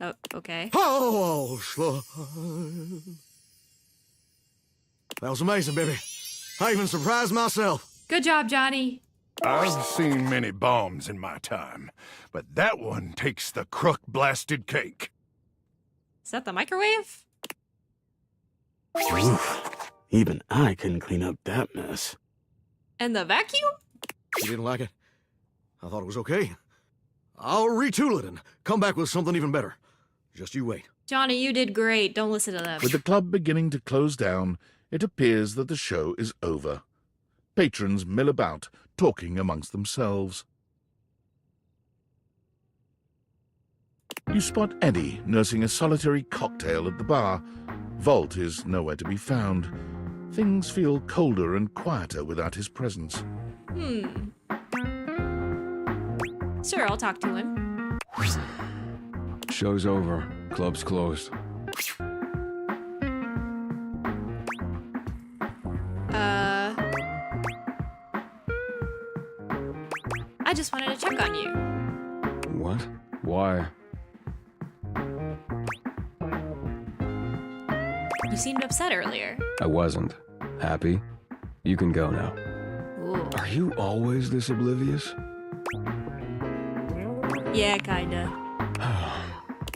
Oh, okay. Oh, that was amazing, baby. I even surprised myself. Good job, Johnny. I've seen many bombs in my time, but that one takes the crook-blasted cake. Is that the microwave? Oof. Even I couldn't clean up that mess. And the vacuum? You didn't like it? I thought it was okay. I'll retool it and come back with something even better. Just you wait. Johnny, you did great. Don't listen to them. With the club beginning to close down, it appears that the show is over. Patrons mill about, talking amongst themselves. You spot Eddie nursing a solitary cocktail at the bar. Volt is nowhere to be found. Things feel colder and quieter without his presence. Sure, I'll talk to him. Show's over. Club's closed. I just wanted to check on you. What? Why? You seemed upset earlier. I wasn't. Happy? You can go now. Ooh. Are you always this oblivious? Yeah, kinda.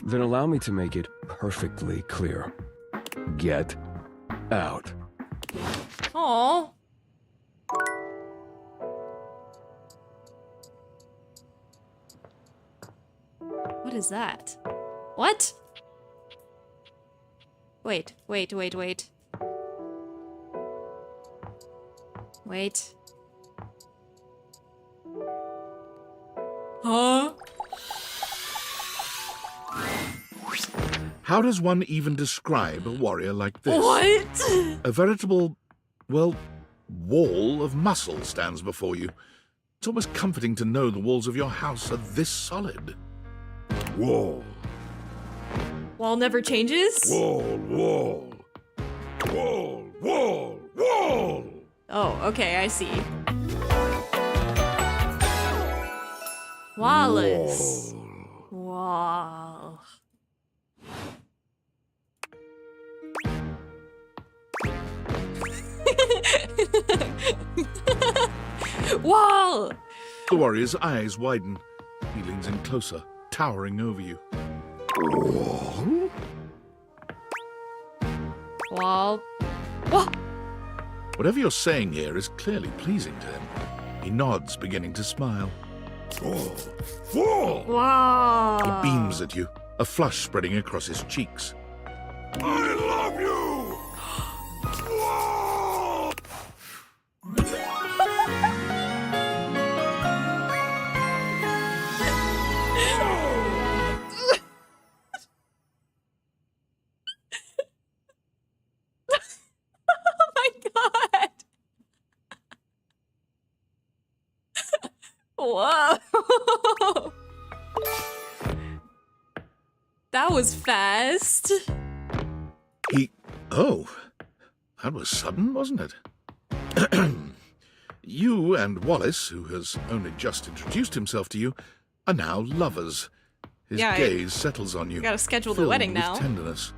Then allow me to make it perfectly clear. Get out. Aww. What is that? What? Wait. Wait. Huh? How does one even describe a warrior like this? What? A veritable, well, wall of muscle stands before you. It's almost comforting to know the walls of your house are this solid. Wall. Wall never changes? Wall. Oh, okay, I see. Wallace. Wall. Wall! The warrior's eyes widen. He leans in closer, towering over you. Wall. Wall. Whatever you're saying here is clearly pleasing to him. He nods, beginning to smile. Wow. He beams at you, a flush spreading across his cheeks. I love you! Whoa! That was fast. Oh, that was sudden, wasn't it? You and Wallace, who has only just introduced himself to you, are now lovers. His gaze settles on you. Gotta schedule the filled wedding with now. Tenderness.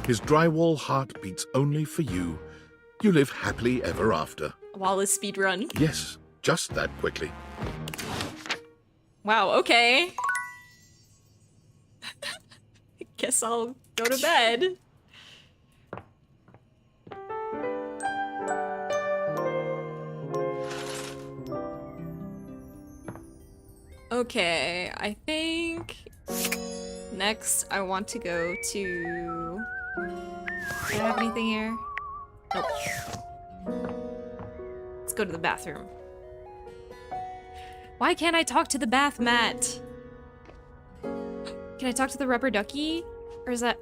His drywall heart beats only for you. You live happily ever after. Wallace speedrun. Yes, just that quickly. Wow, okay. Guess I'll go to bed. Okay, I think next I want to go to... Do I have anything here? Nope. Let's go to the bathroom. Why can't I talk to the bath mat? Can I talk to the rubber ducky? Or is that...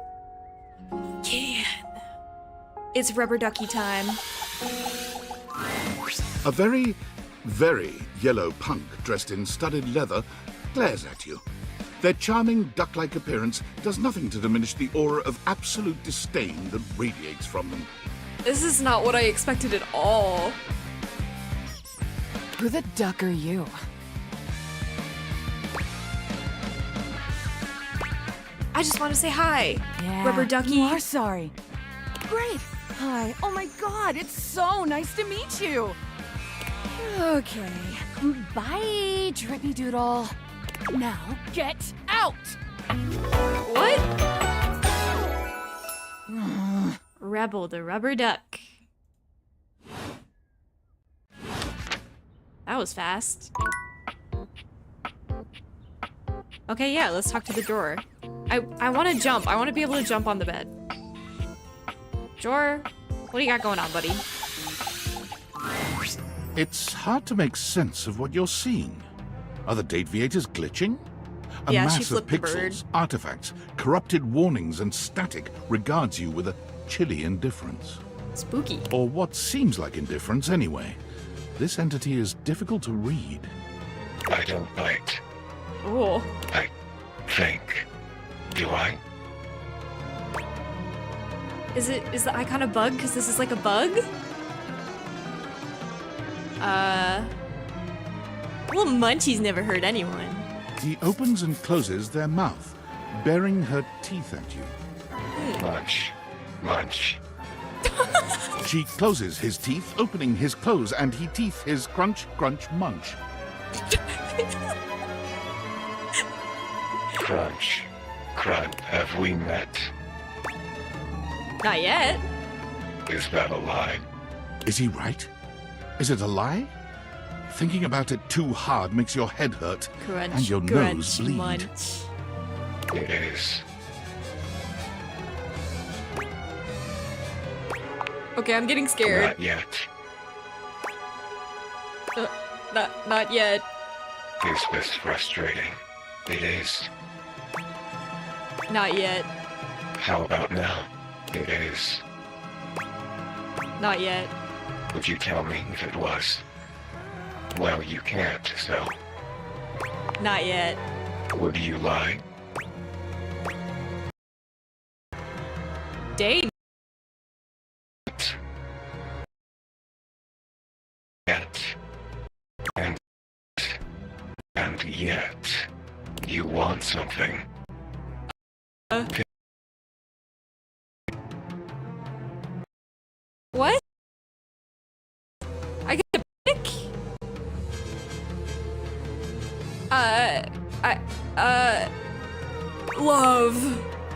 Can. It's rubber ducky time. A very, very yellow punk dressed in studded leather glares at you. Their charming duck-like appearance does nothing to diminish the aura of absolute disdain that radiates from them. This is not what I expected at all. Who the duck are you? I just want to say hi. Yeah, Rubber ducky. You are sorry. Great. Hi. Oh my god, it's so nice to meet you. Okay. Bye, Drippy Doodle. Now get out. What? Rebel the rubber duck. That was fast. Okay, yeah, let's talk to the drawer. I want to jump. I want to be able to jump on the bed. Drawer, what do you got going on, buddy? It's hard to make sense of what you're seeing. Are the date viators glitching? A Yeah, she mass of flipped the bird. pixels, artifacts, corrupted warnings, and static regards you with a chilly indifference. Spooky. Or what seems like indifference anyway. This entity is difficult to read. I don't bite. Oh. I think. Do I? Is the icon a bug? Because this is like a bug? Well, Munchie's never hurt anyone. He opens and closes their mouth, baring her teeth at you. Munch. Munch. She closes his teeth, opening his close, and he teeth his crunch, crunch, munch. Crunch. Crunch. Have we met? Not yet. Is that a lie? Is he right? Is it a lie? Thinking about it too hard makes your head hurt Crunch, and your crunch, nose bleed. munch. It is. Okay, I'm getting scared. Not yet. Not yet. Is this frustrating? It is. Not yet. How about now? It is. Not yet. Would you tell me if it was? Well, you can't, so. Not yet. Would you lie? Dang. Yet. And yet. You want something. What? I get to pick? Love.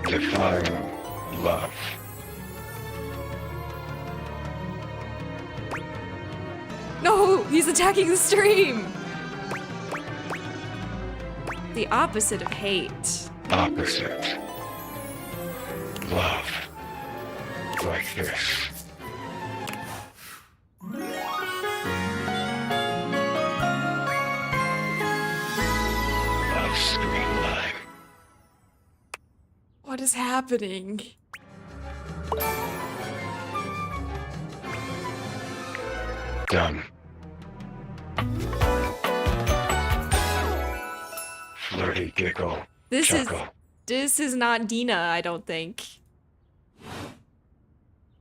Define love. No, he's attacking the stream. The opposite of hate. Opposite. Love. Like this. Love streamline. What is happening? Done. Flirty giggle. Chuckle. This is not Dina, I don't think.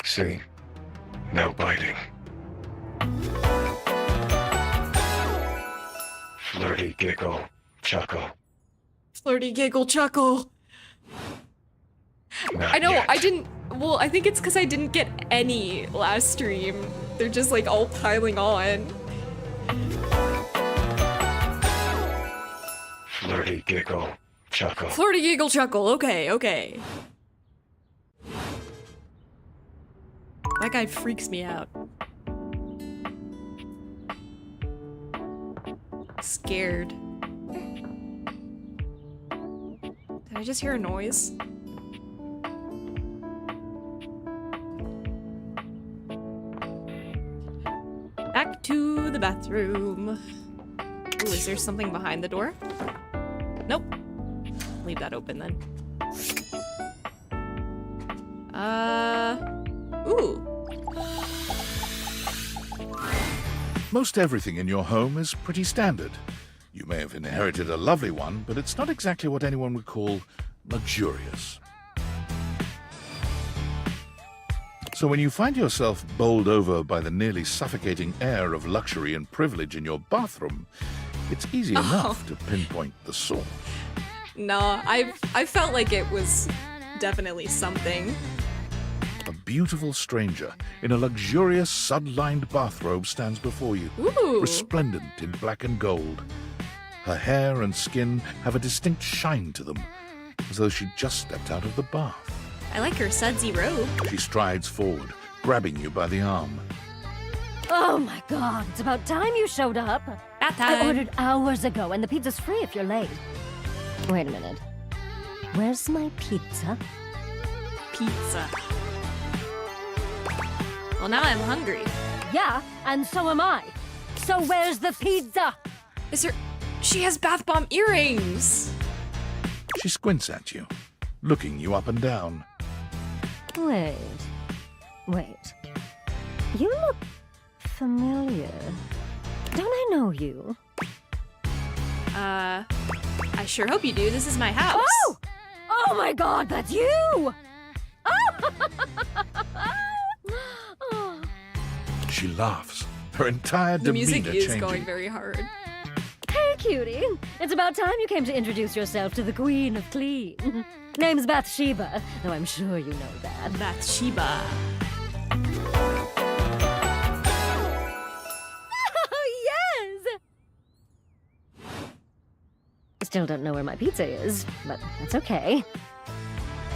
See? No biting. Flirty giggle. Chuckle. Flirty giggle chuckle. Not I know, yet. I didn't. Well, I think it's because I didn't get any last stream. They're just like all piling on. Flirty giggle. Chuckle. Flirty giggle chuckle. Okay, okay. That guy freaks me out. Scared. Did I just hear a noise? Back to the bathroom. Ooh, is there something behind the door? Nope. Leave that open then. Ooh. Most everything in your home is pretty standard. You may have inherited a lovely one, but it's not exactly what anyone would call luxurious. So when you find yourself bowled over by the nearly suffocating air of luxury and privilege in your bathroom, it's easy enough to pinpoint the source. No, I felt like it was definitely something. A beautiful stranger in a luxurious sud-lined bathrobe stands before you, Ooh. resplendent in black and gold. Her hair and skin have a distinct shine to them, as though she'd just stepped out of the bath. I like her sudsy robe. She strides forward, grabbing you by the arm. Oh my god, it's about time you showed up. That time. I ordered hours ago, and the pizza's free if you're late. Wait a minute. Where's my pizza? Pizza. Well, now I'm hungry. Yeah, and so am I. So where's the pizza? Is there... She has bath bomb earrings! She squints at you, looking you up and down. Wait. You look familiar. Don't I know you? I sure hope you do. This is my house. Oh! Oh my god, that's you! Oh! She laughs. Her entire The demeanor music is changing. going very hard. Hey, cutie. It's about time you came to introduce yourself to the Queen of Clean. Name's Bathsheba, though I'm sure you know that. Bathsheba. Oh, yes! Still don't know where my pizza is, but that's okay.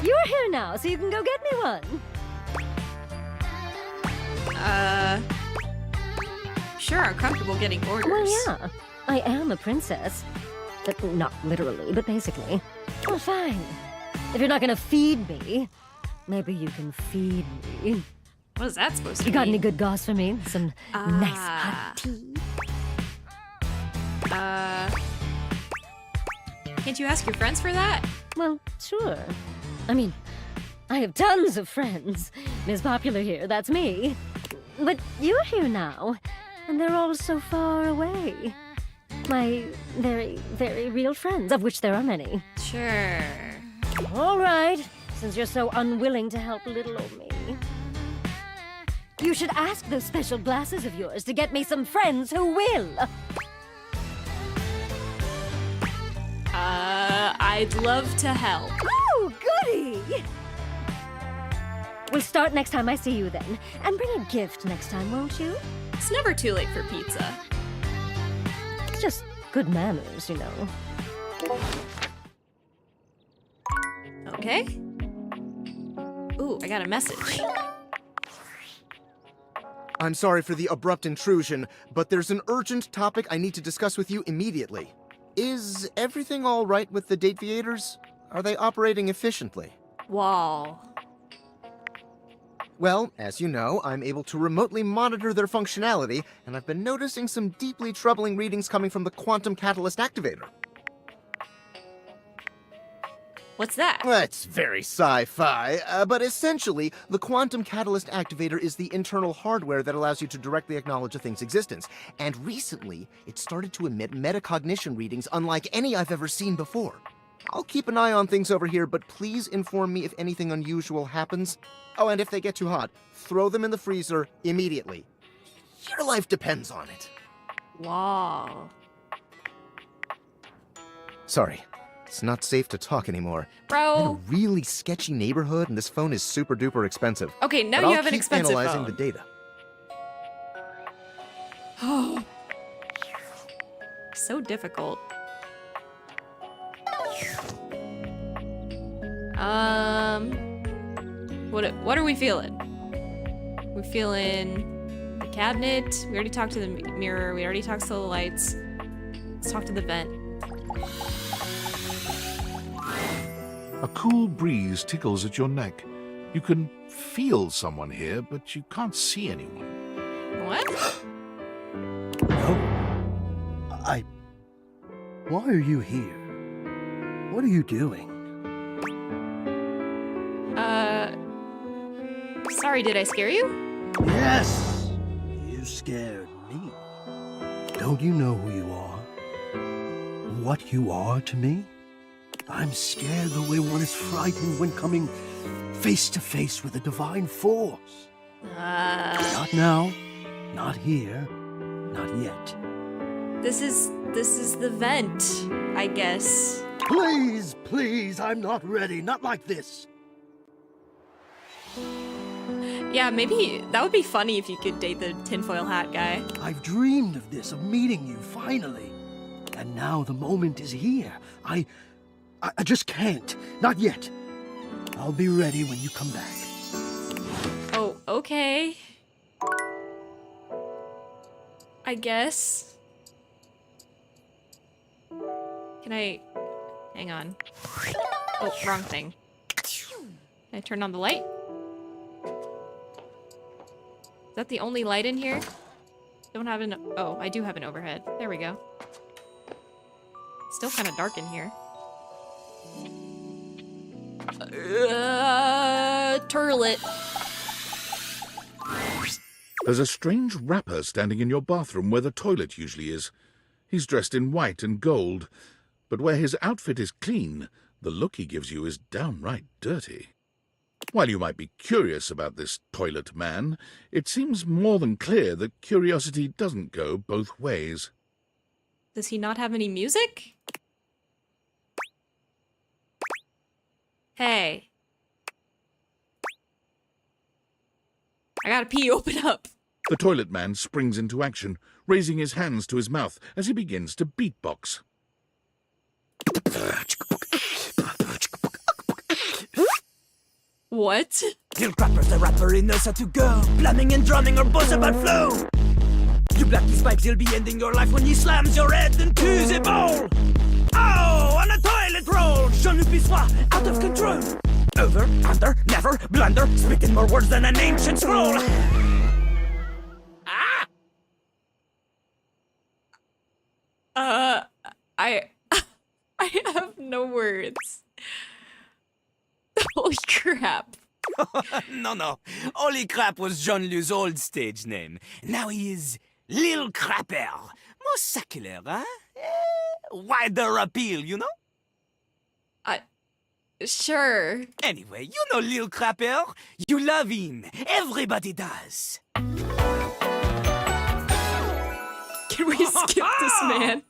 You're here now, so you can go get me one. Sure are comfortable getting orders. Well, yeah. I am a princess. But not literally, but basically. Well, fine. If you're not gonna feed me, maybe you can feed me. What is that supposed to You got mean? any good goss for me? Some nice hot tea? Can't you ask your friends for that? Well, sure. I mean, I have tons of friends. Miss Popular here, that's me. But you're here now, and they're all so far away. My very, very real friends, of which there are many. Sure. All right, since you're so unwilling to help little old me. You should ask those special glasses of yours to get me some friends who will. I'd love to help. Oh, goody! We'll start next time I see you then. And bring a gift next time, won't you? It's never too late for pizza. It's just good manners, you know. Okay. Ooh, I got a message. I'm sorry for the abrupt intrusion, but there's an urgent topic I need to discuss with you immediately. Is everything all right with the Dateviators? Are they operating efficiently? Wall. Well, as you know, I'm able to remotely monitor their functionality, and I've been noticing some deeply troubling readings coming from the Quantum Catalyst Activator. What's that? That's very sci-fi, but essentially, the Quantum Catalyst Activator is the internal hardware that allows you to directly acknowledge a thing's existence. And recently, it started to emit metacognition readings unlike any I've ever seen before. I'll keep an eye on things over here, but please inform me if anything unusual happens. Oh, and if they get too hot, throw them in the freezer immediately. Your life depends on it. Wall. Sorry. It's not safe to talk anymore. Bro. I'm in a really sketchy neighborhood, and this phone is super duper expensive. Okay, now But you I'll have an keep expensive analyzing phone. the data. Oh. So difficult. What are we feeling? We're feeling the cabinet. We already talked to the mirror. We already talked to the lights. Let's talk to the vent. A cool breeze tickles at your neck. You can feel someone here, but you can't see anyone. What? Why are you here? What are you doing? Sorry, did I scare you? Yes! You scared me. Don't you know who you are? What you are to me? I'm scared the way one is frightened when coming face to face with a divine force. Not now, not here, not yet. This is the vent, I guess. Please, please, I'm not ready, not like this. Yeah, maybe that would be funny if you could date the tinfoil hat guy. I've dreamed of this, of meeting you, finally. And now the moment is here. I just can't. Not yet. I'll be ready when you come back. Oh, okay. I guess. Can I... Hang on. Oh, wrong thing. Can I turn on the light? Is that the only light in here? Don't have an... Oh, I do have an overhead. There we go. Still kind of dark in here. Turlet. There's a strange rapper standing in your bathroom where the toilet usually is. He's dressed in white and gold, but where his outfit is clean, the look he gives you is downright dirty. While you might be curious about this toilet man, it seems more than clear that curiosity doesn't go both ways. Does he not have any music? Hey. I gotta pee, open up. The toilet man springs into action, raising his hands to his mouth as he begins to beatbox. What? Lil Crapper's the rapper, he knows how to go. Plumbing and drumming are both about flow. You block these pipes, he'll be ending your life when he slams your head into the bowl. Oh, on a toilet roll, Jean-Luc Pissoir, out of control. Over, under, never, blunder, speaking more words than an ancient scroll. I have no words. Holy crap. No. Holy Crap was Jean-Luc's old stage name. Now he is Lil Crapper. More secular, huh? Wider appeal, you know? Sure. Anyway, you know Lil Crapper. You love him. Everybody does. Can we skip this man?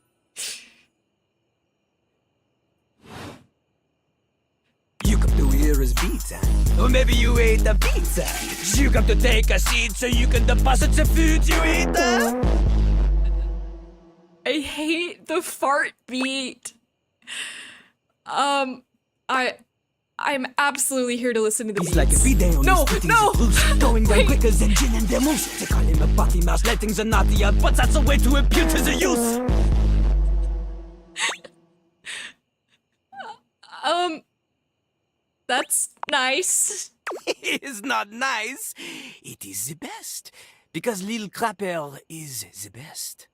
You come to hear his beats, huh? Or maybe you ate the pizza. You come to take a seat so you can deposit the food you eat, huh? I hate the fart beat. I'm absolutely here to listen to the beats. He's like a bidet on No, his feet, no! he's a going down quicker than gin and demons. They call him a potty mouse, lettings are naughty, but that's a way to impute his use. That's nice. It is not nice. It is the best. Because Lil Crapper is the best.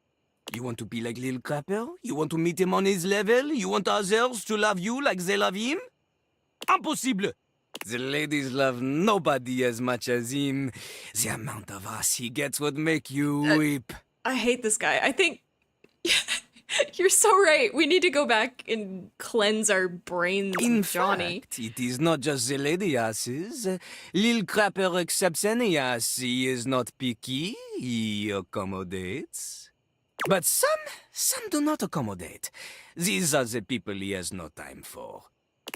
You want to be like Lil Crapper? You want to meet him on his level? You want others to love you like they love him? Impossible! The ladies love nobody as much as him. The amount of ass he gets would make you weep. I hate this guy. I think... You're so right. We need to go back and cleanse our brains, In Johnny. fact, it is not just the lady asses. Lil Crapper accepts any ass. He is not picky. He accommodates. But some do not accommodate. These are the people he has no time for.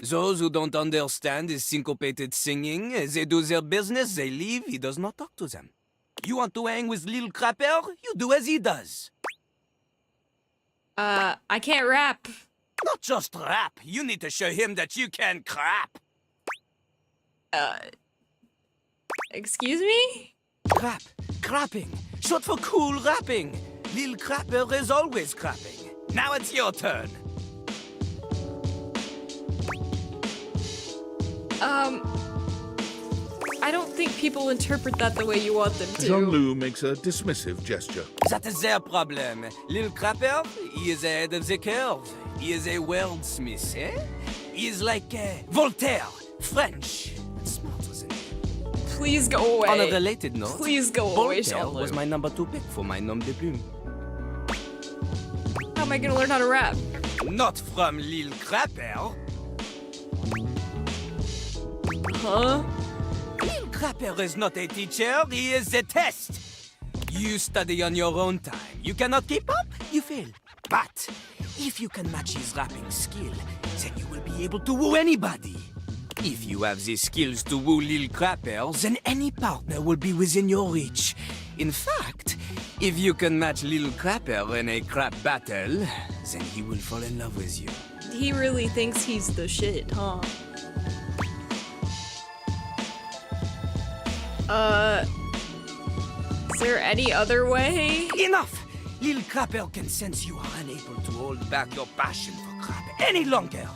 Those who don't understand his syncopated singing, they do their business, they leave, he does not talk to them. You want to hang with Lil Crapper? You do as he does. I can't rap. Not just rap, you need to show him that you can crap. Excuse me? Crap, crapping, short for cool rapping. Lil Crapper is always crapping. Now it's your turn. I don't think people interpret that the way you want them to. Jean-Luc makes a dismissive gesture. That is their problem. Lil Crapper, he is ahead of the curve. He is a wordsmith, eh? He is like Voltaire, French, and smarter than him. Please go away. On a related note, Please go away, Voltaire Jean-Luc. was my number 2 pick for my nom de plume. How am I gonna learn how to rap? Not from Lil Crapper. Huh? Lil Crapper is not a teacher, he is a test. You study on your own time. You cannot keep up, you fail. But if you can match his rapping skill, then you will be able to woo anybody. If you have the skills to woo Lil Crapper, then any partner will be within your reach. In fact, if you can match Lil Crapper in a crap battle, then he will fall in love with you. He really thinks he's the shit, huh? Is there any other way? Enough! Lil Crapper can sense you are unable to hold back your passion for crap any longer.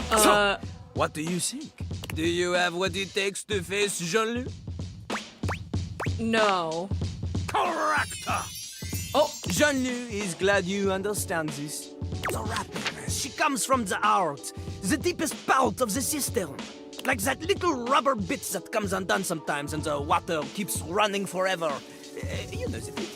So, what do you think? Do you have what it takes to face Jean-Luc? No. Correct! Oh, Jean-Luc is glad you understand this. The rapper, she comes from the heart, the deepest part of the system. Like that little rubber bit that comes undone sometimes and the water keeps running forever. You know the bit.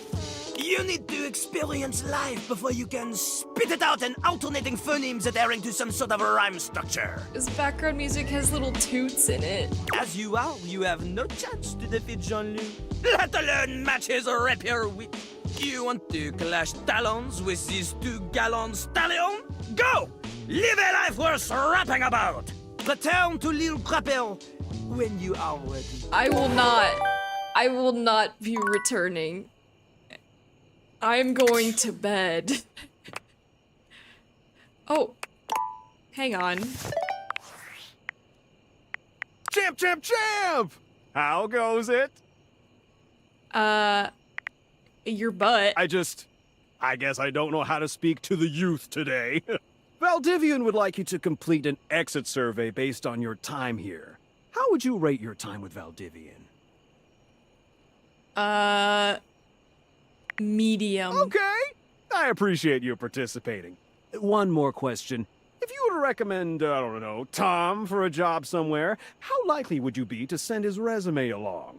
You need to experience life before you can spit it out in alternating phonemes adhering to some sort of a rhyme structure. This background music has little toots in it. As you are, you have no chance to defeat Jean-Luc, let alone match his rapier wit. You want to clash talons with these 2 gallon stallion? Go! Live a life worth rapping about! Return to Lil Crapper when you are ready. I will not be returning. I'm going to bed. Oh, hang on. Champ, champ, champ! How goes it? Your butt. I guess I don't know how to speak to the youth today. Valdivian would like you to complete an exit survey based on your time here. How would you rate your time with Valdivian? Medium. Okay. I appreciate you participating. One more question. If you were to recommend, I don't know, Tom for a job somewhere, how likely would you be to send his resume along?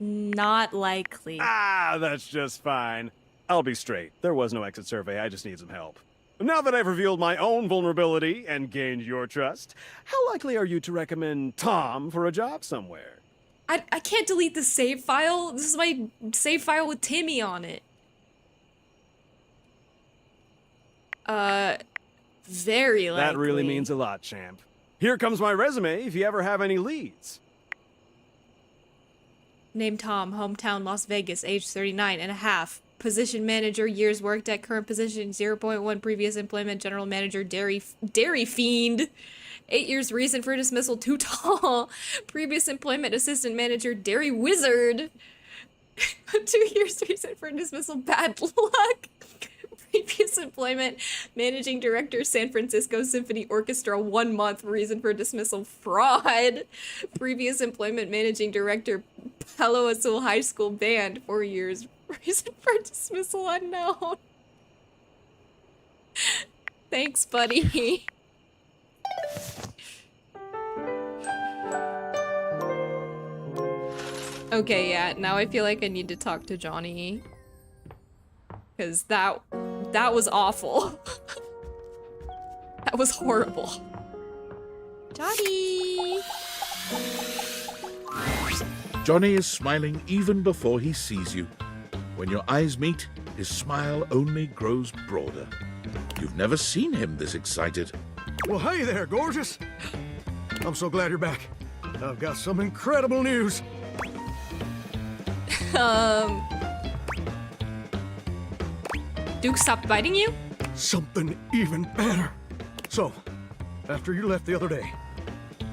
Not likely. Ah, that's just fine. I'll be straight. There was no exit survey. I just need some help. Now that I've revealed my own vulnerability and gained your trust, how likely are you to recommend Tom for a job somewhere? I can't delete the save file. This is my save file with Timmy on it. Very likely. That really means a lot, champ. Here comes my resume if you ever have any leads. Name Tom, hometown Las Vegas, age 39 and a half. Position manager, years worked at current position 0.1, previous employment general manager, dairy fiend. 8 years reason for dismissal, too tall. Previous employment assistant manager, dairy wizard. 2 years reason for dismissal, bad luck. Previous employment managing director, San Francisco Symphony Orchestra, 1 month reason for dismissal, fraud. Previous employment managing director, Palo Azul High School band, 4 years reason for dismissal, unknown. Thanks, buddy. Okay, yeah, now I feel like I need to talk to Johnny. Because that was awful. That was horrible. Johnny! Johnny is smiling even before he sees you. When your eyes meet, his smile only grows broader. You've never seen him this excited. Well, hey there, gorgeous. I'm so glad you're back. I've got some incredible news. Duke stopped biting you? Something even better. So, after you left the other day,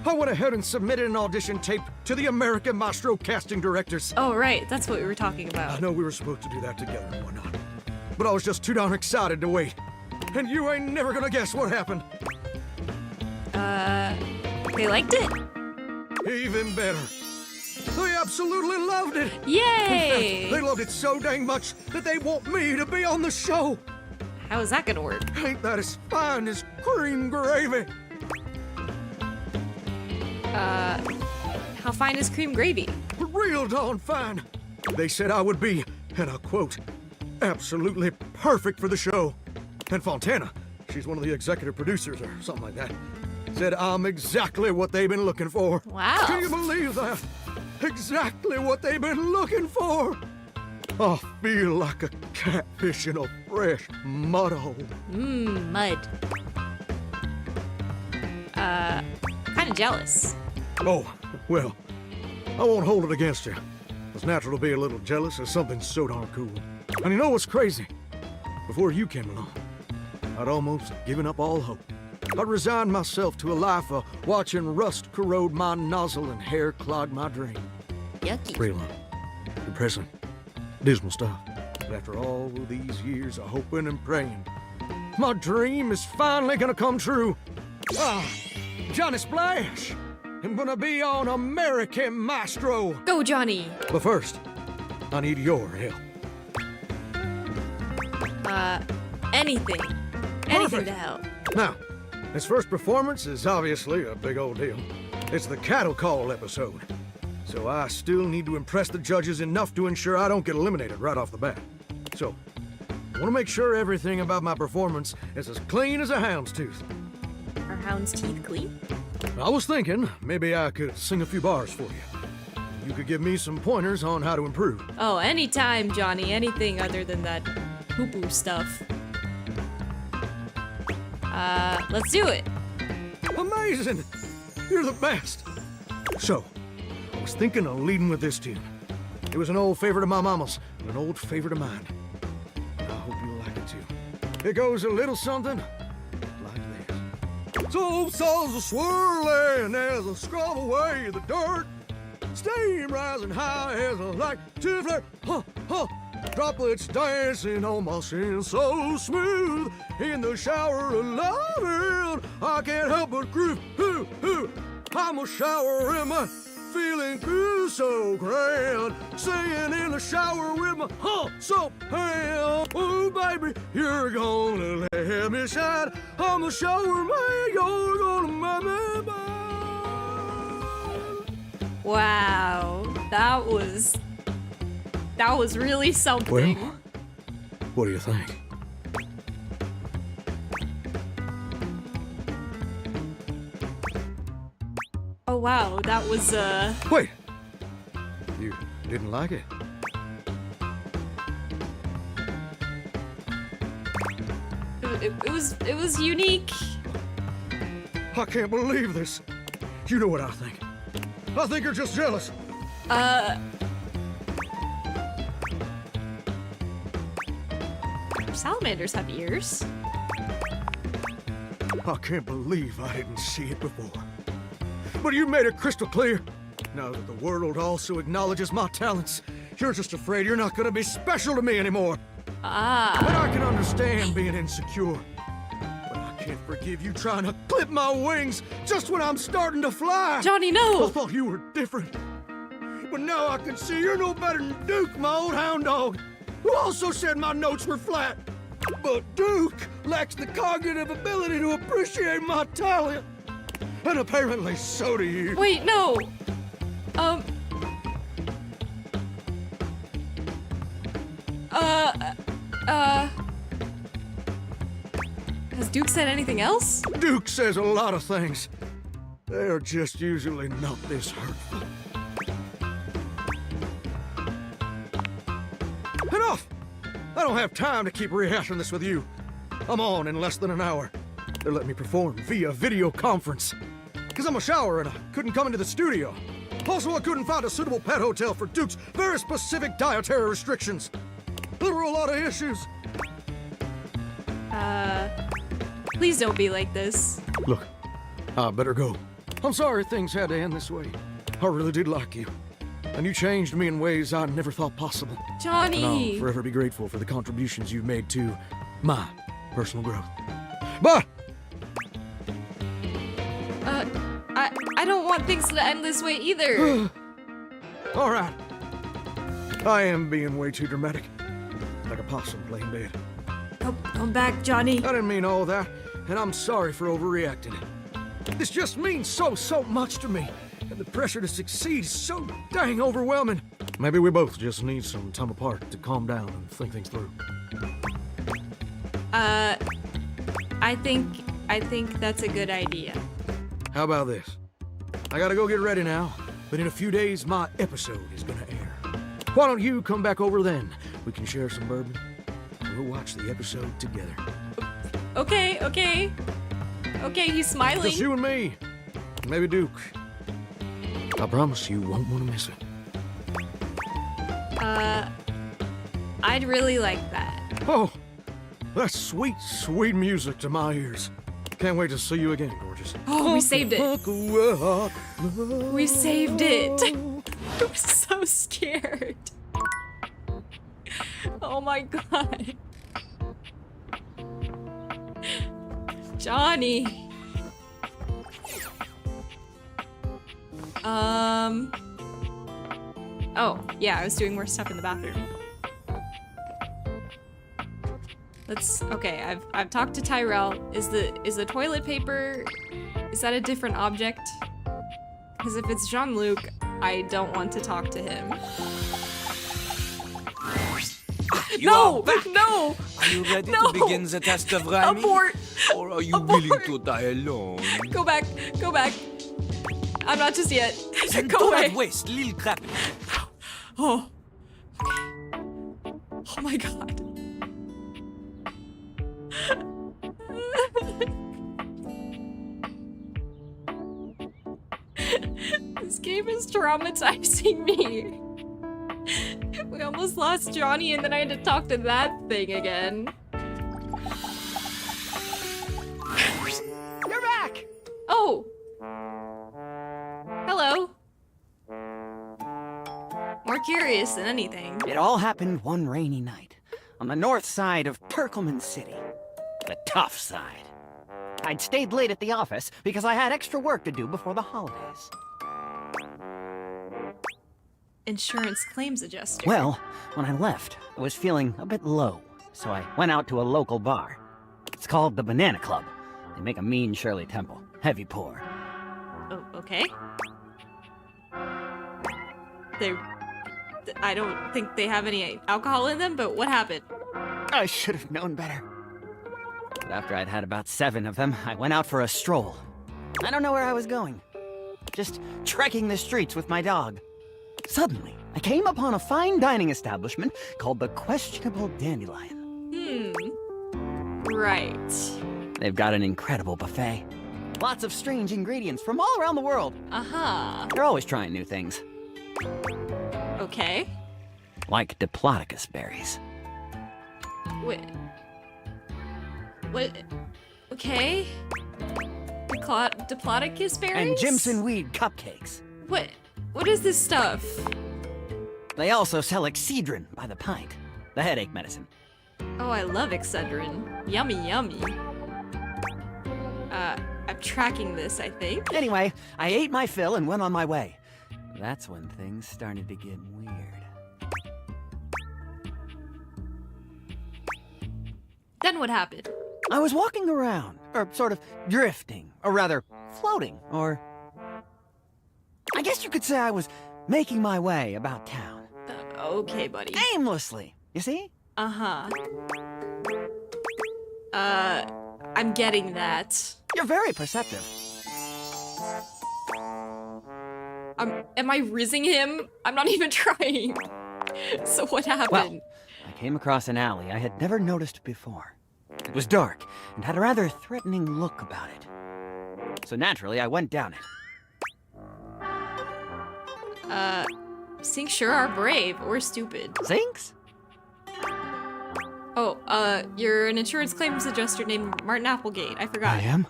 I went ahead and submitted an audition tape to the American Maestro casting directors. Oh, right. That's what we were talking about. I know we were supposed to do that together and whatnot, but I was just too darn excited to wait. And you ain't never gonna guess what happened. They liked it? Even better. They absolutely loved it. Yay! In fact, they loved it so dang much that they want me to be on the show. How is that gonna work? Ain't that as fine as cream gravy? How fine is cream gravy? Real darn fine. They said I would be, and I quote, absolutely perfect for the show. And Fontana, she's one of the executive producers or something like that, said I'm exactly what they've been looking for. Wow. Can you believe that? Exactly what they've been looking for. I feel like a catfish in a fresh mud hole. Mud. Kinda jealous. Oh, well, I won't hold it against you. It's natural to be a little jealous of something so darn cool. And you know what's crazy? Before you came along, I'd almost given up all hope. I'd resigned myself to a life of watching rust corrode my nozzle and hair clog my drain. Yucky. Real depressing, dismal stuff. But after all of these years of hoping and praying, my dream is finally gonna come true. Johnny Splash! I'm gonna be on American Maestro! Go, Johnny! But first, I need your help. Anything. Anything to help. Now, his first performance is obviously a big old deal. It's the cattle call episode. So I still need to impress the judges enough to ensure I don't get eliminated right off the bat. So, I want to make sure everything about my performance is as clean as a hound's tooth. Are hound's teeth clean? I was thinking maybe I could sing a few bars for you. You could give me some pointers on how to improve. Oh, anytime, Johnny. Anything other than that poo-poo stuff. Let's do it. Amazing! You're the best. So, I was thinking of leading with this tune. It was an old favorite of my mama's and an old favorite of mine. I hope you'll like it too. It goes a little something like this. So souls are swirling as I scrub away the dirt. Steam rising high as I like to flare. Huh, huh. Droplets dancing on my skin so smooth. In the shower of loving, I can't help but groove. Hoo, hoo. I'm a shower in my feeling good so grand. Singing in the shower with my so hand. Oh, baby, you're gonna let me shine. I'm a shower man, you're gonna make me mine. Wow. That was really something. Well, what do you think? Oh, wow. That was, Wait! You didn't like it? It was unique. I can't believe this. You know what I think. I think you're just jealous. Salamanders have ears. I can't believe I didn't see it before. But you made it crystal clear. Now that the world also acknowledges my talents, you're just afraid you're not gonna be special to me anymore. Ah. And I can understand being insecure. But I can't forgive you trying to clip my wings just when I'm starting to fly. Johnny, no! I thought you were different. But now I can see you're no better than Duke, my old hound dog, who also said my notes were flat. But Duke lacks the cognitive ability to appreciate my talent. And apparently so do you. Wait, no! Has Duke said anything else? Duke says a lot of things. They're just usually not this hurtful. Enough! I don't have time to keep rehashing this with you. I'm on in less than an hour. They're letting me perform via video conference. Because I'm a shower and I couldn't come into the studio. Also, I couldn't find a suitable pet hotel for Duke's very specific dietary restrictions. There were a lot of issues. Please don't be like this. Look, I better go. I'm sorry things had to end this way. I really did like you. And you changed me in ways I never thought possible. Johnny! And I'll forever be grateful for the contributions you've made to my personal growth. But I don't want things to end this way either. all right. I am being way too dramatic. Like a possum playing dead. Oh, come back, Johnny. I didn't mean all that, and I'm sorry for overreacting. This just means so much to me. And the pressure to succeed is so dang overwhelming. Maybe we both just need some time apart to calm down and think things through. I think that's a good idea. How about this? I gotta go get ready now, but in a few days my episode is gonna air. Why don't you come back over then? We can share some bourbon, and we'll watch the episode together. Okay, he's smiling. Just you and me. Maybe Duke. I promise you won't want to miss it. I'd really like that. Oh, that's sweet, sweet music to my ears. Can't wait to see you again, gorgeous. Oh, we saved it. We saved it. I was so scared. Oh my god. Johnny. Oh, yeah, I was doing more stuff in the bathroom. Okay, I've talked to Tyrell. Is the toilet paper, is that a different object? Because if it's Jean-Luc, I don't want to talk to him. No! No! Are you ready to begin the test of rhyming? Abort! Or are you willing to die alone? Go back, go back. I'm not just yet. Then Go do away. not waste, little crap. Oh. Oh my god. This game is traumatizing me. We almost lost Johnny and then I had to talk to that thing again. You're back! Oh! Hello. More curious than anything. It all happened one rainy night on the north side of Perkleman City. The tough side. I'd stayed late at the office because I had extra work to do before the holidays. Insurance claims adjuster. Well, when I left, I was feeling a bit low, so I went out to a local bar. It's called the Banana Club. They make a mean Shirley Temple. Heavy pour. Oh, okay. I don't think they have any alcohol in them, but what happened? I should have known better. But after I'd had about 7 of them, I went out for a stroll. I don't know where I was going. Just trekking the streets with my dog. Suddenly, I came upon a fine dining establishment called the Questionable Dandelion. Right. They've got an incredible buffet. Lots of strange ingredients from all around the world. Uh-huh. They're always trying new things. Okay. Like Diplodocus berries. What? Okay. Diplodocus berries? And Jimson weed cupcakes. What is this stuff? They also sell Excedrin by the pint. The headache medicine. Oh, I love Excedrin. Yummy, yummy. I'm tracking this, I think. Anyway, I ate my fill and went on my way. That's when things started to get weird. Then what happened? I was walking around, or sort of drifting, or rather, floating, or... I guess you could say I was making my way about town. Okay, buddy. Aimlessly, you see? Uh-huh. I'm getting that. You're very perceptive. Am I rizzing him? I'm not even trying. So what happened? Well, I came across an alley I had never noticed before. It was dark and had a rather threatening look about it. So naturally, I went down it. Sinks sure are brave or stupid. Sinks? Oh, you're an insurance claims adjuster named Martin Applegate. I forgot. I am?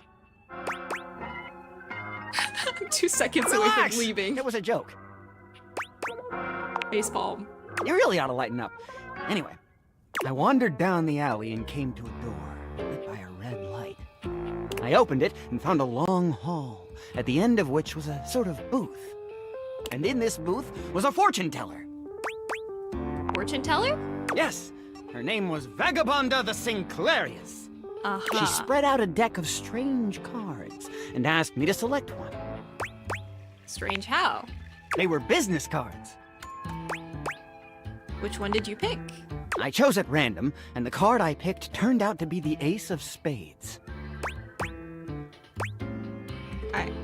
I'm 2 seconds away from leaving. It was a joke. Facepalm. You really ought to lighten up. Anyway, I wandered down the alley and came to a door lit by a red light. I opened it and found a long hall, at the end of which was a sort of booth. And in this booth was a fortune teller. Fortune teller? Yes. Her name was Vagabonda the Sinclairius. Uh-huh. She spread out a deck of strange cards and asked me to select one. Strange how? They were business cards. Which one did you pick? I chose at random, and the card I picked turned out to be the Ace of Spades.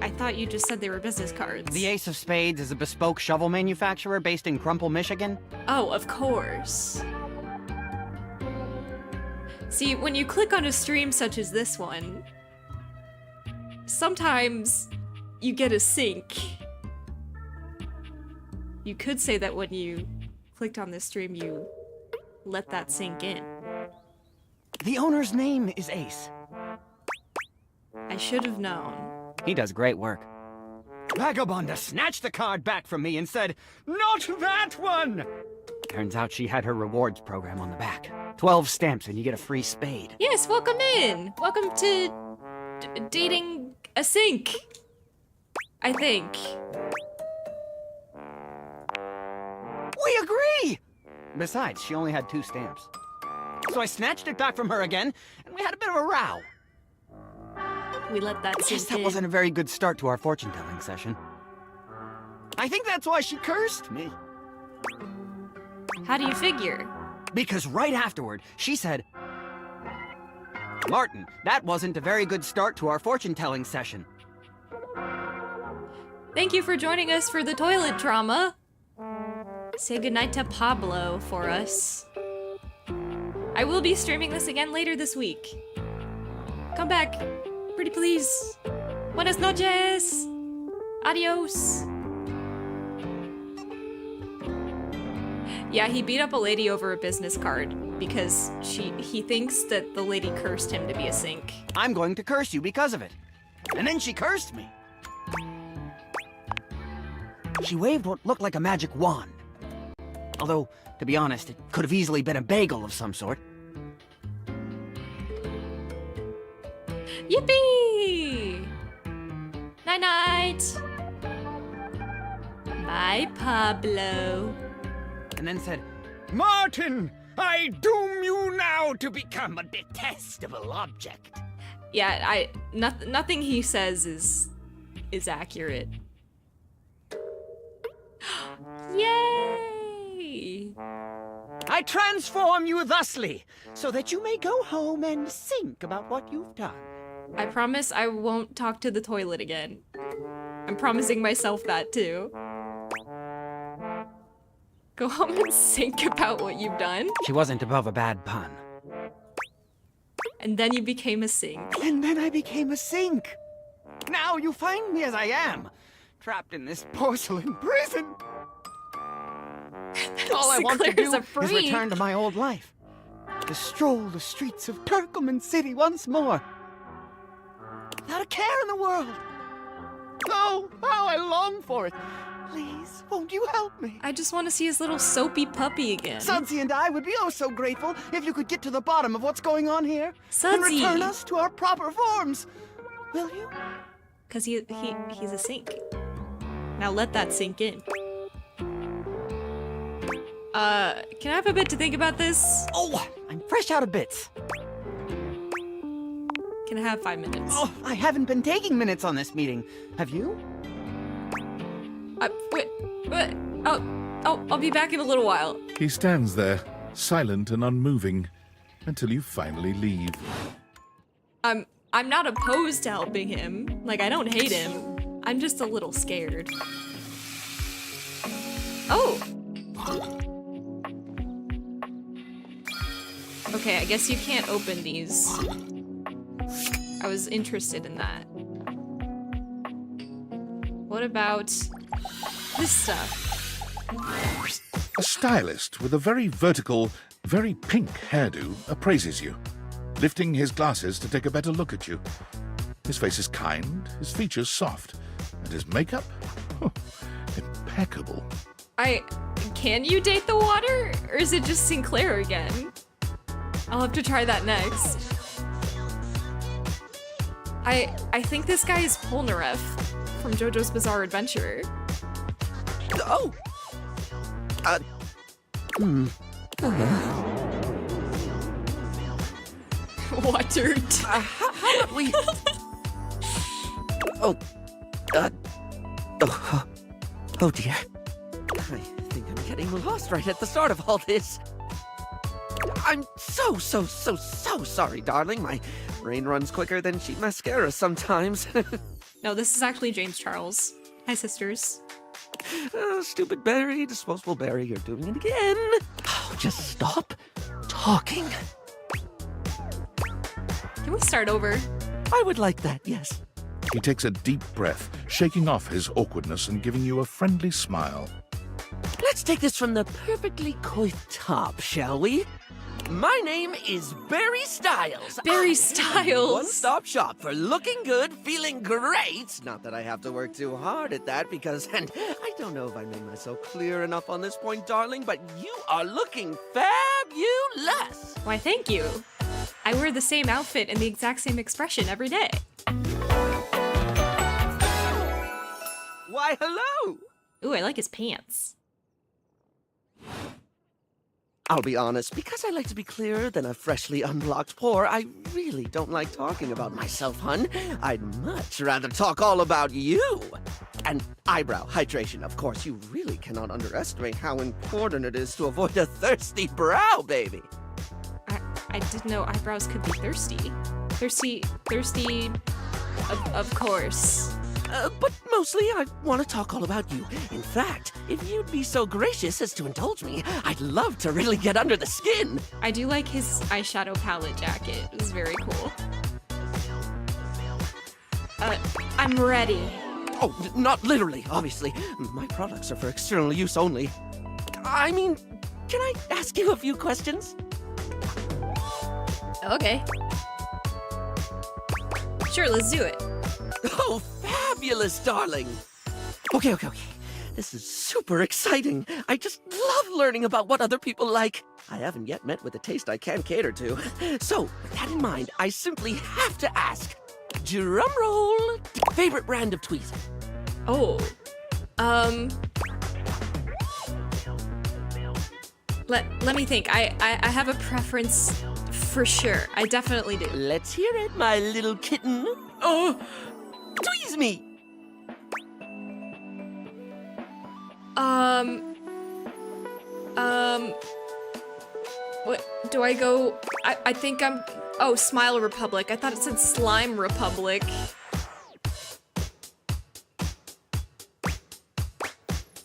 I thought you just said they were business cards. The Ace of Spades is a bespoke shovel manufacturer based in Crumple, Michigan. Oh, of course. See, when you click on a stream such as this one, sometimes you get a sync. You could say that when you clicked on this stream, you let that sink in. The owner's name is Ace. I should have known. He does great work. Vagabonda snatched the card back from me and said, "Not that one!" Turns out she had her rewards program on the back. 12 stamps and you get a free spade. Yes, welcome in. Welcome to dating a sink. I think. We agree! Besides, she only had 2 stamps. So I snatched it back from her again, and we had a bit of a row. We let that sink Guess that in. wasn't a very good start to our fortune-telling session. I think that's why she cursed me. How do you figure? Because right afterward, she said, "Martin, that wasn't a very good start to our fortune-telling session." Thank you for joining us for the toilet trauma. Say goodnight to Pablo for us. I will be streaming this again later this week. Come back, pretty please. Buenas noches. Adios. Yeah, he beat up a lady over a business card because he thinks that the lady cursed him to be a sink. I'm going to curse you because of it. And then she cursed me. She waved what looked like a magic wand. Although, to be honest, it could have easily been a bagel of some sort. Yippee! Night-night! Bye, Pablo. And then said, "Martin, I doom you now to become a detestable object." Yeah, nothing he says is accurate. Yay! I transform you thusly, so that you may go home and think about what you've done. I promise I won't talk to the toilet again. I'm promising myself that too. Go home and think about what you've done. She wasn't above a bad pun. And then you became a sink. And then I became a sink. Now you find me as I am, trapped in this porcelain prison. All I want to do is return to my old life. To stroll the streets of Turkleman City once more. Without a care in the world. Oh, how I long for it. Please, won't you help me? I just want to see his little soapy puppy again. Sudsy and I would be oh so grateful if you could get to the bottom of what's going on here. And Sudsy! return us to our proper forms. Will you? Because he's a sink. Now let that sink in. Can I have a bit to think about this? Oh, I'm fresh out of bits. Can I have 5 minutes? Oh, I haven't been taking minutes on this meeting. Have you? Wait. I'll be back in a little while. He stands there, silent and unmoving, until you finally leave. I'm not opposed to helping him. Like, I don't hate him. I'm just a little scared. Oh! Okay, I guess you can't open these. I was interested in that. What about this stuff? A stylist with a very vertical, very pink hairdo appraises you, lifting his glasses to take a better look at you. His face is kind, his features soft, and his makeup? Impeccable. Can you date the water? Or is it just Sinclair again? I'll have to try that next. I think this guy is Polnareff from JoJo's Bizarre Adventure. Oh! Watered. How about we... Oh dear. I think I'm getting lost right at the start of all this. I'm so sorry, darling. My brain runs quicker than cheap mascara sometimes. No, this is actually James Charles. Hi, sisters. Oh, stupid Barry, disposable Barry, you're doing it again. Oh, just stop talking. Can we start over? I would like that, yes. He takes a deep breath, shaking off his awkwardness and giving you a friendly smile. Let's take this from the perfectly coiffed top, shall we? My name is Barry Styles. Barry Styles. One-stop shop for looking good, feeling great. Not that I have to work too hard at that because, and I don't know if I made myself clear enough on this point, darling, but you are looking fabulous. Why, thank you. I wear the same outfit and the exact same expression every day. Why, hello. Ooh, I like his pants. I'll be honest, because I like to be clearer than a freshly unblocked pore, I really don't like talking about myself, hun. I'd much rather talk all about you. And eyebrow hydration, of course. You really cannot underestimate how important it is to avoid a thirsty brow, baby. I didn't know eyebrows could be thirsty. Thirsty, of course. But mostly I want to talk all about you. In fact, if you'd be so gracious as to indulge me, I'd love to really get under the skin. I do like his eyeshadow palette jacket. It's very cool. I'm ready. Oh, not literally, obviously. My products are for external use only. I mean, can I ask you a few questions? Okay. Sure, let's do it. Oh, fabulous, darling. Okay. This is super exciting. I just love learning about what other people like. I haven't yet met with a taste I can cater to. So, with that in mind, I simply have to ask, drum roll, favorite brand of tweezer? Oh, let me think. I have a preference for sure. I definitely do. Let's hear it, my little kitten. Oh, tweeze me. What do I go? I think I'm. Oh, Smile Republic. I thought it said Slime Republic.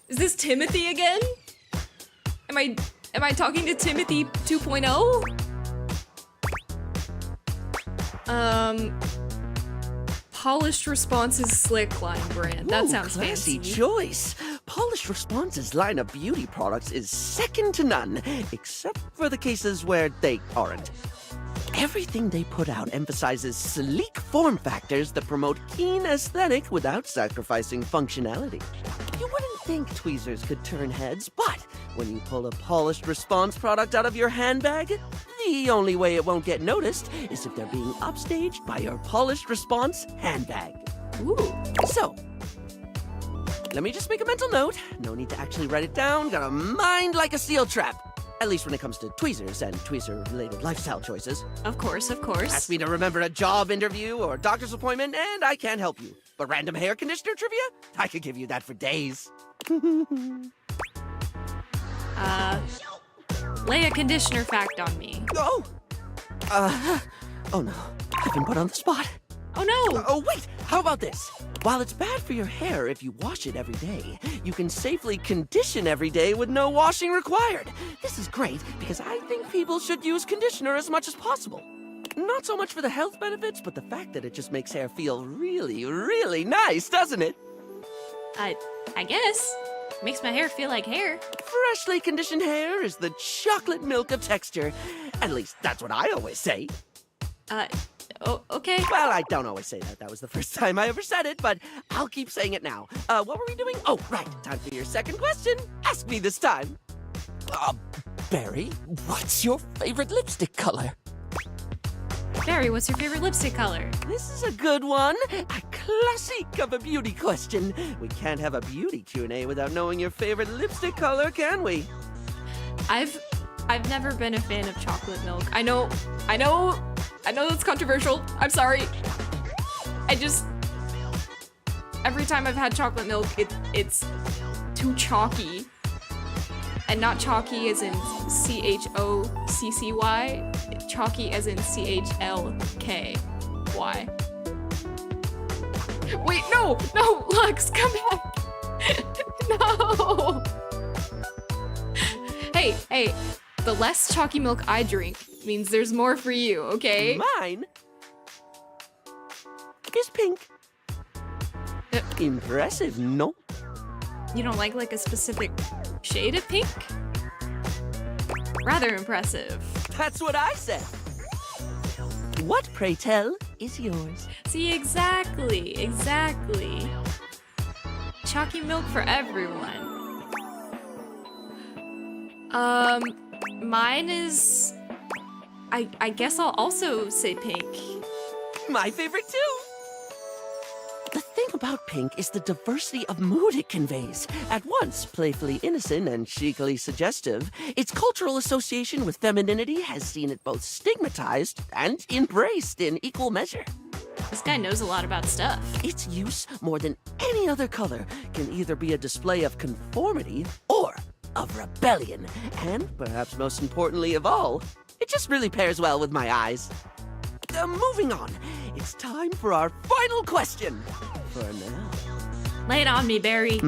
Is this Timothy again? Am I talking to Timothy 2.0? Polished Responses Slick line brand. That sounds classy fancy. choice. Polished Responses line of beauty products is second to none, except for the cases where they aren't. Everything they put out emphasizes sleek form factors that promote keen aesthetic without sacrificing functionality. You wouldn't think tweezers could turn heads, but when you pull a Polished Response product out of your handbag, the only way it won't get noticed is if they're being upstaged by your Polished Response handbag. Ooh. So, let me just make a mental note. No need to actually write it down. Got a mind like a steel trap. At least when it comes to tweezers and tweezer-related lifestyle choices. Of course, of course. Ask me to remember a job interview or doctor's appointment, and I can't help you. But random hair conditioner trivia? I could give you that for days. Lay a conditioner fact on me. Oh! Oh no. I've been put on the spot. Oh no! Oh wait, how about this? While it's bad for your hair if you wash it every day, you can safely condition every day with no washing required. This is great because I think people should use conditioner as much as possible. Not so much for the health benefits, but the fact that it just makes hair feel really, really nice, doesn't it? I guess. Makes my hair feel like hair. Freshly conditioned hair is the chocolate milk of texture. At least that's what I always say. Oh, okay. Well, I don't always say that. That was the first time I ever said it, but I'll keep saying it now. What were we doing? Oh, right. Time for your second question. Ask me this time. Barry, what's your favorite lipstick color? Barry, what's your favorite lipstick color? This is a good one. A classic of a beauty question. We can't have a beauty Q&A without knowing your favorite lipstick color, can we? I've never been a fan of chocolate milk. I know that's controversial. I'm sorry. Every time I've had chocolate milk, it's too chalky. And not chalky as in CHOCCY, chalky as in CHLKY. Wait, no, Lux, come back. No. Hey, the less chalky milk I drink means there's more for you, okay? Mine is pink. Impressive, no? You don't like a specific shade of pink? Rather impressive. That's what I said. What, pray tell, is yours? See, exactly. Chalky milk for everyone. Mine is... I guess I'll also say pink. My favorite too. The thing about pink is the diversity of mood it conveys. At once playfully innocent and chicly suggestive, its cultural association with femininity has seen it both stigmatized and embraced in equal measure. This guy knows a lot about stuff. Its use, more than any other color, can either be a display of conformity or of rebellion. And, perhaps most importantly of all, it just really pairs well with my eyes. Moving on, it's time for our final question. For now. Lay it on me, Barry.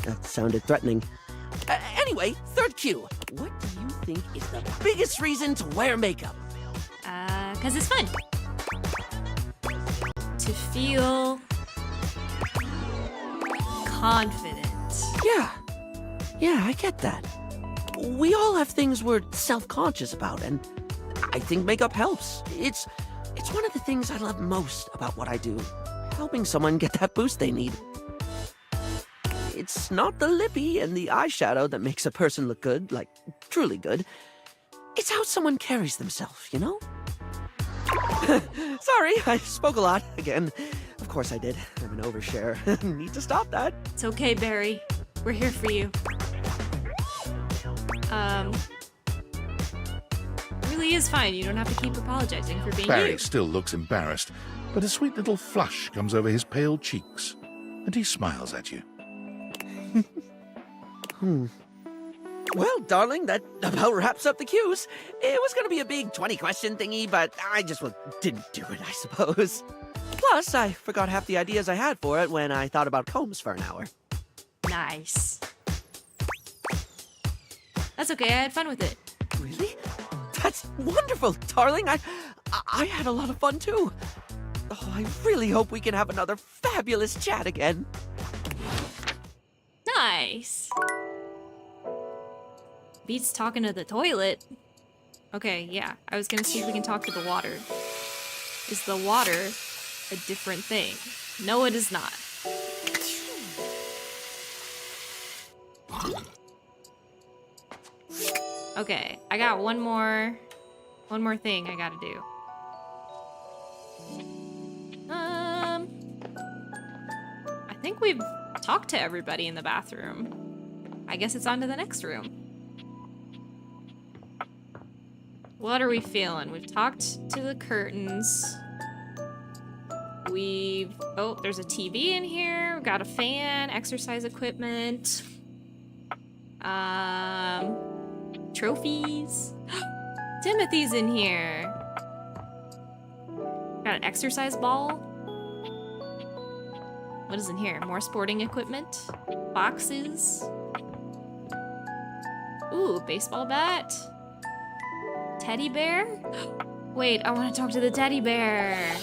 That sounded threatening. Anyway, third cue. What do you think is the biggest reason to wear makeup? 'Cause it's fun. To feel confident. Yeah, I get that. We all have things we're self-conscious about, and I think makeup helps. It's one of the things I love most about what I do. Helping someone get that boost they need. It's not the lippy and the eyeshadow that makes a person look good, like truly good. It's how someone carries themselves, you know? Sorry, I spoke a lot again. Of course I did. I'm an overshare. Need to stop that. It's okay, Barry. We're here for you. It really is fine. You don't have to keep apologizing for being Barry you. still looks embarrassed, but a sweet little flush comes over his pale cheeks, and he smiles at you. Well, darling, that about wraps up the cues. It was going to be a big 20-question thingy, but I just didn't do it, I suppose. Plus, I forgot half the ideas I had for it when I thought about combs for an hour. Nice. That's okay, I had fun with it. Really? That's wonderful, darling. I had a lot of fun, too. Oh, I really hope we can have another fabulous chat again. Nice. Beats talking to the toilet. Okay, yeah. I was gonna see if we can talk to the water. Is the water a different thing? No, it is not. Okay, I got one more thing I gotta do. I think we've talked to everybody in the bathroom. I guess it's on to the next room. What are we feeling? We've talked to the curtains. Oh, there's a TV in here. We've got a fan, exercise equipment. Trophies. Timothy's in here. Got an exercise ball. What is in here? More sporting equipment. Boxes. Ooh, baseball bat. Teddy bear? Wait, I want to talk to the teddy bear.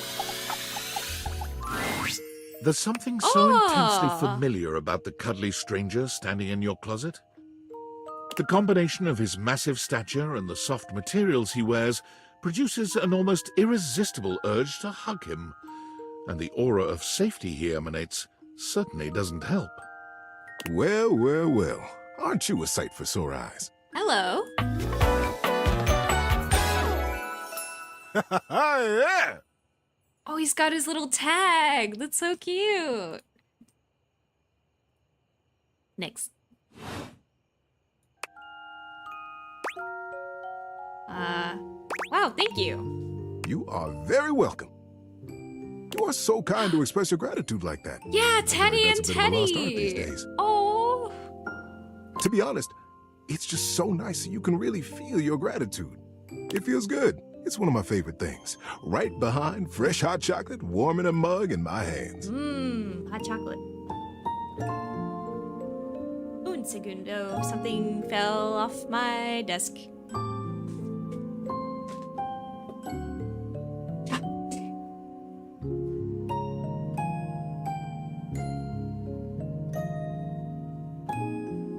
There's something so intensely familiar about the cuddly stranger standing in your closet. The combination of his massive stature and the soft materials he wears produces an almost irresistible urge to hug him, and the aura of safety he emanates certainly doesn't help. Well, well, well. Aren't you a sight for sore eyes? Hello. Yeah! Oh, he's got his little tag. That's so cute. Next. Wow, thank you. You are very welcome. You are so kind to express your gratitude like that. Yeah, Teddy and That's a bit of a lost art these Teddy. days. Oh. To be honest, it's just so nice that you can really feel your gratitude. It feels good. It's one of my favorite things. Right behind fresh hot chocolate, warm in a mug in my hands. Mmm, hot chocolate. Un segundo. Something fell off my desk.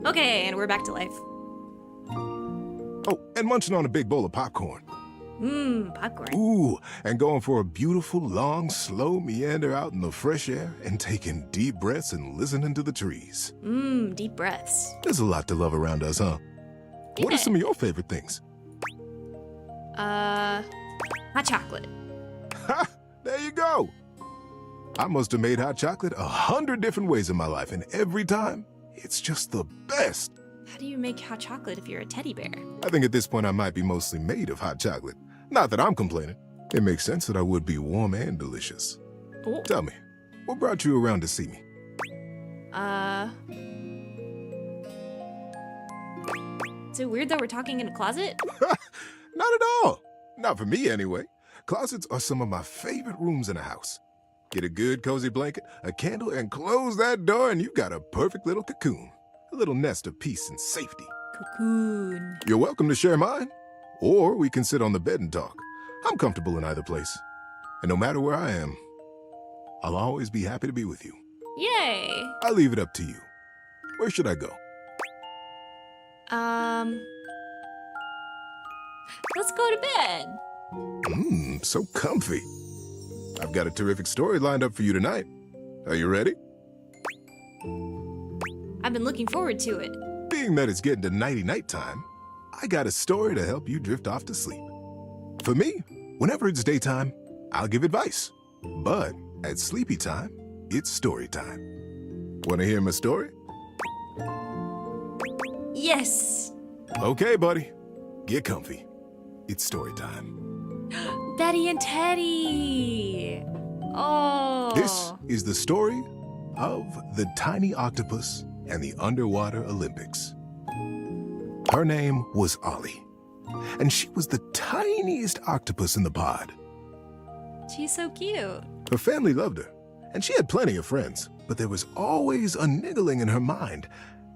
Okay, and we're back to life. Oh, and munching on a big bowl of popcorn. Popcorn. Ooh, and going for a beautiful, long, slow meander out in the fresh air and taking deep breaths and listening to the trees. Deep breaths. There's a lot to love around us, huh? Yeah. What are some of your favorite things? Hot chocolate. Ha! There you go. I must have made hot chocolate 100 different ways in my life, and every time, it's just the best. How do you make hot chocolate if you're a teddy bear? I think at this point I might be mostly made of hot chocolate. Not that I'm complaining. It makes sense that I would be warm and delicious. Oh. Tell me, what brought you around to see me? Is it weird that we're talking in a closet? Not at all. Not for me, anyway. Closets are some of my favorite rooms in a house. Get a good cozy blanket, a candle, and close that door, and you've got a perfect little cocoon. A little nest of peace and safety. Cocoon. You're welcome to share mine. Or we can sit on the bed and talk. I'm comfortable in either place. And no matter where I am, I'll always be happy to be with you. Yay. I'll leave it up to you. Where should I go? Let's go to bed. So comfy. I've got a terrific story lined up for you tonight. Are you ready? I've been looking forward to it. Being that it's getting to nighty-night time, I got a story to help you drift off to sleep. For me, whenever it's daytime, I'll give advice. But at sleepy time, it's story time. Want to hear my story? Yes. Okay, buddy. Get comfy. It's story time. Betty and Teddy. Oh. This is the story of the tiny octopus and the underwater Olympics. Her name was Ollie, and she was the tiniest octopus in the pod. She's so cute. Her family loved her, and she had plenty of friends, but there was always a niggling in her mind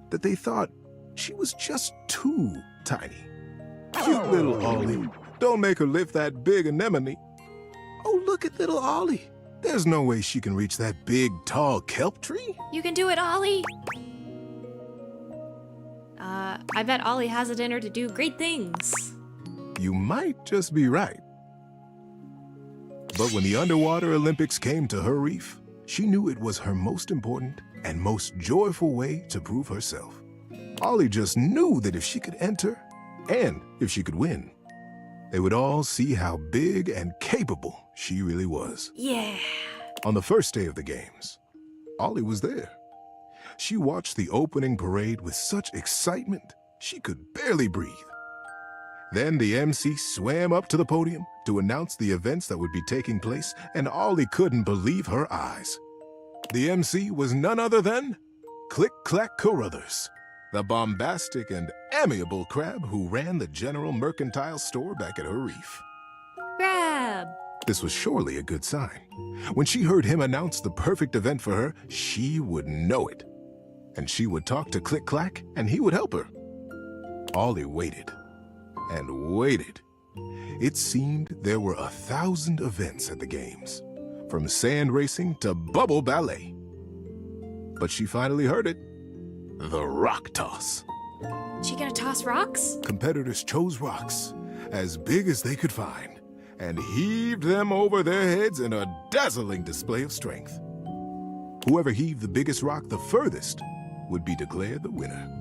that they thought she was just too tiny. Cute little Ollie. Don't make her lift that big anemone. Oh, look at little Ollie. There's no way she can reach that big, tall kelp tree. You can do it, Ollie. I bet Ollie has it in her to do great things. You might just be right. But when the underwater Olympics came to her reef, she knew it was her most important and most joyful way to prove herself. Ollie just knew that if she could enter, and if she could win, they would all see how big and capable she really was. Yeah. On the first day of the games, Ollie was there. She watched the opening parade with such excitement, she could barely breathe. Then the MC swam up to the podium to announce the events that would be taking place, and Ollie couldn't believe her eyes. The MC was none other than Click Clack Carruthers, the bombastic and amiable crab who ran the General Mercantile store back at her reef. Crab! This was surely a good sign. When she heard him announce the perfect event for her, she would know it. And she would talk to Click Clack, and he would help her. Ollie waited and waited. It seemed there were 1,000 events at the games, from sand racing to bubble ballet. But she finally heard it. The rock toss. She gonna toss rocks? Competitors chose rocks, as big as they could find, and heaved them over their heads in a dazzling display of strength. Whoever heaved the biggest rock the furthest would be declared the winner.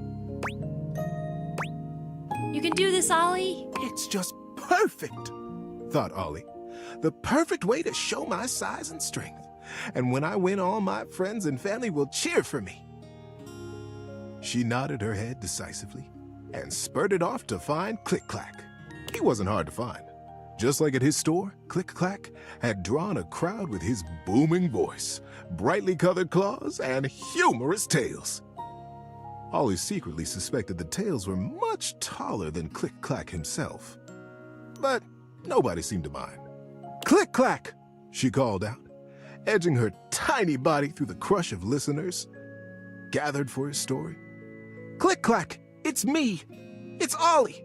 You can do this, Ollie. It's just perfect, thought Ollie. The perfect way to show my size and strength. And when I win, all my friends and family will cheer for me. She nodded her head decisively and spurted off to find Click Clack. He wasn't hard to find. Just like at his store, Click Clack had drawn a crowd with his booming voice, brightly colored claws, and humorous tails. Ollie secretly suspected the tails were much taller than Click Clack himself. But nobody seemed to mind. Click Clack, she called out, edging her tiny body through the crush of listeners gathered for his story. Click Clack, it's me. It's Ollie.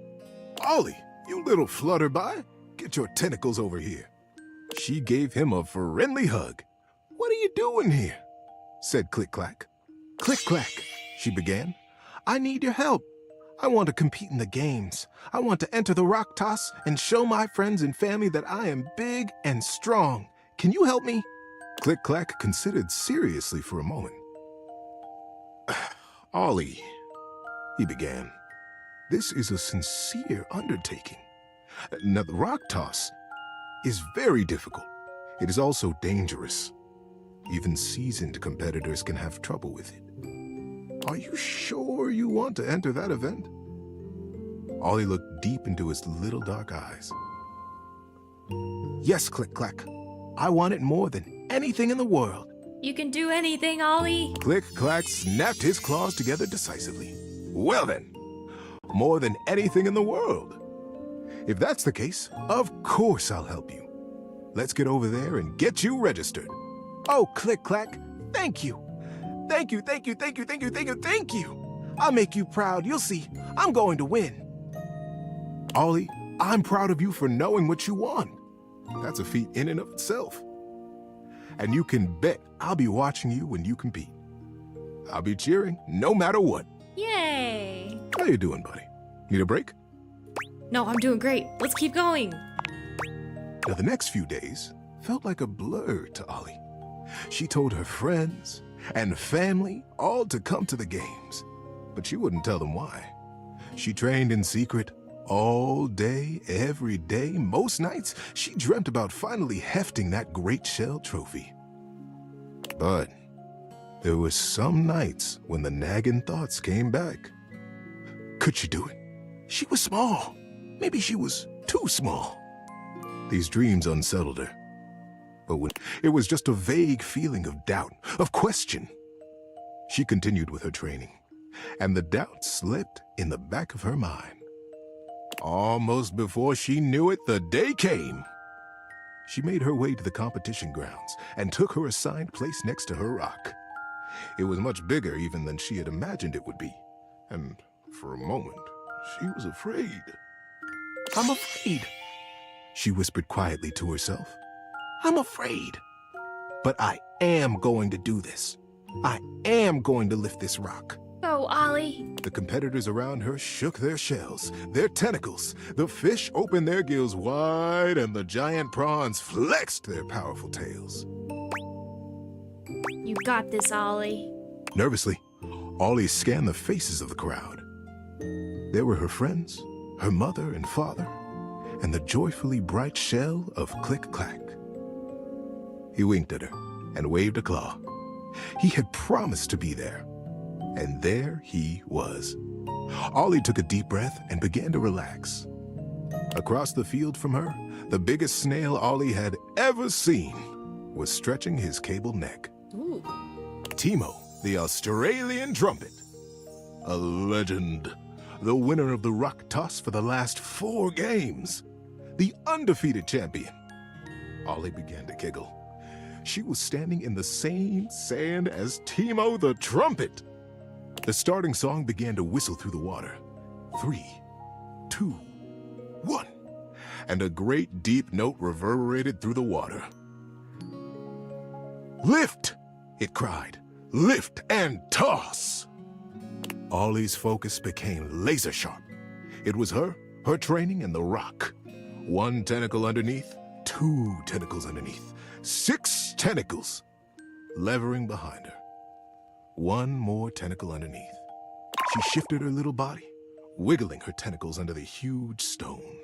Ollie, you little flutterby, get your tentacles over here. She gave him a friendly hug. What are you doing here? Said Click Clack. Click Clack, she began. I need your help. I want to compete in the games. I want to enter the rock toss and show my friends and family that I am big and strong. Can you help me? Click-Clack considered seriously for a moment. Ollie, he began, this is a sincere undertaking. Now, the rock toss is very difficult. It is also dangerous. Even seasoned competitors can have trouble with it. Are you sure you want to enter that event? Ollie looked deep into his little dark eyes. Yes, Click-Clack. I want it more than anything in the world. You can do anything, Ollie. Click-Clack snapped his claws together decisively. Well then, more than anything in the world. If that's the case, of course I'll help you. Let's get over there and get you registered. Oh, Click-Clack, thank you. Thank you, thank you, thank you, thank you, thank you, thank you. I'll make you proud. You'll see. I'm going to win. Ollie, I'm proud of you for knowing what you want. That's a feat in and of itself. And you can bet I'll be watching you when you compete. I'll be cheering no matter what. Yay! How you doing, buddy? Need a break? No, I'm doing great. Let's keep going. Now, the next few days felt like a blur to Ollie. She told her friends and family all to come to the games, but she wouldn't tell them why. She trained in secret all day, every day. Most nights, she dreamt about finally hefting that great shell trophy. But there were some nights when the nagging thoughts came back. Could she do it? She was small. Maybe she was too small. These dreams unsettled her. But when it was just a vague feeling of doubt, of question. She continued with her training, and the doubt slipped in the back of her mind. Almost before she knew it, the day came. She made her way to the competition grounds and took her assigned place next to her rock. It was much bigger even than she had imagined it would be, and for a moment, she was afraid. I'm afraid, she whispered quietly to herself. I'm afraid. But I am going to do this. I am going to lift this rock. Go, Ollie. The competitors around her shook their shells, their tentacles. The fish opened their gills wide, and the giant prawns flexed their powerful tails. You got this, Ollie. Nervously, Ollie scanned the faces of the crowd. There were her friends, her mother and father, and the joyfully bright shell of Click-Clack. He winked at her and waved a claw. He had promised to be there, and there he was. Ollie took a deep breath and began to relax. Across the field from her, the biggest snail Ollie had ever seen was stretching his cable neck. Ooh. Timo, the Australian trumpet. A legend. The winner of the rock toss for the last 4 games. The undefeated champion. Ollie began to giggle. She was standing in the same sand as Timo the trumpet. The starting song began to whistle through the water. 3, 2, 1. And a great deep note reverberated through the water. Lift! It cried. Lift and toss! Ollie's focus became laser sharp. It was her training, and the rock. 1 tentacle underneath, 2 tentacles underneath, 6 tentacles levering behind her. 1 more tentacle underneath. She shifted her little body, wiggling her tentacles under the huge stone,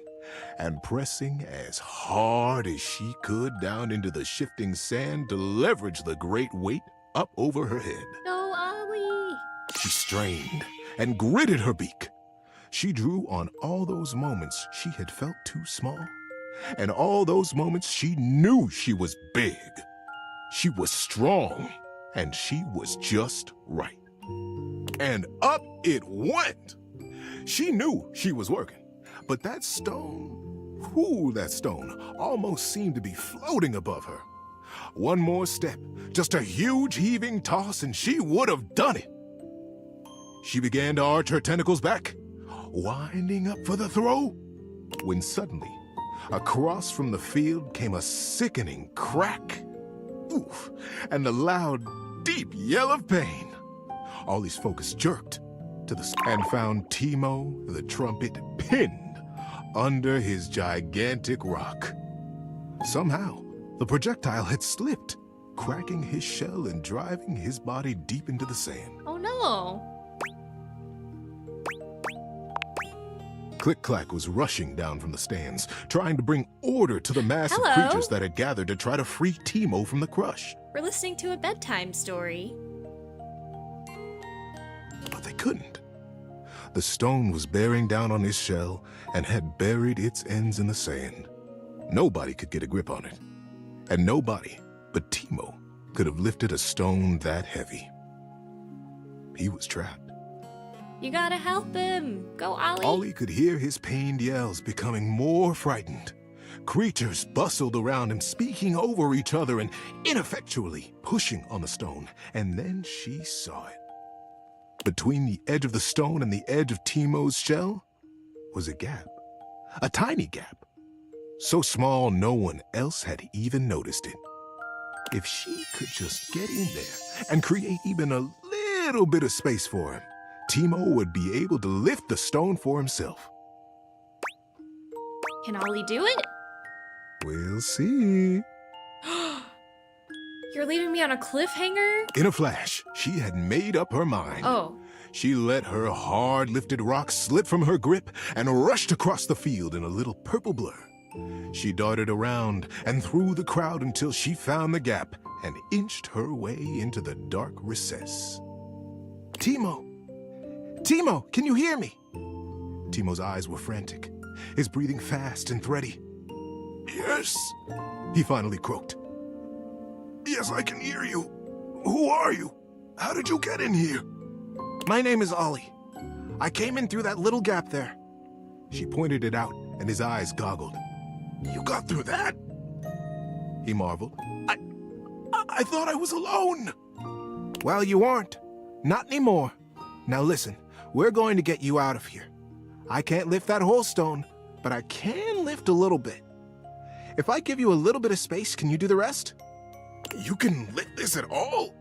and pressing as hard as she could down into the shifting sand to leverage the great weight up over her head. No, Ollie. She strained and gritted her beak. She drew on all those moments she had felt too small, and all those moments she knew she was big. She was strong, and she was just right. And up it went. She knew she was working, but that stone, that stone almost seemed to be floating above her. 1 more step, just a huge heaving toss, and she would have done it. She began to arch her tentacles back, winding up for the throw, when suddenly, across from the field came a sickening crack. Oof, and a loud, deep yell of pain. Ollie's focus jerked. to the and found Timo the trumpet pinned under his gigantic rock. Somehow, the projectile had slipped, cracking his shell and driving his body deep into the sand. Oh no. Click-Clack was rushing down from the stands, trying to bring order to the mass of Hello. creatures that had gathered to try to free Timo from the crush. We're listening to a bedtime story. But they couldn't. The stone was bearing down on his shell and had buried its ends in the sand. Nobody could get a grip on it. And nobody but Timo could have lifted a stone that heavy. He was trapped. You gotta help him. Go, Ollie. Ollie could hear his pained yells becoming more frightened. Creatures bustled around him, speaking over each other and ineffectually pushing on the stone. And then she saw it. Between the edge of the stone and the edge of Timo's shell was a gap. A tiny gap. So small no one else had even noticed it. If she could just get in there and create even a little bit of space for him, Timo would be able to lift the stone for himself. Can Ollie do it? We'll see. You're leaving me on a cliffhanger? In a flash, she had made up her mind. Oh. She let her hard-lifted rock slip from her grip and rushed across the field in a little purple blur. She darted around and through the crowd until she found the gap and inched her way into the dark recess. Timo! Timo, can you hear me? Timo's eyes were frantic, his breathing fast and thready. Yes, he finally croaked. Yes, I can hear you. Who are you? How did you get in here? My name is Ollie. I came in through that little gap there. She pointed it out, and his eyes goggled. You got through that? He marveled. I thought I was alone. Well, you aren't. Not anymore. Now listen, we're going to get you out of here. I can't lift that whole stone, but I can lift a little bit. If I give you a little bit of space, can you do the rest? You can lift this at all?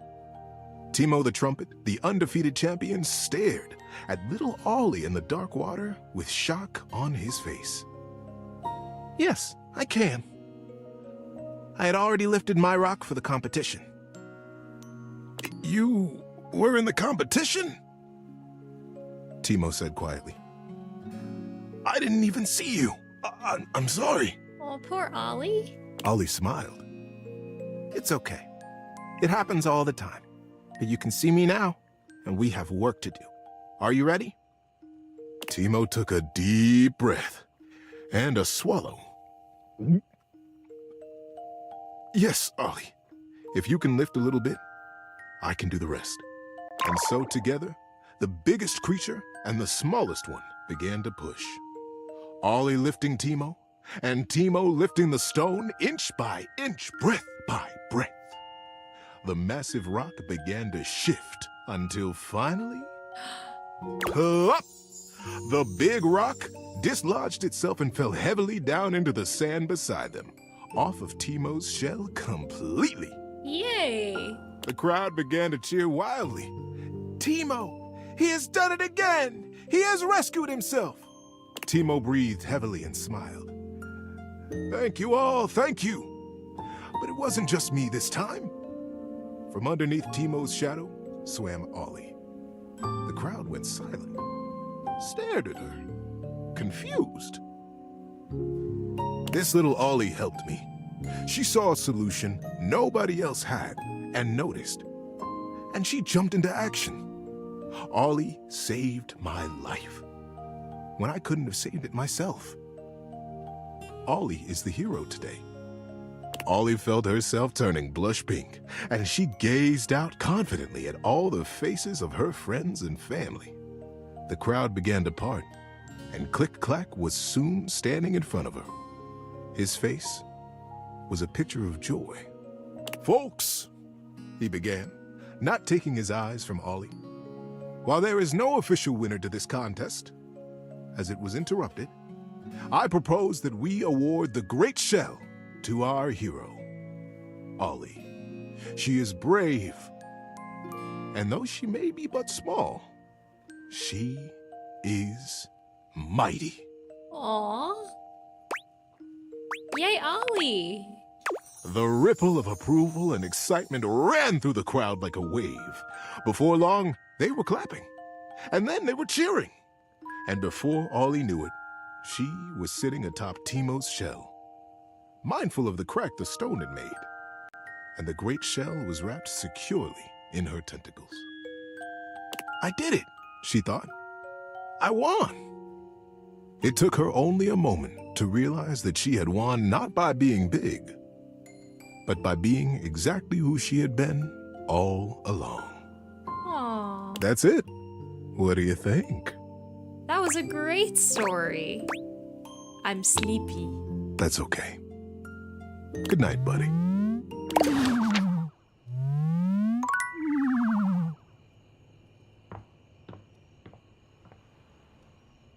Timo the trumpet, the undefeated champion, stared at little Ollie in the dark water with shock on his face. Yes, I can. I had already lifted my rock for the competition. You were in the competition? Timo said quietly. I didn't even see you. I'm sorry. Oh, poor Ollie. Ollie smiled. It's okay. It happens all the time. But you can see me now, and we have work to do. Are you ready? Timo took a deep breath and a swallow. Yes, Ollie. If you can lift a little bit, I can do the rest. And so together, the biggest creature and the smallest one began to push. Ollie lifting Timo, and Timo lifting the stone inch by inch, breath by breath. The massive rock began to shift until finally, plop! The big rock dislodged itself and fell heavily down into the sand beside them, off of Timo's shell completely. Yay! The crowd began to cheer wildly. Timo, he has done it again! He has rescued himself! Timo breathed heavily and smiled. Thank you all, thank you! But it wasn't just me this time. From underneath Timo's shadow swam Ollie. The crowd went silent, stared at her, confused. This little Ollie helped me. She saw a solution nobody else had and noticed. And she jumped into action. Ollie saved my life when I couldn't have saved it myself. Ollie is the hero today. Ollie felt herself turning blush pink, and she gazed out confidently at all the faces of her friends and family. The crowd began to part, and Click-Clack was soon standing in front of her. His face was a picture of joy. Folks, he began, not taking his eyes from Ollie. While there is no official winner to this contest, as it was interrupted, I propose that we award the Great Shell to our hero, Ollie. She is brave, and though she may be but small, She is mighty. Aww. Yay, Ollie! The ripple of approval and excitement ran through the crowd like a wave. Before long, they were clapping. And then they were cheering. And before Ollie knew it, she was sitting atop Timo's shell, mindful of the crack the stone had made. And the great shell was wrapped securely in her tentacles. I did it, she thought. I won. It took her only a moment to realize that she had won not by being big, but by being exactly who she had been all along. Aww. That's it. What do you think? That was a great story. I'm sleepy. That's okay. Good night, buddy.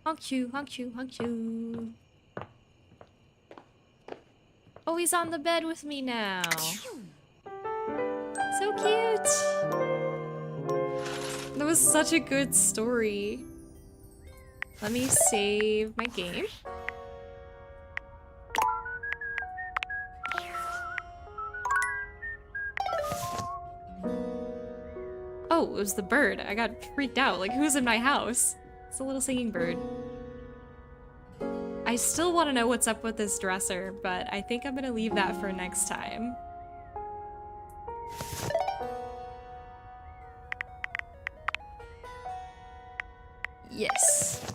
Honk you, honk you, honk you. Oh, he's on the bed with me now. So cute. That was such a good story. Let me save my game. Oh, it was the bird. I got freaked out. Like, who's in my house? It's a little singing bird. I still want to know what's up with this dresser, but I think I'm gonna leave that for next time. Yes.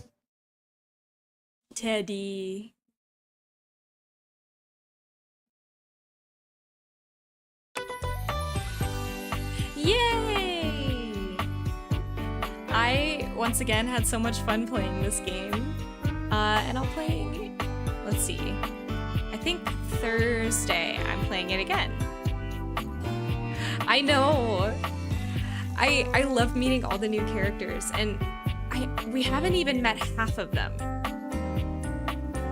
Teddy. Yay! I, once again, had so much fun playing this game. And I'll play, let's see, I think Thursday I'm playing it again. I know! I love meeting all the new characters, and we haven't even met half of them.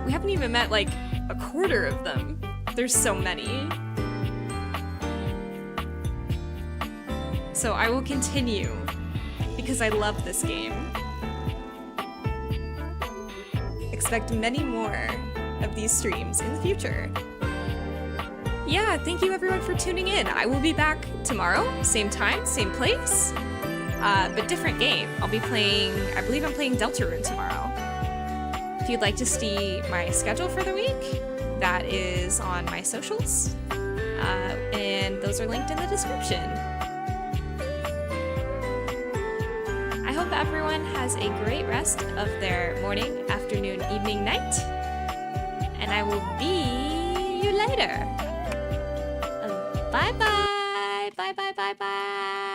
We haven't even met like a quarter of them. There's so many. So I will continue because I love this game. Expect many more of these streams in the future. Yeah, thank you everyone for tuning in. I will be back tomorrow, same time, same place, but different game. I'll be playing, I believe I'm playing Deltarune tomorrow. If you'd like to see my schedule for the week, that is on my socials, and those are linked in the description. I hope everyone has a great rest of their morning, afternoon, evening, night, and I will be you later. Bye-bye, bye-bye, bye-bye.